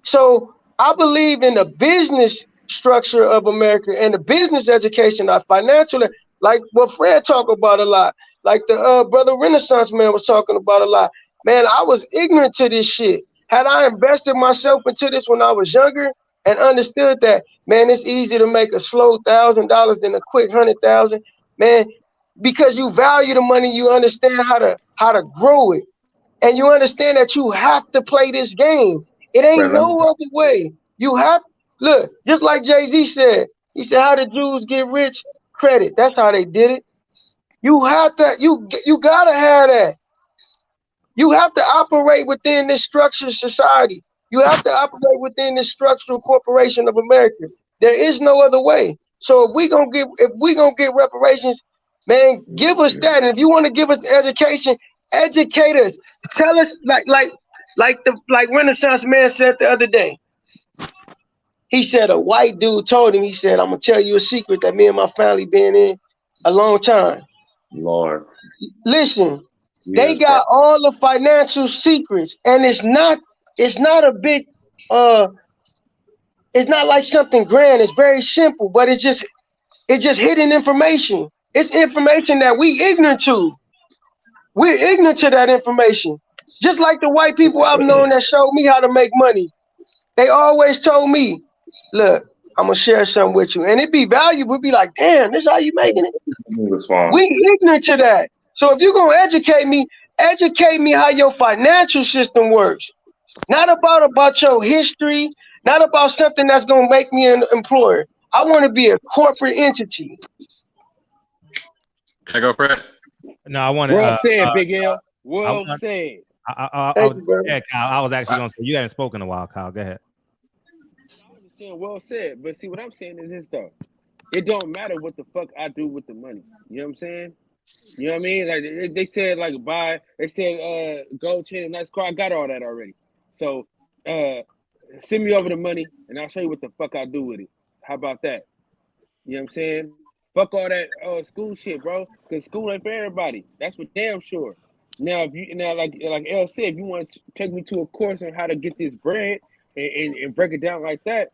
So I believe in the business structure of America and the business education, our financial, like what Fred talked about a lot, like the brother Renaissance man was talking about a lot. Man, I was ignorant to this shit. Had I invested myself into this when I was younger and understood that, man, it's easier to make a slow $1,000 than a quick 100,000, man, because you value the money, you understand how to grow it, and you understand that you have to play this game. It ain't no other way. You have, look, just like Jay-Z said, he said, how the Jews get rich? Credit. That's how they did it. You have to, you gotta have that. You have to operate within this structured society. You have to operate within this structural corporation of America. There is no other way. So if we gonna get reparations, man, give us that. And if you want to give us the education, educate us. Tell us like Renaissance man said the other day. He said a white dude told him, he said, I'm gonna tell you a secret that me and my family been in a long time. Lord. Listen, they got all the financial secrets, and it's not a big it's not like something grand. It's very simple, but it's just hidden information. It's information that we ignorant to. We're ignorant to that information. Just like the white people I've known that showed me how to make money. They always told me, look, I'm gonna share something with you. And it'd be valuable. It'd be like, damn, this is how you making it. We ignorant to that. So if you're gonna educate me Educate me how your financial system works. Not about your history, not about something that's gonna make me an employer. I want to be a corporate entity. Can I go, Fred? No, I want to. Well said, Big L. Well said. Yeah, Kyle, I was actually going to say you haven't spoken in a while, Kyle. Go ahead. I was saying well said, but see what I'm saying is this though. It don't matter what the fuck I do with the money. You know what I'm saying? You know what I mean? Like they said, like they said, gold chain and nice car. I got all that already. So send me over the money and I'll show you what the fuck I do with it. How about that? You know what I'm saying? Fuck all that school shit, bro. Because school ain't for everybody. That's for damn sure. Now, like El said, if you want to take me to a course on how to get this bread and break it down like that,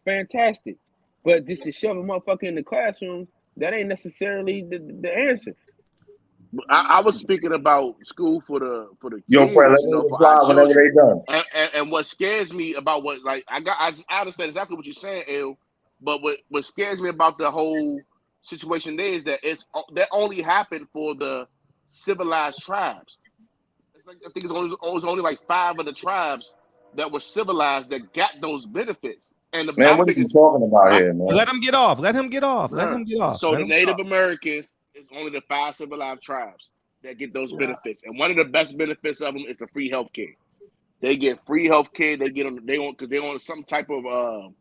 fantastic. But just to shove a motherfucker in the classroom, that ain't necessarily the answer. I was speaking about school for the kids, Yo, Fred, let me reply whenever they done. And what scares me about what I understand exactly what you're saying, El. But what scares me about the whole situation there is that that only happened for the civilized tribes. It's like I think it was only like 5 of the tribes that were civilized that got those benefits. And Man, what are you talking about here, man? Let him get off. Let him get off. Let him get off. So the Native Americans is only the 5 civilized tribes that get those benefits, and one of the best benefits of them is the free healthcare. They get free healthcare. They on some type of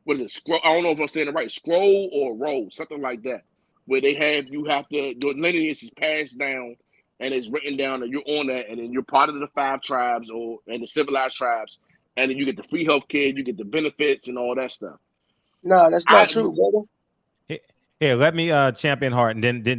what is it? Scroll? I don't know if I'm saying it right. Scroll or roll, something like that, where you have to the lineage is passed down and it's written down, and you're on that, and then you're part of the 5 tribes and the civilized tribes, and then you get the free healthcare, you get the benefits and all that stuff. No, that's not true, brother. Here, let me champion Hart, and then let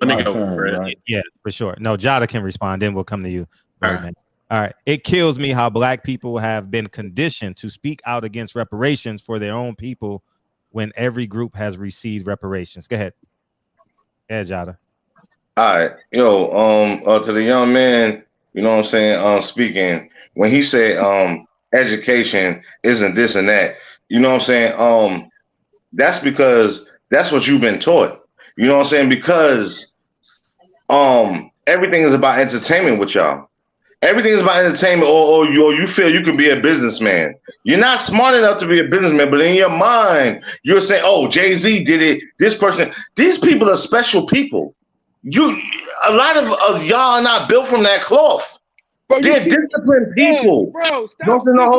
me go, Fred. Yeah, for sure. No, Jada can respond. Then we'll come to you. All right. It kills me how Black people have been conditioned to speak out against reparations for their own people when every group has received reparations. Go ahead. Yeah, Jada. All right. Yo, to the young man, you know what I'm saying, speaking, when he said education isn't this and that, you know what I'm saying? That's because that's what you've been taught. You know what I'm saying? Because everything is about entertainment with y'all. Everything is about entertainment, or you feel you can be a businessman. You're not smart enough to be a businessman, but in your mind, you're saying, oh, Jay-Z did it, this person. These people are special people. A lot of y'all are not built from that cloth. They're disciplined people. Bro, stop. Hold on.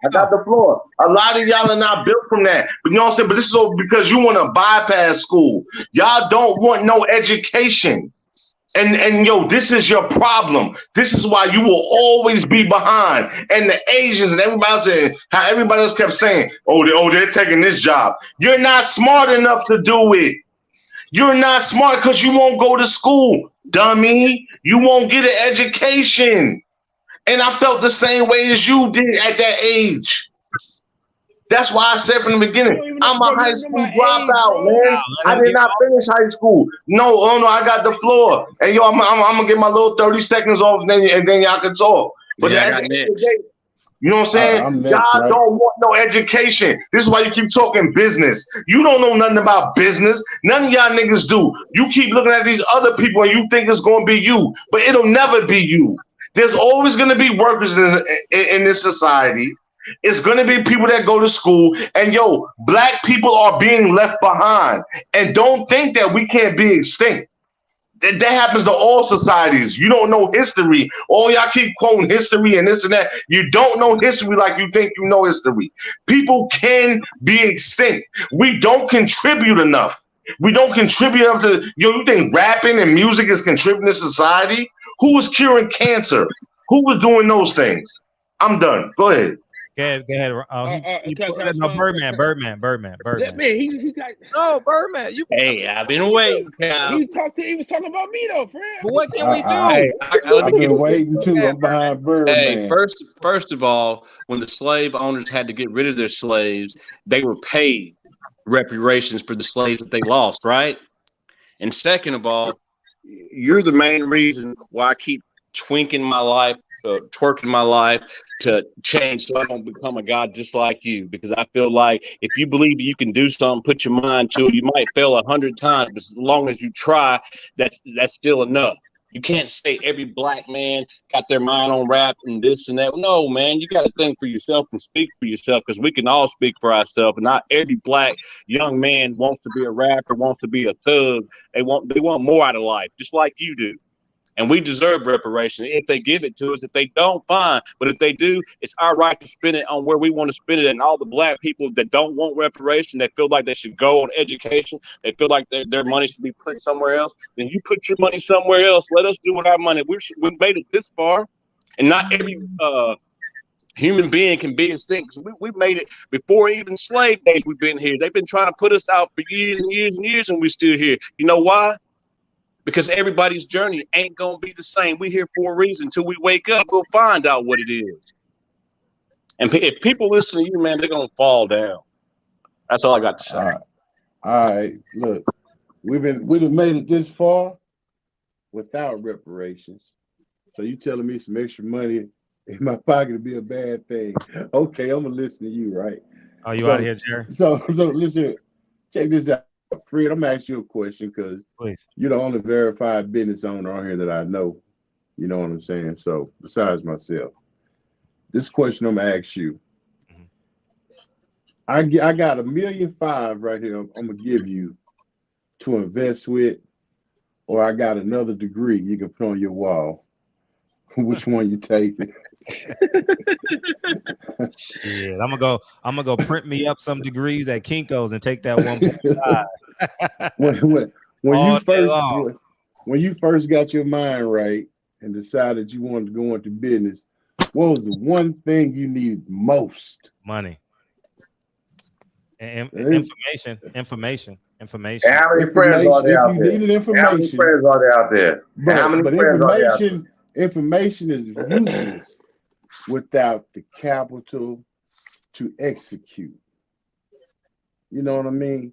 I got the floor. A lot of y'all are not built from that. But you know what I'm saying? But this is all because you want to bypass school. Y'all don't want no education. And yo, this is your problem. This is why you will always be behind. And the Asians and everybody else, how everybody else kept saying, they're taking this job. You're not smart enough to do it. You're not smart because you won't go to school, dummy. You won't get an education. And I felt the same way as you did at that age. That's why I said from the beginning, I'm a high school dropout, man. I did not finish high school. No, I got the floor. And yo, I'm gonna get my little 30 seconds off, and then y'all can talk. But at the end of the day, you know what I'm saying? Y'all don't want no education. This is why you keep talking business. You don't know nothing about business. None of y'all niggas do. You keep looking at these other people and you think it's gonna be you, but it'll never be you. There's always gonna be workers in this society. It's going to be people that go to school, and yo, Black people are being left behind. And don't think that we can't be extinct. That happens to all societies. You don't know history. All y'all keep quoting history and this and that. You don't know history like you think you know history. People can be extinct. We don't contribute enough. We don't contribute enough to, you think rapping and music is contributing to society? Who was curing cancer? Who was doing those things? I'm done. Go ahead. Go ahead. No, Birdman. Man, he got no Birdman. Hey, I've been waiting. He was talking about me though, friend. But what can we do? I've been waiting too. I'm behind Birdman. Hey, first of all, when the slave owners had to get rid of their slaves, they were paid reparations for the slaves that they lost, right? And second of all, you're the main reason why I keep twinking my life twerk in my life to change so I don't become a god just like you. Because I feel like if you believe that you can do something, put your mind to it, you might fail 100 times, but as long as you try, that's still enough. You can't say every black man got their mind on rap and this and that. No, man, you got to think for yourself and speak for yourself, because we can all speak for ourselves. And not every black young man wants to be a rapper, wants to be a thug. They want more out of life, just like you do. And we deserve reparations if they give it to us. If they don't, fine. But if they do, it's our right to spend it on where we want to spend it. And all the black people that don't want reparation, that feel like they should go on education, they feel like their money should be put somewhere else, then you put your money somewhere else. Let us do with our money. We made it this far. And not every human being can be extinct. We made it before even slave days. We've been here. They've been trying to put us out for years and years and years, and we're still here. You know why? Because everybody's journey ain't going to be the same. We're here for a reason. Till we wake up, we'll find out what it is. And if people listen to you, man, they're going to fall down. That's all I got to say. All right. Look, we've made it this far without reparations. So you telling me some extra money in my pocket to be a bad thing? Okay, I'm going to listen to you, right? Oh, you out of here, Jerry? So listen, check this out. Fred, I'm gonna ask you a question because you're the only verified business owner on here that I know. You know what I'm saying? So besides myself, this question I'm gonna ask you. I got $1.5 million right here. I'm gonna give you to invest with, or I got another degree you can put on your wall. Which one you taking? Shit, I'm gonna go print me up some degrees at Kinko's and take that 1.5. when you first got your mind right and decided you wanted to go into business, what was the one thing you needed most? Money. Information. And how many friends are there out there? How many friends are there out there? Information is useless without the capital to execute. You know what I mean?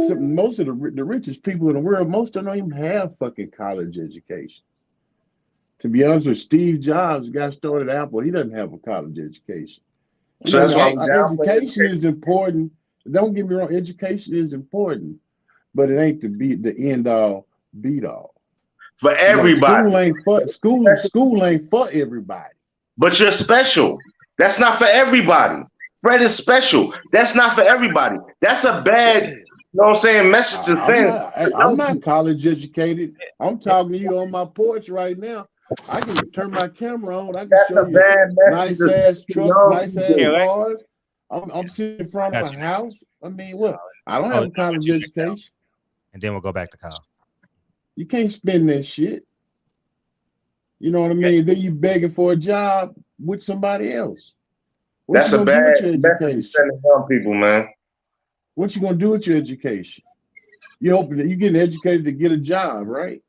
So most of the richest people in the world, most of them don't even have fucking college education. To be honest with Steve Jobs, the guy started Apple, he doesn't have a college education. So that's why education is important. Don't get me wrong, education is important, but it ain't the end all, beat all. For everybody. School ain't for everybody. But you're special. That's not for everybody. Fred is special. That's not for everybody. That's a bad, you know what I'm saying, message to send. I'm not college educated. I'm talking to you on my porch right now. I can turn my camera on. I can show you nice ass truck, nice ass cars. I'm sitting in front of a house. I mean, what? I don't have a college education. And then we'll go back to Kyle. You can't spend that shit. You know what I mean? Then you begging for a job with somebody else. That's a bad message sending young people, man. What you gonna do with your education? You hoping that you getting educated to get a job, right?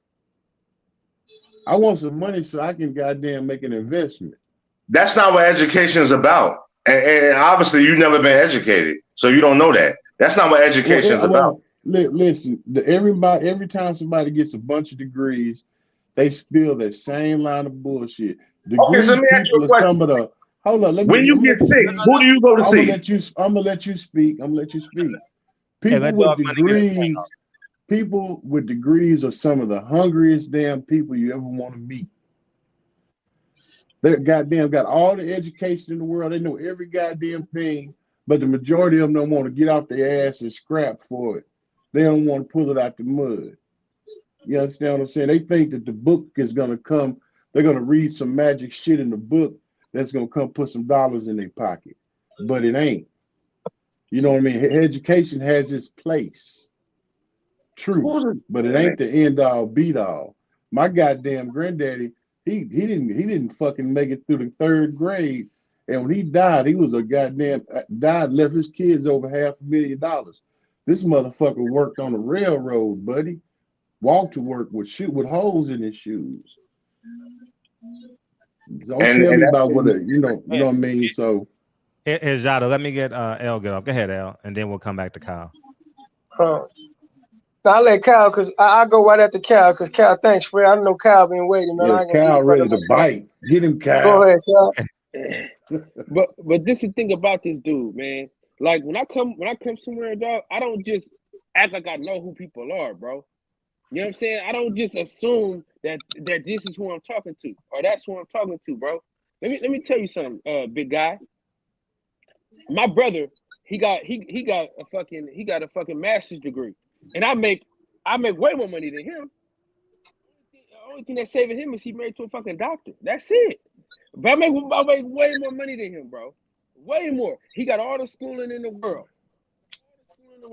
I want some money so I can goddamn make an investment. That's not what education is about. And obviously you've never been educated, so you don't know that. That's not what education is about. Listen, every time somebody gets a bunch of degrees, they spill that same line of bullshit. Okay, so let me ask you a question. When you get sick, who do you go to see? I'm gonna let you speak. People with degrees are some of the hungriest damn people you ever want to meet. They goddamn got all the education in the world. They know every goddamn thing, but the majority of them don't want to get off their ass and scrap for it. They don't want to pull it out the mud. You understand what I'm saying? They think that the book is going to come. They're going to read some magic shit in the book that's going to come put some dollars in their pocket. But it ain't. You know what I mean? Education has its place. True. But it ain't the end all beat all. My goddamn granddaddy, he didn't fucking make it through the 3rd grade. And when he died, he was a goddamn left his kids over $500,000. This motherfucker worked on the railroad, buddy. Walked to work with holes in his shoes. Don't tell me about what you know what I mean. So here's Jada. Let me get L get off. Go ahead, L, and then we'll come back to Kyle. I'll let Kyle, because I go right after Kyle, because Kyle, thanks, Fred. I know Kyle been waiting, man. Yeah, Kyle ready to bite. Get him, Kyle. Go ahead, Kyle. But this is the thing about this dude, man. Like when I come somewhere, dog, I don't just act like I know who people are, bro. You know what I'm saying? I don't just assume that this is who I'm talking to or that's who I'm talking to, bro. Let me tell you something, big guy. My brother, he got a fucking master's degree, and I make way more money than him. The only thing that's saving him is he married to a fucking doctor. That's it. But I make way more money than him, bro. Way more. He got all the schooling in the world.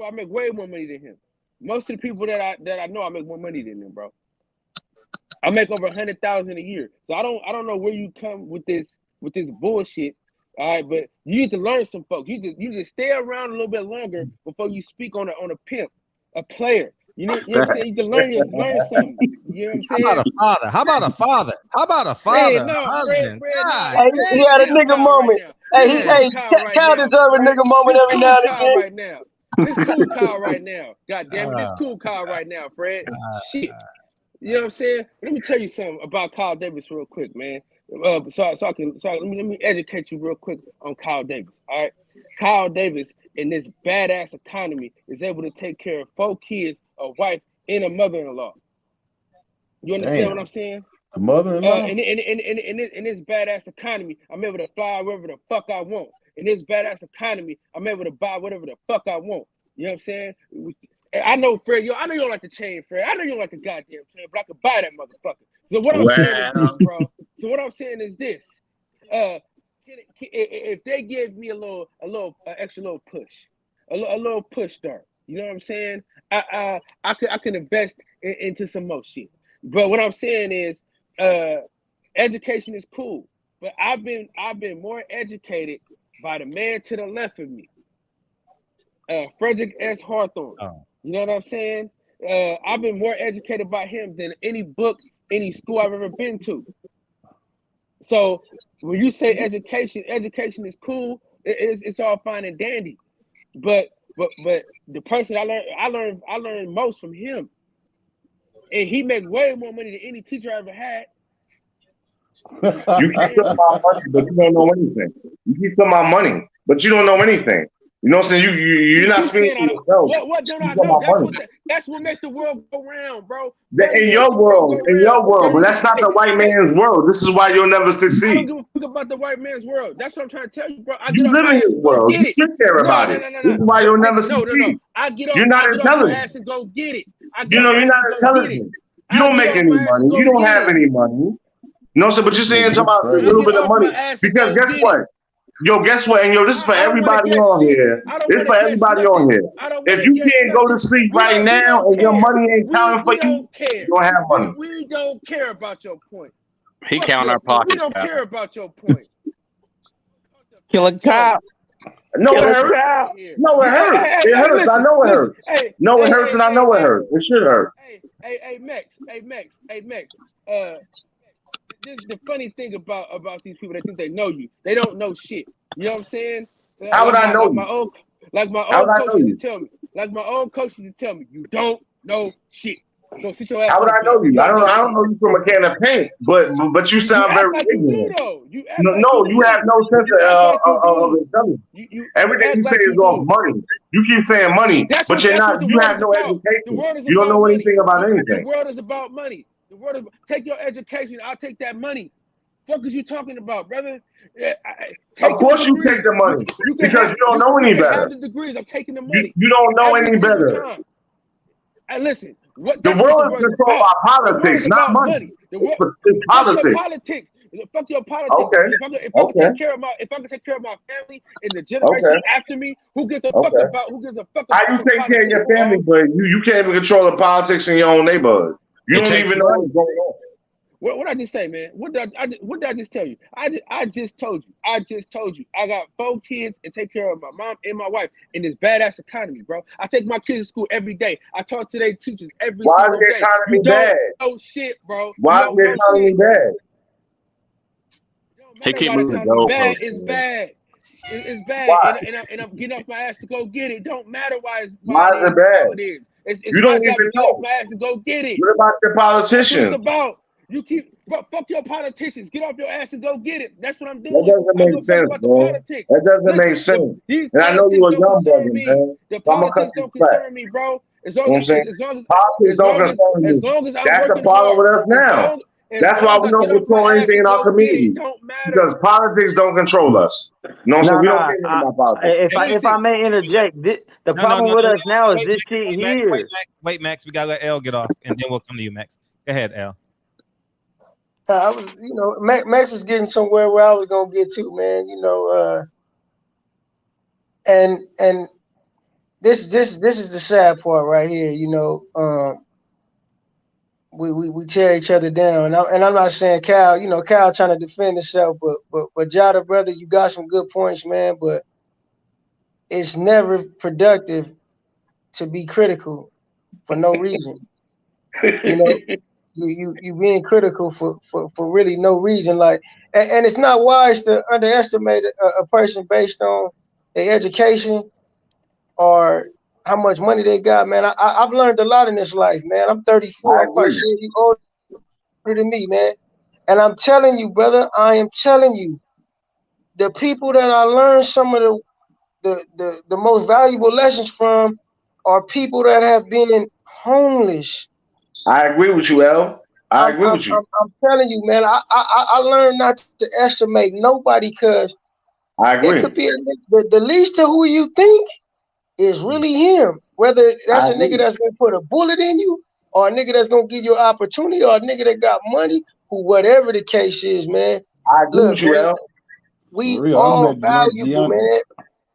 I make way more money than him. Most of the people that I know, I make more money than them, bro. I make over 100,000 a year. So I don't know where you come with this bullshit. All right, but you need to learn some folks. You need to stay around a little bit longer before you speak on a pimp, a player. You know what I'm saying? You can learn something. You know what I'm saying? How about a father? Fred, husband? Hey, he had a nigga moment. Hey, Kyle deserve a nigga moment every now and again. Right now. This cool Kyle right now. God damn it, this cool Kyle right now, Fred. Shit. You know what I'm saying? Let me tell you something about Kyle Davis real quick, man. Let me educate you real quick on Kyle Davis. All right. Kyle Davis in this badass economy is able to take care of 4 kids, a wife, and a mother-in-law. You understand what I'm saying? The mother-in-law? In this badass economy, I'm able to fly wherever the fuck I want. In this badass economy, I'm able to buy whatever the fuck I want. You know what I'm saying? I know, Fred, I know you don't like the chain, Fred. I know you don't like the goddamn chain, but I could buy that motherfucker. So what I'm saying is this, bro. So what I'm saying is this. If they give me a extra little push, a little push start, you know what I'm saying? I can invest into some more shit. But what I'm saying is, education is cool, but I've been more educated by the man to the left of me, Frederick S. Hawthorne. You know what I'm saying? I've been more educated by him than any book, any school I've ever been to. So when you say education is cool. It's all fine and dandy, but the person I learned most from him, and he make way more money than any teacher I ever had. You keep talking about money, but you don't know anything. You keep talking about money, but you don't know anything. You know what I'm saying? You're not speaking for yourself. What don't I know? That's what makes the world go round, bro. In your world, but that's not the white man's world. This is why you'll never succeed. I don't give a fuck about the white man's world. That's what I'm trying to tell you, bro. You live in his world. You should care about it. This is why you'll never succeed. You're not intelligent. And go get it. You know, you're not intelligent. You don't make any money. You don't have any money. No, sir, but you're saying about a little bit of money. Because guess what? Guess what? And this is for everybody on here. It's for everybody on here. If you can't go to sleep right now and your money ain't counting for you, you don't have money. We don't care about your point. He count our pockets. We don't care about your point. Killing cow. No, it hurts. No, it hurts. It hurts. I know it hurts. No, it hurts, and I know it hurts. It should hurt. Hey, Max. This is the funny thing about these people that think they know you. They don't know shit. You know what I'm saying? How would I know you? My old coach used to tell me, you don't know shit. Go sit your ass. How would I know you? I don't know you from a can of paint, but you sound very ignorant. You have no sense of intelligence. Everything you say is off money. You keep saying money, but you're not. You have no education. You don't know anything about anything. The world is about money. The world is take your education. I'll take that money. Fuck is you talking about, brother? Of course you take the money because you don't know any better. Have the degrees. I'm taking the money. You don't know any better. And listen, the world is controlled by politics, not money. It's politics. Fuck your politics. Okay. If I can take care of my family and the generation after me, who gives a fuck about how you take care of your family, but you can't even control the politics in your own neighborhood. You don't even know what's going on. What I just say, man? What did I just tell you? I just told you. I got 4 kids and take care of my mom and my wife in this badass economy, bro. I take my kids to school every day. I talk to their teachers every single day. Why is the economy bad? Oh shit, bro. Why is the economy bad? He keep moving the goalposts. It's bad. It's bad. And I'm getting off my ass to go get it. Don't matter why is it bad. It's you don't even know. Off my ass to go get it. What about the politicians? It's about. You keep Bro, fuck your politicians. Get off your ass and go get it. That's what I'm doing. That doesn't make sense, bro. That doesn't make sense. And I know you a young brother, man. The So I'm gonna cut politics you don't back. concern me, bro. As You know long what I'm as saying? Politics don't concern as you. long as I'm That's the working problem hard, with us now. That's why we don't control anything in our community. Because politics don't control us. No, so we don't care nothing about politics. If I may interject, the problem with us now is this shit here. Wait, Max, we gotta let L get off, and then we'll come to you, Max. Go ahead, L. I was, Max was getting somewhere where I was gonna get to, man. And this is the sad part right here. We tear each other down, and I'm not saying Cal. Cal trying to defend himself, but Jada, brother, you got some good points, man. But it's never productive to be critical for no reason. You being critical for really no reason, and it's not wise to underestimate a person based on their education or how much money they got, man. I've learned a lot in this life, man. I'm 34. I'm quite sure you older than me, man. And I'm telling you, brother, I am telling you, the people that I learned some of the most valuable lessons from are people that have been homeless. I agree with you, L. I agree with you. I'm telling you, man. I learned not to estimate nobody, because I agree. It could be the least of who you think is really him. Whether that's a nigga that's gonna put a bullet in you, or a nigga that's gonna give you an opportunity, or a nigga that got money, whatever the case is, man. I agree with you, L. We all valuable, man.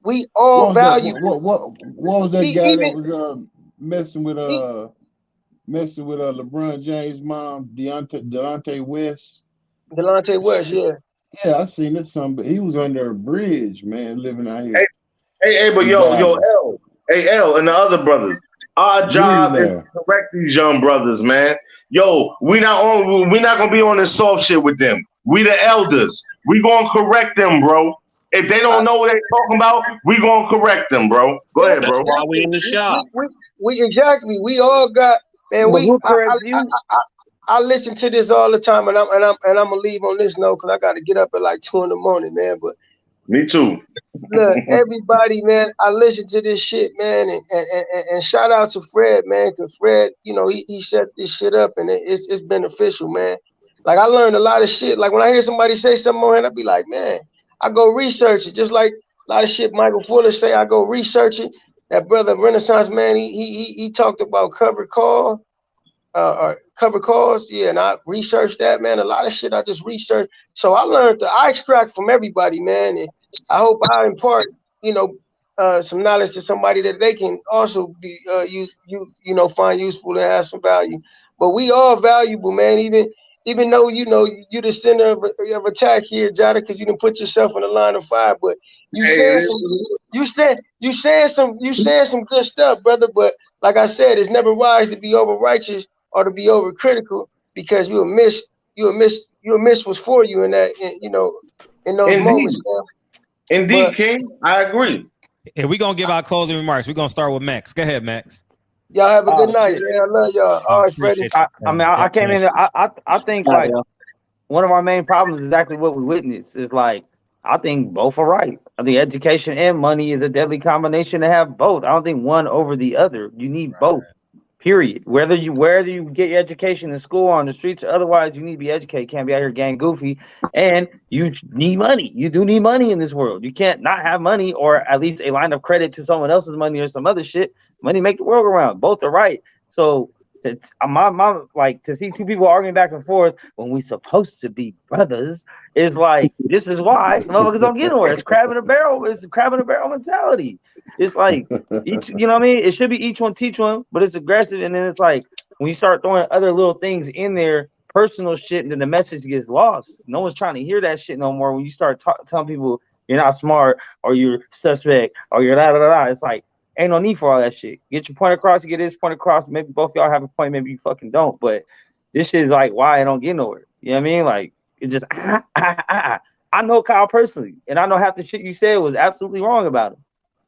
We all valuable. What was that guy that was messing with LeBron James' mom, Delonte West? Delonte West, yeah. Yeah, I seen it. But he was under a bridge, man, living out here. Hey, but yo, L. Hey, L, and the other brothers. Our job is to correct these young brothers, man. Yo, we're not gonna be on this soft shit with them. We the elders. We gonna correct them, bro. If they don't know what they're talking about, we gonna correct them, bro. Go ahead, bro. That's why we in the shop. We exactly. We all got, man. I listen to this all the time, and I'm gonna leave on this note because I got to get up at like 2 in the morning, man. But me too. Look, everybody, man, I listen to this shit, man, and shout out to Fred, man, because Fred, he set this shit up, and it's beneficial, man. Like, I learned a lot of shit. Like, when I hear somebody say something on here, I be like, man, I go research it. Just like a lot of shit Michael Fuller say, I go research it. That brother Renaissance man, he talked about covered calls, yeah, and I researched that, man. A lot of shit I just researched. So I learned I extract from everybody, man, and I hope I impart, some knowledge to somebody that they can also be find useful and have some value. But we all valuable, man. Even though you the center of attack here, Jada, because you didn't put yourself in the line of fire. But you saying some good stuff, brother. But like I said, it's never wise to be over righteous or to be over critical, because you'll miss what's for you in that in those moments, man. Indeed, King, I agree. And we're gonna give our closing remarks. We're gonna start with Max. Go ahead, Max. Y'all have a good night, man. I love y'all. All right, Freddie. I came in. I think like one of our main problems is exactly what we witnessed. Is like, I think both are right. I think education and money is a deadly combination to have both. I don't think one over the other. You need both. Period. Whether you get your education in school or on the streets, or otherwise you need to be educated. You can't be out here gang goofy, and you need money. You do need money in this world. You can't not have money, or at least a line of credit to someone else's money or some other shit. Money make the world go round. Both are right. So my like, to see two people arguing back and forth when we supposed to be brothers is like, this is why motherfuckers don't get nowhere. It's crab in a barrel. It's the crab in a barrel mentality. It's like each, what I mean? It should be each one teach one, but it's aggressive. And then it's like when you start throwing other little things in there, personal shit, and then the message gets lost. No one's trying to hear that shit no more. When you start telling people you're not smart or you're suspect or you're da. It's like, ain't no need for all that shit. Get your point across, you get this point across. Maybe both y'all have a point, maybe you fucking don't. But this shit is like why I don't get nowhere. You know what I mean? Like, it just I know Kyle personally, and I know half the shit you said was absolutely wrong about him.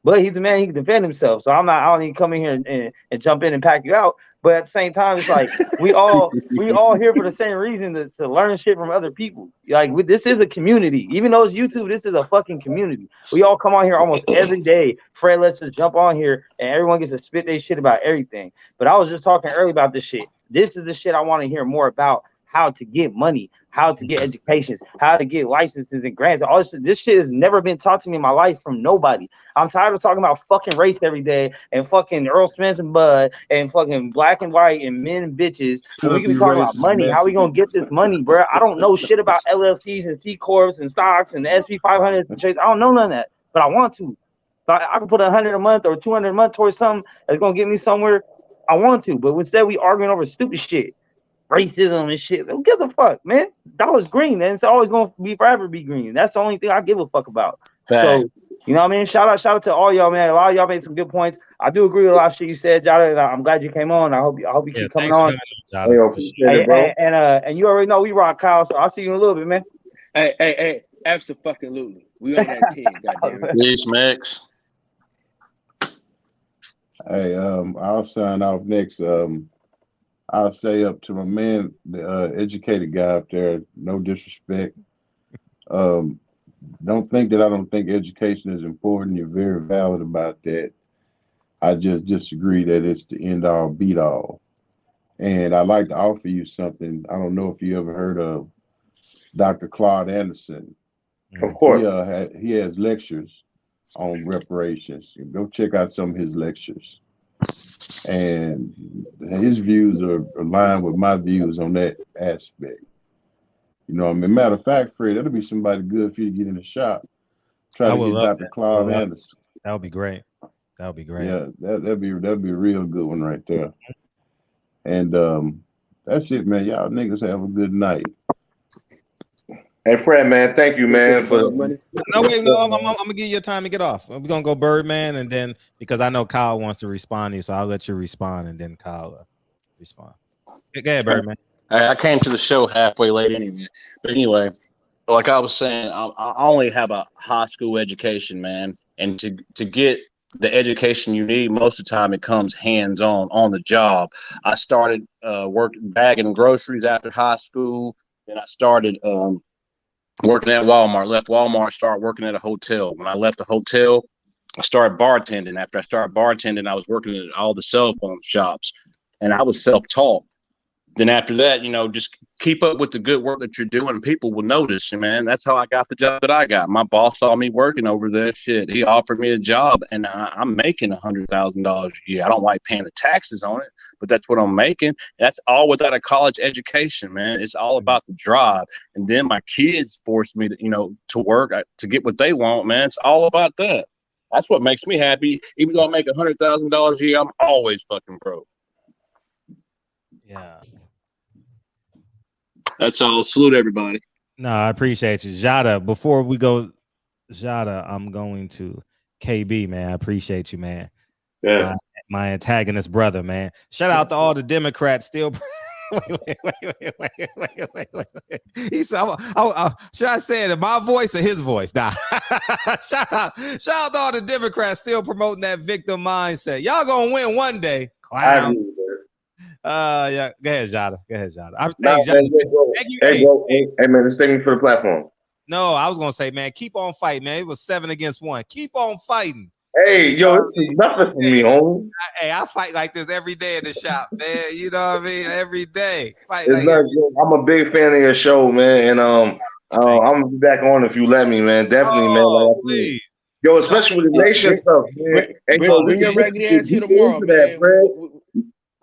But he's a man, he can defend himself. So I don't even come in here and jump in and pack you out. But at the same time, it's like we all here for the same reason to learn shit from other people. Like this is a community. Even though it's YouTube, this is a fucking community. We all come on here almost every day. Fred lets us jump on here, and everyone gets to spit their shit about everything. But I was just talking earlier about this shit. This is the shit I want to hear more about. How to get money, how to get educations, how to get licenses and grants. All this shit has never been taught to me in my life from nobody. I'm tired of talking about fucking race every day and fucking Earl Smith and Bud and fucking black and white and men and bitches. And we can be talking about money. How we gonna get this money, bro? I don't know shit about LLCs and C corps and stocks and the SP 500 and trades. I don't know none of that, but I want to. But I can put $100 a month or $200 a month towards something that's gonna get me somewhere. I want to, but instead we arguing over stupid shit. Racism and shit. Who gives a fuck, man? Dollar's green, and it's always gonna be forever be green. That's the only thing I give a fuck about. Fact. So, you know what I mean? Shout out to all y'all, man. A lot of y'all made some good points. I do agree with a lot of shit you said, Jada. I'm glad you came on. I hope you keep coming on. And you already know we rock, Kyle. So I'll see you in a little bit, man. Hey, absolutely. We on that team, goddamn. Peace, Max. Hey, I'll sign off next. I'll say up to my man, the educated guy up there, no disrespect. Don't think that I don't think education is important. You're very valid about that. I just disagree that it's the end all beat all. And I'd like to offer you something. I don't know if you ever heard of Dr. Claude Anderson. Of course. He has lectures on reparations. Go check out some of his lectures. And his views are aligned with my views on that aspect. You know, I mean, matter of fact, Fred, that'll be somebody good for you to get in the shop. Try to get Dr. Claude Anderson. That would be great. That would be great. Yeah, that'd be a real good one right there. And that's it, man. Y'all niggas have a good night. Hey, Fred, man, thank you, man, for I'm gonna give you time to get off. We're gonna go Birdman, and then because I know Kyle wants to respond to you, so I'll let you respond, and then Kyle respond. Go ahead, Birdman. I came to the show halfway late anyway. But anyway, like I was saying, I only have a high school education, man, and to get the education you need, most of the time it comes hands-on, on the job. I started working bagging groceries after high school, and I started working at Walmart. Left Walmart, started working at a hotel. When I left the hotel, I started bartending. After I started bartending, I was working at all the cell phone shops, and I was self-taught. Then after that, you know, just keep up with the good work that you're doing. People will notice, man. That's how I got the job that I got. My boss saw me working over there. Shit, he offered me a job, and I'm making $100,000 a year. I don't like paying the taxes on it, but that's what I'm making. That's all without a college education, man. It's all about the drive. And then my kids forced me to, you know, to work to get what they want, man. It's all about that. That's what makes me happy. Even though I make $100,000 a year, I'm always fucking broke. Yeah. That's all. Salute everybody. No, I appreciate you. Jada, before we go, Jada, I'm going to KB, man. I appreciate you, man. Yeah. My antagonist brother, man. Shout out to all the Democrats still. Wait. He said, should I say it in my voice or his voice? Nah. Shout out to all the Democrats still promoting that victim mindset. Y'all gonna win one day. Clown. Yeah, go ahead, Jada. Hey, man, just thank you for the platform. No, I was gonna say, man, keep on fighting, man. It was 7 against 1. Keep on fighting. Hey, yo, this is nothing for me, homie. Hey, I fight like this every day in the shop, man. You know what I mean? Every day. Fight like I'm a big fan of your show, man, and I'm gonna be back on if you let me, man. Definitely, man. Please. Yo, especially with the nation stuff, man. Hey, bring your raggedy ass here tomorrow, man.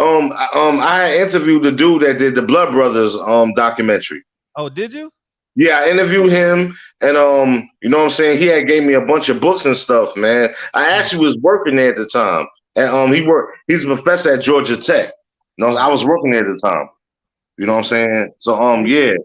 I interviewed the dude that did the Blood Brothers documentary. Oh, did you? Yeah, I interviewed him, and you know what I'm saying? He had gave me a bunch of books and stuff, man. I actually was working there at the time. And he's a professor at Georgia Tech. You know, I was working there at the time. You know what I'm saying? So yeah.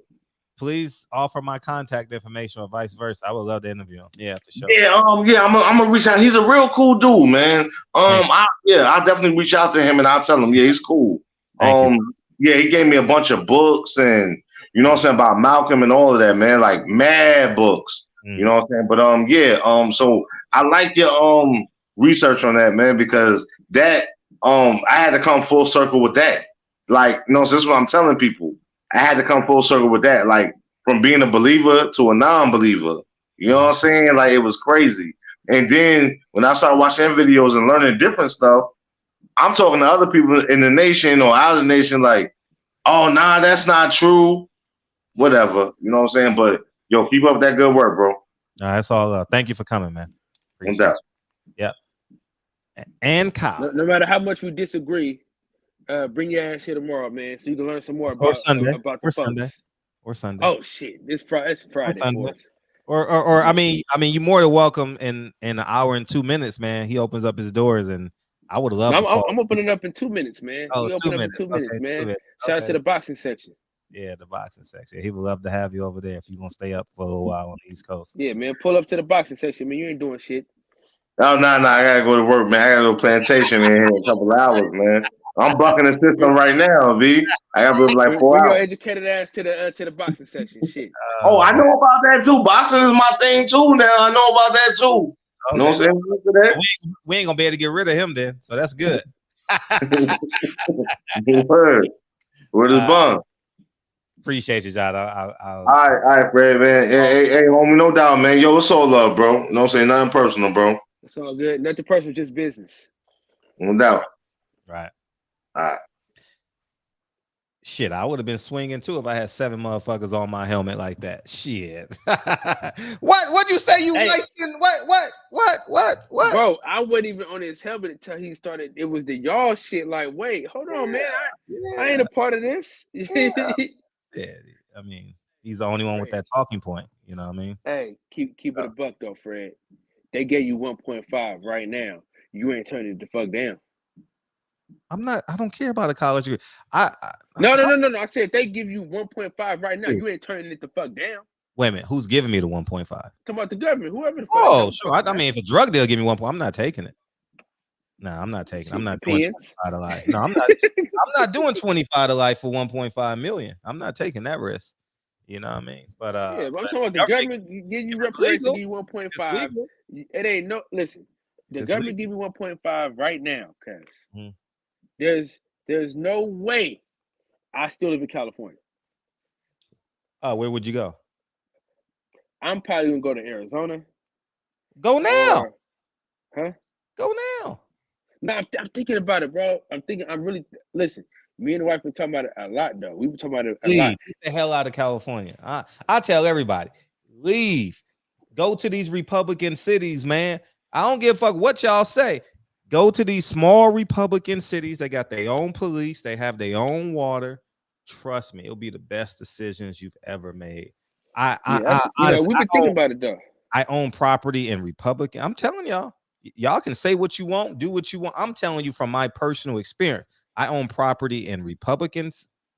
Please offer my contact information or vice versa. I would love to interview him. Yeah, for sure. Yeah, I'm gonna reach out. He's a real cool dude, man. I'll definitely reach out to him and I'll tell him, yeah, he's cool. Yeah, he gave me a bunch of books and you know what I'm saying, about Malcolm and all of that, man. Like mad books. You know what I'm saying? But so I like your research on that, man, because that I had to come full circle with that. Like, no, this is what I'm telling people. I had to come full circle with that. Like, from being a believer to a non-believer. You know what I'm saying? Like, it was crazy. And then when I started watching videos and learning different stuff, I'm talking to other people in the nation or out of the nation, like, oh, nah, that's not true. Whatever. You know what I'm saying? But, yo, keep up that good work, bro. That's all. Thank you for coming, man. No doubt. Yep. And Kyle. No matter how much we disagree, bring your ass here tomorrow, man, so you can learn some more about Sunday. about the Or folks. Sunday. Or Sunday. Oh shit! It's Friday. Boys. Or I mean, you're more than welcome in an hour and 2 minutes, man. He opens up his doors, and I would love. I'm opening up in 2 minutes, man. Oh, you 2 open minutes. up in 2 minutes, Okay, man. 2 minutes. Shout out Okay. to the boxing section. Yeah, the boxing section. He would love to have you over there if you're gonna stay up for a while on the East Coast. Yeah, man. Pull up to the boxing section, man. You ain't doing shit. Oh, no, I gotta go to work, man. I gotta go to plantation in a couple of hours, man. I'm bucking the system right now, V. I gotta be like 4 Bring your hours. educated ass to the boxing section. Shit. Oh, I know about that too. Boxing is my thing too. Now I know about that too. You know what I'm saying? Look at that. We ain't gonna be able to get rid of him then, so that's good. Word. Word is bun. Appreciate you, John. All right, Fred, man. Hey, homie, no doubt, man. Yo, it's all love, bro. You know what I'm saying? Nothing personal, bro. It's all good. Nothing personal, just business. No doubt. Right. All right. Shit, I would have been swinging too if I had 7 motherfuckers on my helmet like that. Shit. What you say? You light skin? What? Bro, I wasn't even on his helmet until he started. It was the y'all shit. Like, wait, hold on, man. I ain't a part of this. Yeah, I mean, he's the only one with that talking point. You know what I mean? Hey, keep it a buck though, Fred. They gave you 1.5 right now. You ain't turning it the fuck down. I don't care about a college degree. No. I said they give you 1.5 right now. You ain't turning it the fuck down. Wait a minute. Who's giving me the 1.5? Talking about the government, whoever the fuck. Oh, sure. I mean, if a drug deal give me 1, I'm not taking it. No, I'm not taking it. I'm not doing 25 to life. No, I'm not doing 25 to life for 1.5 million. I'm not taking that risk. You know what I mean? But yeah, but I'm talking about the government give you reparations, give you 1.5. It ain't no listen. The government give you 1.5 right now, cuz there's no way I still live in California. Oh, where would you go? I'm probably gonna go to Arizona. Go now. Huh? Go now. No, I'm thinking about it, bro. Listen, me and the wife been talking about it a lot, though. We've been talking about it a lot. Get the hell out of California. I tell everybody, leave. Go to these Republican cities, man. I don't give a fuck what y'all say. Go to these small Republican cities. They got their own police. They have their own water. Trust me, it'll be the best decisions you've ever made. We've been thinking about it, though. I own property in Republican. I'm telling y'all can say what you want, do what you want. I'm telling you from my personal experience. I own property in Republican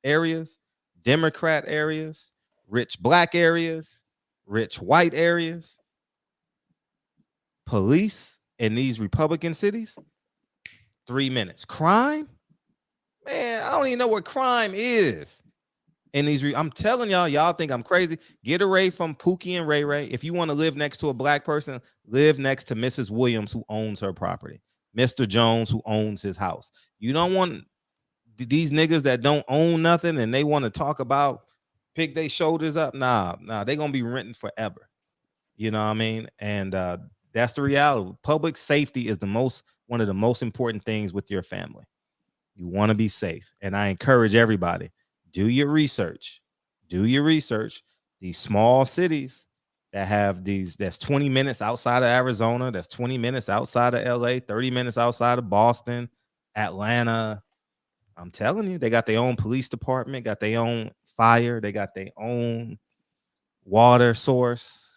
areas, Democrat areas, rich black areas, rich white areas. Police in these Republican cities, 3 minutes. Crime? Man, I don't even know what crime is. In these, I'm telling y'all think I'm crazy. Get away from Pookie and Ray Ray. If you want to live next to a black person, live next to Mrs. Williams, who owns her property. Mr. Jones, who owns his house. You don't want these niggas that don't own nothing and they want to talk about pick their shoulders up. Nah, they're gonna be renting forever. You know what I mean? And that's the reality. Public safety is one of the most important things with your family. You want to be safe. And I encourage everybody, do your research. These small cities that have that's 20 minutes outside of Arizona, that's 20 minutes outside of LA, 30 minutes outside of Boston, Atlanta. I'm telling you, they got their own police department, got their own fire, they got their own water source.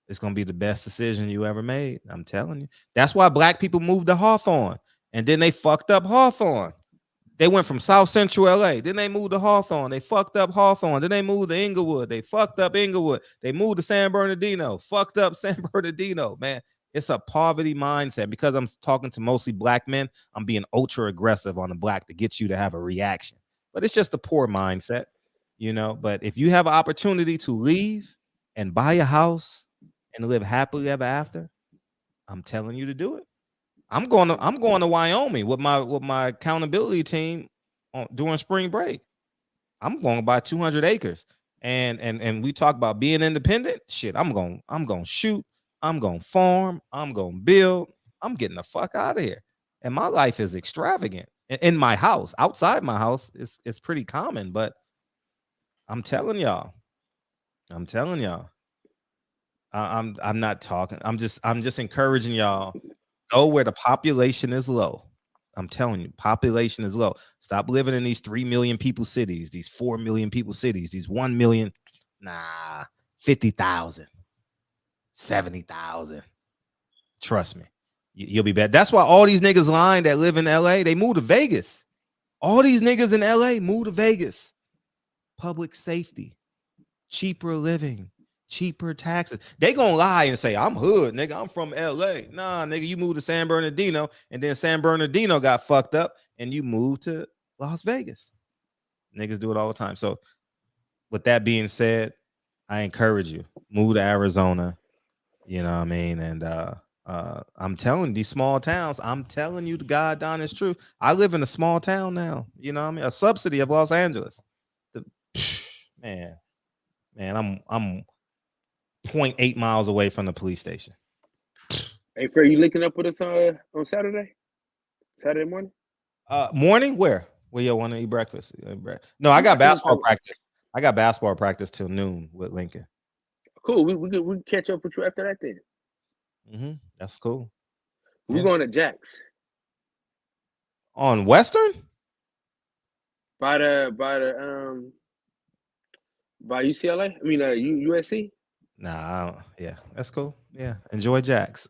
It's going to be the best decision you ever made. I'm telling you. That's why black people moved to Hawthorne, and then they fucked up Hawthorne. They went from South Central LA. Then they moved to Hawthorne. They fucked up Hawthorne. Then they moved to Inglewood. They fucked up Inglewood. They moved to San Bernardino. Fucked up San Bernardino, man. It's a poverty mindset. Because I'm talking to mostly black men, I'm being ultra aggressive on the black to get you to have a reaction. But it's just a poor mindset, you know. But if you have an opportunity to leave and buy a house and live happily ever after, I'm telling you to do it. I'm going to Wyoming with my accountability team during spring break. I'm going to buy 200 acres. And we talk about being independent. Shit, I'm going to shoot. I'm going to farm. I'm going to build. I'm getting the fuck out of here. And my life is extravagant. In my house, outside my house, it's pretty common, but I'm telling y'all. I'm not talking. I'm just encouraging y'all. Go where the population is low. I'm telling you, population is low. Stop living in these 3 million people cities, these 4 million people cities, these 1 million. Nah, 50,000, 70,000. Trust me, you'll be bad. That's why all these niggas lying that live in LA, they move to Vegas. All these niggas in LA move to Vegas. Public safety, cheaper living, cheaper taxes. They gonna lie and say, I'm hood, nigga. I'm from LA. Nah, nigga, you moved to San Bernardino, and then San Bernardino got fucked up, and you moved to Las Vegas. Niggas do it all the time. So with that being said, I encourage you, move to Arizona. You know what I mean? And I'm telling these small towns, I'm telling you the God honest truth. I live in a small town now. You know what I mean? A subsidy of Los Angeles. Man, I'm 0.8 miles away from the police station. Hey, Fred, you linking up with us on Saturday? Saturday morning? Morning? Where y'all want to eat breakfast? No, I got basketball practice. I got basketball practice till noon with Lincoln. Cool. We can catch up with you after that then. That's cool. We're going to Jack's. On Western? By UCLA? I mean USC? Nah, yeah, that's cool. Yeah, enjoy Jack's.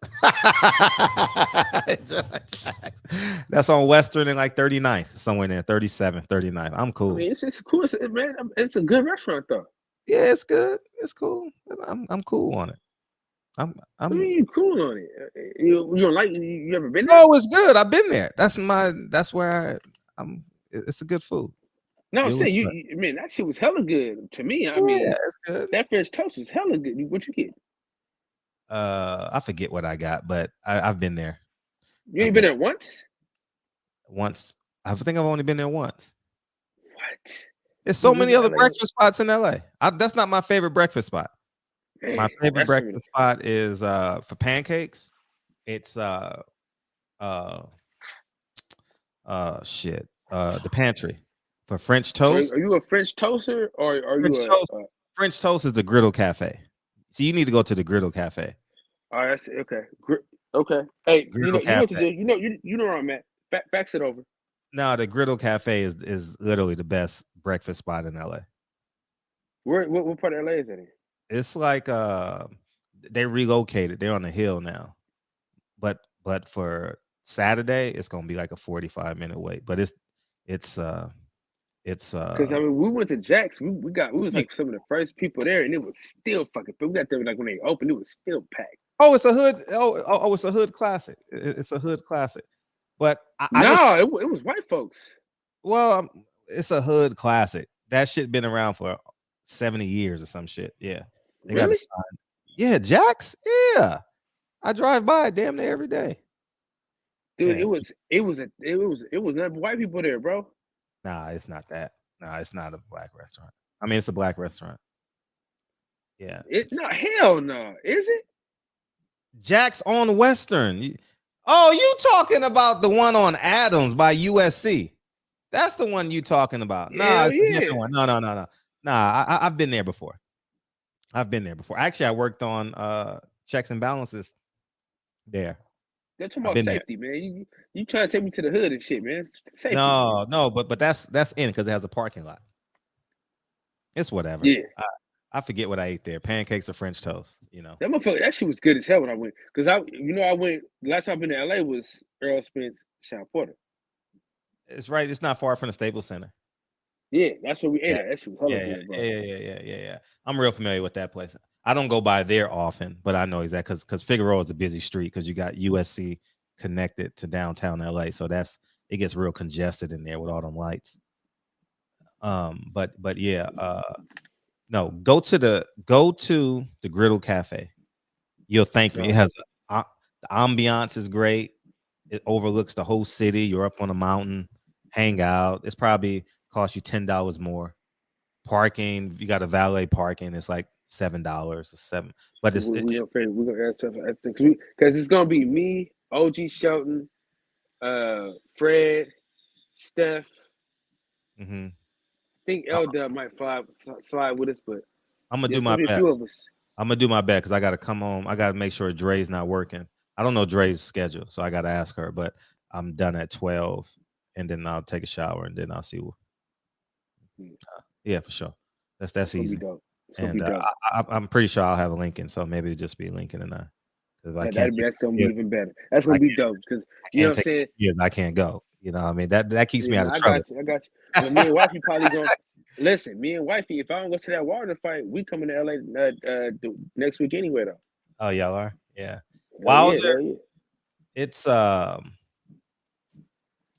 Enjoy Jack's. That's on Western and like 39th, somewhere there, 37, 39. I'm cool. I mean, it's cool, man. It's a good restaurant though. Yeah, it's good. It's cool. I'm cool on it. I mean, you cool on it. You don't like? You ever been there? Oh, it's good. I've been there. That's where I'm. It's a good food. No, I'm saying you man, that shit was hella good to me. I mean, it's good. That French toast was hella good. What you get? I forget what I got, but I've been there. You ain't been there once? Once. I think I've only been there once. What? There's so many other breakfast spots in LA. That's not my favorite breakfast spot. Man, my favorite breakfast spot is for pancakes. It's the pantry. For French toast. So are you a French toaster or are French you toast? French toast is the Griddle Cafe. So you need to go to the Griddle Cafe. All right, okay. Okay. Hey, Griddle you know what to do. You know where I'm at. Fax it over. No, the Griddle Cafe is literally the best breakfast spot in LA. What part of LA is that in? It's like they relocated. They're on the hill now. But for Saturday, it's gonna be like a 45-minute wait. But it's because I mean we went to Jack's. We was like some of the first people there, and it was still fucking. But we got there like when they opened, it was still packed. Oh, it's a hood. Oh, it's a hood classic. It's a hood classic. But it was white folks. Well, it's a hood classic. That shit been around for 70 years or some shit. Yeah, they got a sign. Yeah, Jack's. Yeah, I drive by damn near every day. Dude, yeah. it was not white people there, bro. Nah, it's not that. Nah, it's not a black restaurant. I mean, it's a black restaurant. Yeah. Hell no. Is it? Jack's on Western. You talking about the one on Adams by USC. That's the one you talking about. Nah, it's a different one. No. Nah, I've been there before. Actually, I worked on checks and balances there. They're talking about safety, man. You trying to take me to the hood and shit, man. Safety. No, but that's in because it has a parking lot. It's whatever. Yeah. I forget what I ate there. Pancakes or French toast, you know. That motherfucker, that shit was good as hell when I went. Because I went last time I've been to LA was Earl Spence, Sean Porter. It's right. It's not far from the Staples Center. Yeah, that's where we ate at. That shit was hella good, bro. Yeah. I'm real familiar with that place. I don't go by there often, but I know exactly because Figueroa is a busy street because you got USC connected to downtown LA, so it gets real congested in there with all them lights. But yeah, no, go to the Griddle Cafe. You'll thank me. It has the ambiance is great. It overlooks the whole city. You're up on a mountain, hang out. It's probably cost you $10 more. Parking, if you got a valet parking, it's like $7 or $7. But it's we're gonna add stuff because it's gonna be me, OG Shelton, Fred, Steph. Mm-hmm. I think L-Dub might slide with us, but I'm gonna do my best. A few of us. I'm gonna do my best because I gotta come home. I gotta make sure Dre's not working. I don't know Dre's schedule, so I gotta ask her. But I'm done at 12, and then I'll take a shower, and then I'll see. Yeah, for sure. That's easy. And I'm pretty sure I'll have a Lincoln, so maybe it'll just be Lincoln and I. That's gonna be even better. That's gonna be dope because you know what I'm saying. Yes, I can't go. You know, what I mean that keeps me out of trouble. I got you. Well, me and wifey probably gonna listen. Me and wifey, if I don't go to that Wilder fight, we coming to LA next week anyway, though. Oh, y'all are? Yeah. Wilder. Yeah. It's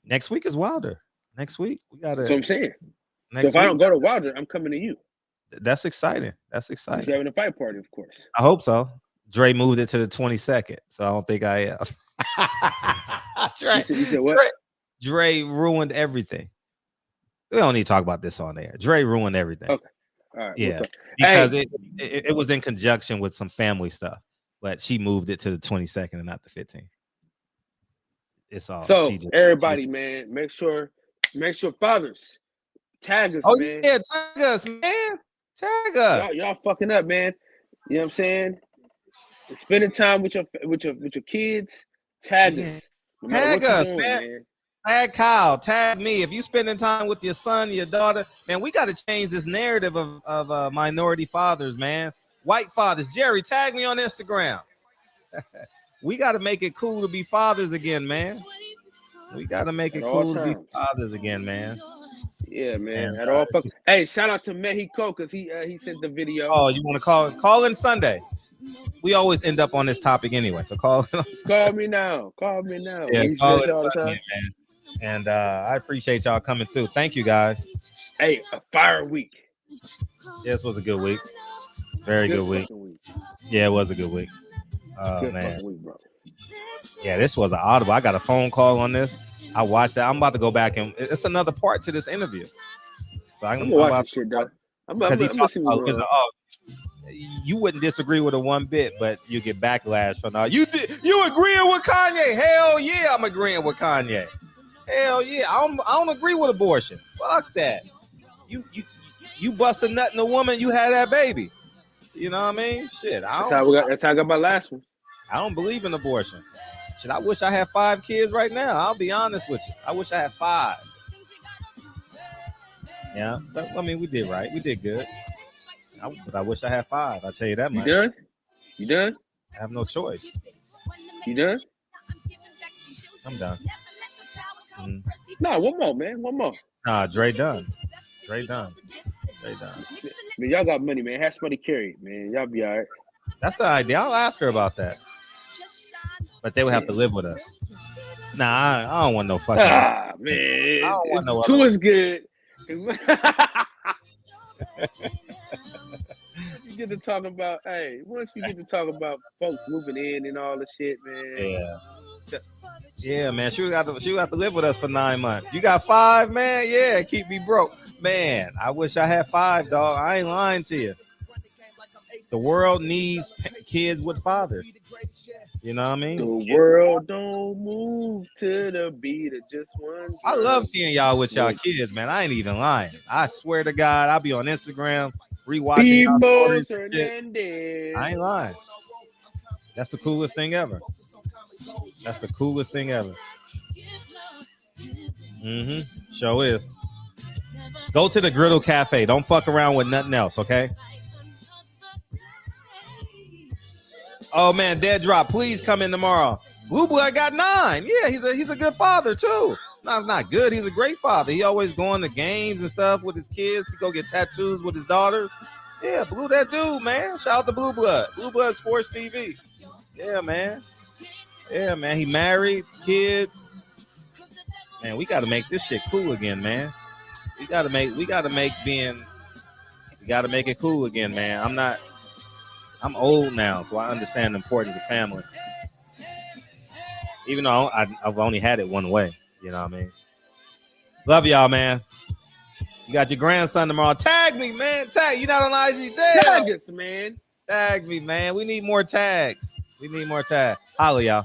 next week is Wilder. Next week we gotta. That's what I'm saying. So if I don't go to Wilder, I'm coming to you. That's exciting. That's exciting. You're having a fight party, of course. I hope so. Dre moved it to the 22nd, so I don't think I am. You said what? Dre ruined everything. We don't need to talk about this on air. Dre ruined everything. Okay. All right. Yeah. Because it was in conjunction with some family stuff, but she moved it to the 22nd and not the 15th. It's all. So everybody, man, make sure fathers tag us, man. Yeah, tag us, man. Tag us. Y'all fucking up, man. You know what I'm saying? Spending time with your kids. Tag us. Tag us, man. Tag Kyle. Tag me. If you spending time with your son, your daughter, man, we got to change this narrative of minority fathers, man. White fathers. Jerry, tag me on Instagram. We got to make it cool to be fathers again, man. We got to make it cool to be fathers again, man. Yeah, man. At all. Hey, shout out to Mexico because he sent the video. Oh, you want to call in Sunday? We always end up on this topic anyway, so call me now. Yeah, call it Sunday, man. And I appreciate y'all coming through. Thank you, guys. Hey, a fire week. This was a good week. Very good week. Yeah, it was a good week. Oh, man. Yeah, this was an audible. I got a phone call on this. I watched that. I'm about to go back and it's another part to this interview. So I'm gonna watch shit, dog. Because he talked about, you wouldn't disagree with it one bit, but you get backlash from you agreeing with Kanye. Hell yeah, I'm agreeing with Kanye. Hell yeah, I don't agree with abortion. Fuck that. You bust a nut in a woman, you had that baby. You know what I mean? Shit. That's how I got my last one. I don't believe in abortion. Shit, I wish I had 5 kids right now. I'll be honest with you. I wish I had 5. Yeah, but, I mean, we did right. We did good. But I wish I had 5. I'll tell you that much. You done? I have no choice. You done? I'm done. No, one more, man. One more. Nah, Dre done. Man, y'all got money, man. Have somebody carry it, man. Y'all be all right. That's the idea. I'll ask her about that. But they would have to live with us. Nah, I don't want no fucking. Man. I don't want no. 2 is good. You get to talk about, once you get to talk about folks moving in and all the shit, man. Yeah, man. She would have to live with us for 9 months. You got 5, man? Yeah, keep me broke. Man, I wish I had 5, dog. I ain't lying to you. The world needs kids with fathers. You know what I mean? The world don't move to the beat of just one. I love seeing y'all with y'all kids, man. I ain't even lying. I swear to God, I'll be on Instagram rewatching y'all stories and shit. I ain't lying. That's the coolest thing ever. Sure is. Go to the Griddle Cafe. Don't fuck around with nothing else, okay? Oh man, Dead Drop, please come in tomorrow. Blue Blood got 9. Yeah, he's a good father too. Not good. He's a great father. He always going to games and stuff with his kids. He go get tattoos with his daughters. Yeah, Blue that dude, man. Shout out to Blue Blood. Blue Blood Sports TV. Yeah, man. He married, kids. Man, we got to make this shit cool again, man. We got to make it cool again, man. I'm old now, so I understand the importance of family. Even though I've only had it one way. You know what I mean? Love y'all, man. You got your grandson tomorrow. Tag me, man. Tag. You not on IG? Damn. Tag us, man. Tag me, man. We need more tags. We need more tags. Holla, y'all.